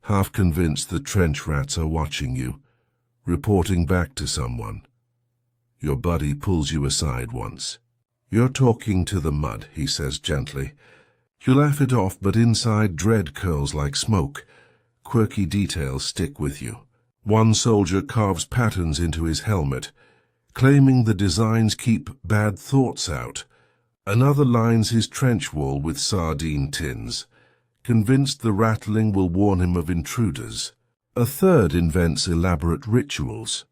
half convinced the trench rats are watching you, reporting back to someone. Your buddy pulls you aside once. "You're talking to the mud," he says gently. You laugh it off, but inside dread curls like smoke. Quirky details stick with you. One soldier carves patterns into his helmet, claiming the designs keep bad thoughts out. Another lines his trench wall with sardine tins, convinced the rattling will warn him of intruders. A third invents elaborate rituals.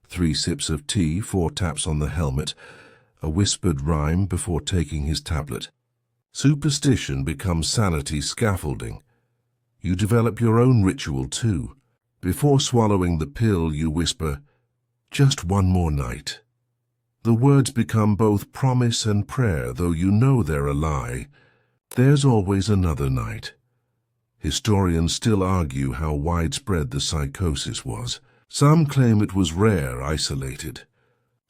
3 sips of tea, 4 taps on the helmet, a whispered rhyme before taking his tablet. Superstition becomes sanity scaffolding. You develop your own ritual too. Before swallowing the pill, you whisper, "Just one more night." The words become both promise and prayer, though you know they're a lie. There's always another night. Historians still argue how widespread the psychosis was. Some claim it was rare, isolated.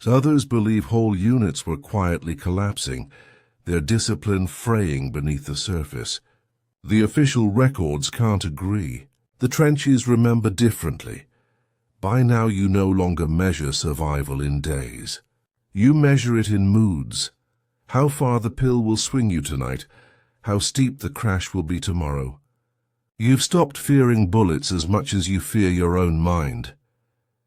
Others believe whole units were quietly collapsing, their discipline fraying beneath the surface. The official records can't agree. The trenches remember differently. By now you no longer measure survival in days. You measure it in moods. How far the pill will swing you tonight, how steep the crash will be tomorrow. You've stopped fearing bullets as much as you fear your own mind.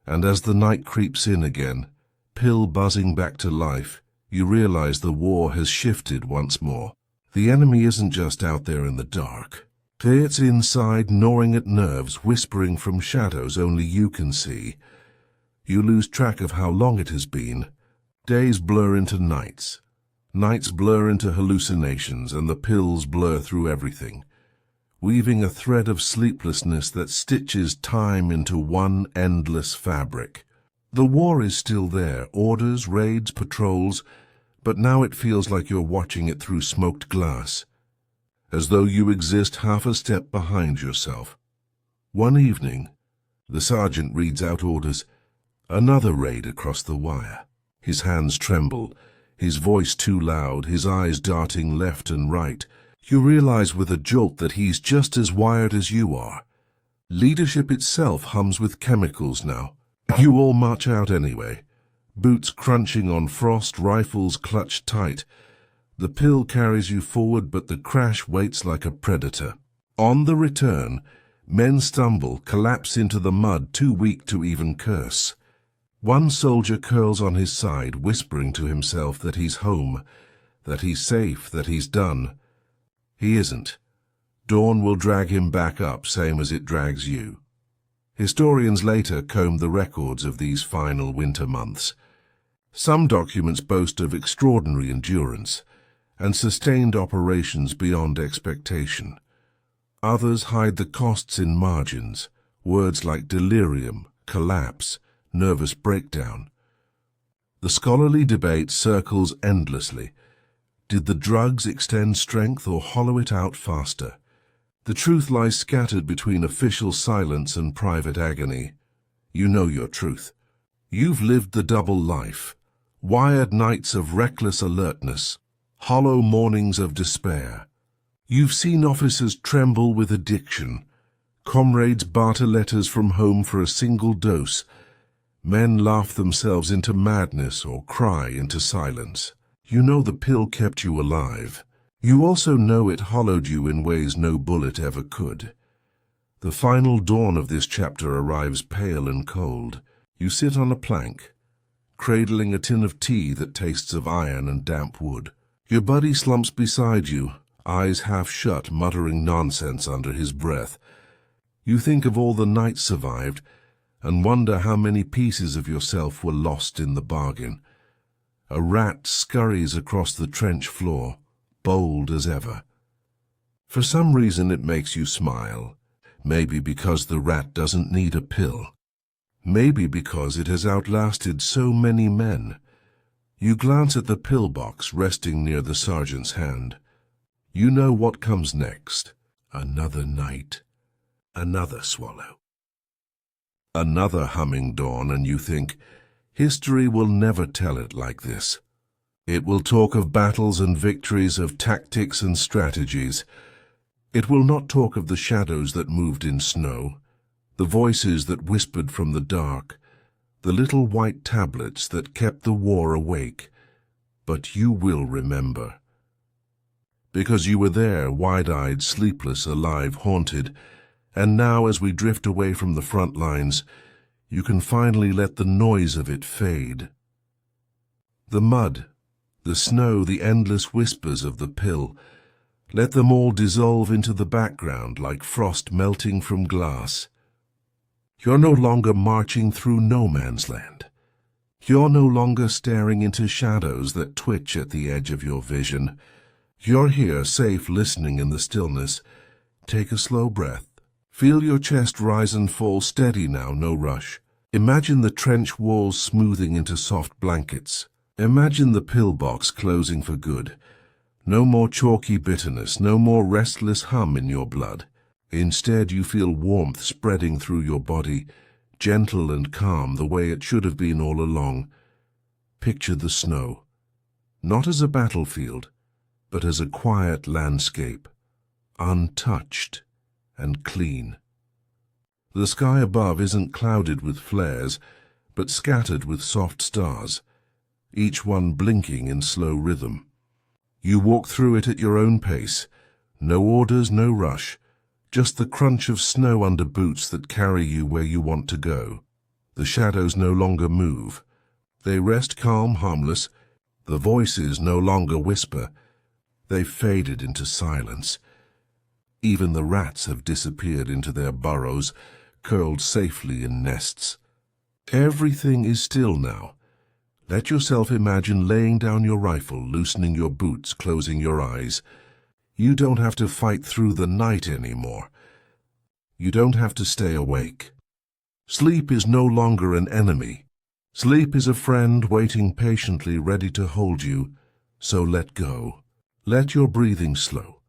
And as the night creeps in again, pill buzzing back to life, you realize the war has shifted once more. The enemy isn't just out there in the dark. It's inside, gnawing at nerves, whispering from shadows only you can see. You lose track of how long it has been. Days blur into nights. Nights blur into hallucinations, and the pills blur through everything, weaving a thread of sleeplessness that stitches time into one endless fabric. The war is still there, orders, raids, patrols, but now it feels like you're watching it through smoked glass, as though you exist half a step behind yourself. One evening, the sergeant reads out orders, another raid across the wire. His hands tremble, his voice too loud, his eyes darting left and right. You realize with a jolt that he's just as wired as you are. Leadership itself hums with chemicals now. You all march out anyway, boots crunching on frost, rifles clutched tight. The pill carries you forward, but the crash waits like a predator. On the return, men stumble, collapse into the mud, too weak to even curse. One soldier curls on his side, whispering to himself that he's home, that he's safe, that he's done. He isn't. Dawn will drag him back up, same as it drags you. Historians later combed the records of these final winter months. Some documents boast of extraordinary endurance and sustained operations beyond expectation. Others hide the costs in margins, words like delirium, collapse, nervous breakdown. The scholarly debate circles endlessly. Did the drugs extend strength or hollow it out faster? The truth lies scattered between official silence and private agony. You know your truth. You've lived the double life, wired nights of reckless alertness, hollow mornings of despair. You've seen officers tremble with addiction, comrades barter letters from home for a single dose, men laugh themselves into madness or cry into silence. You know the pill kept you alive. You also know it hollowed you in ways no bullet ever could. The final dawn of this chapter arrives pale and cold. You sit on a plank, cradling a tin of tea that tastes of iron and damp wood. Your buddy slumps beside you, eyes half shut, muttering nonsense under his breath. You think of all the nights survived and wonder how many pieces of yourself were lost in the bargain. A rat scurries across the trench floor, bold as ever. For some reason it makes you smile. Maybe because the rat doesn't need a pill. Maybe because it has outlasted so many men. You glance at the pill box resting near the sergeant's hand. You know what comes next. Another night. Another swallow. Another humming dawn, and you think, history will never tell it like this. It will talk of battles and victories, of tactics and strategies. It will not talk of the shadows that moved in snow, the voices that whispered from the dark, the little white tablets that kept the war awake. But you will remember. Because you were there, wide-eyed, sleepless, alive, haunted, and now as we drift away from the front lines, you can finally let the noise of it fade. The mud, the snow, the endless whispers of the pill, let them all dissolve into the background like frost melting from glass. You're no longer marching through no man's land. You're no longer staring into shadows that twitch at the edge of your vision. You're here, safe, listening in the stillness. Take a slow breath. Feel your chest rise and fall, steady now, no rush. Imagine the trench walls smoothing into soft blankets. Imagine the pillbox closing for good. No more chalky bitterness, no more restless hum in your blood. Instead, you feel warmth spreading through your body, gentle and calm the way it should have been all along. Picture the snow, not as a battlefield, but as a quiet landscape, untouched and clean. The sky above isn't clouded with flares, but scattered with soft stars, each one blinking in slow rhythm. You walk through it at your own pace, no orders, no rush, just the crunch of snow under boots that carry you where you want to go. The shadows no longer move. They rest calm, harmless. The voices no longer whisper. They've faded into silence. Even the rats have disappeared into their burrows, curled safely in nests. Everything is still now. Let yourself imagine laying down your rifle, loosening your boots, closing your eyes. You don't have to fight through the night anymore. You don't have to stay awake. Sleep is no longer an enemy. Sleep is a friend waiting patiently, ready to hold you. So let go. Let your breathing slow.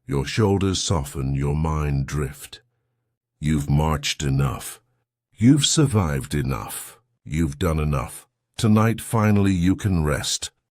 Your shoulders soften, your mind drift. You've marched enough. You've survived enough. You've done enough. Tonight, finally, you can rest.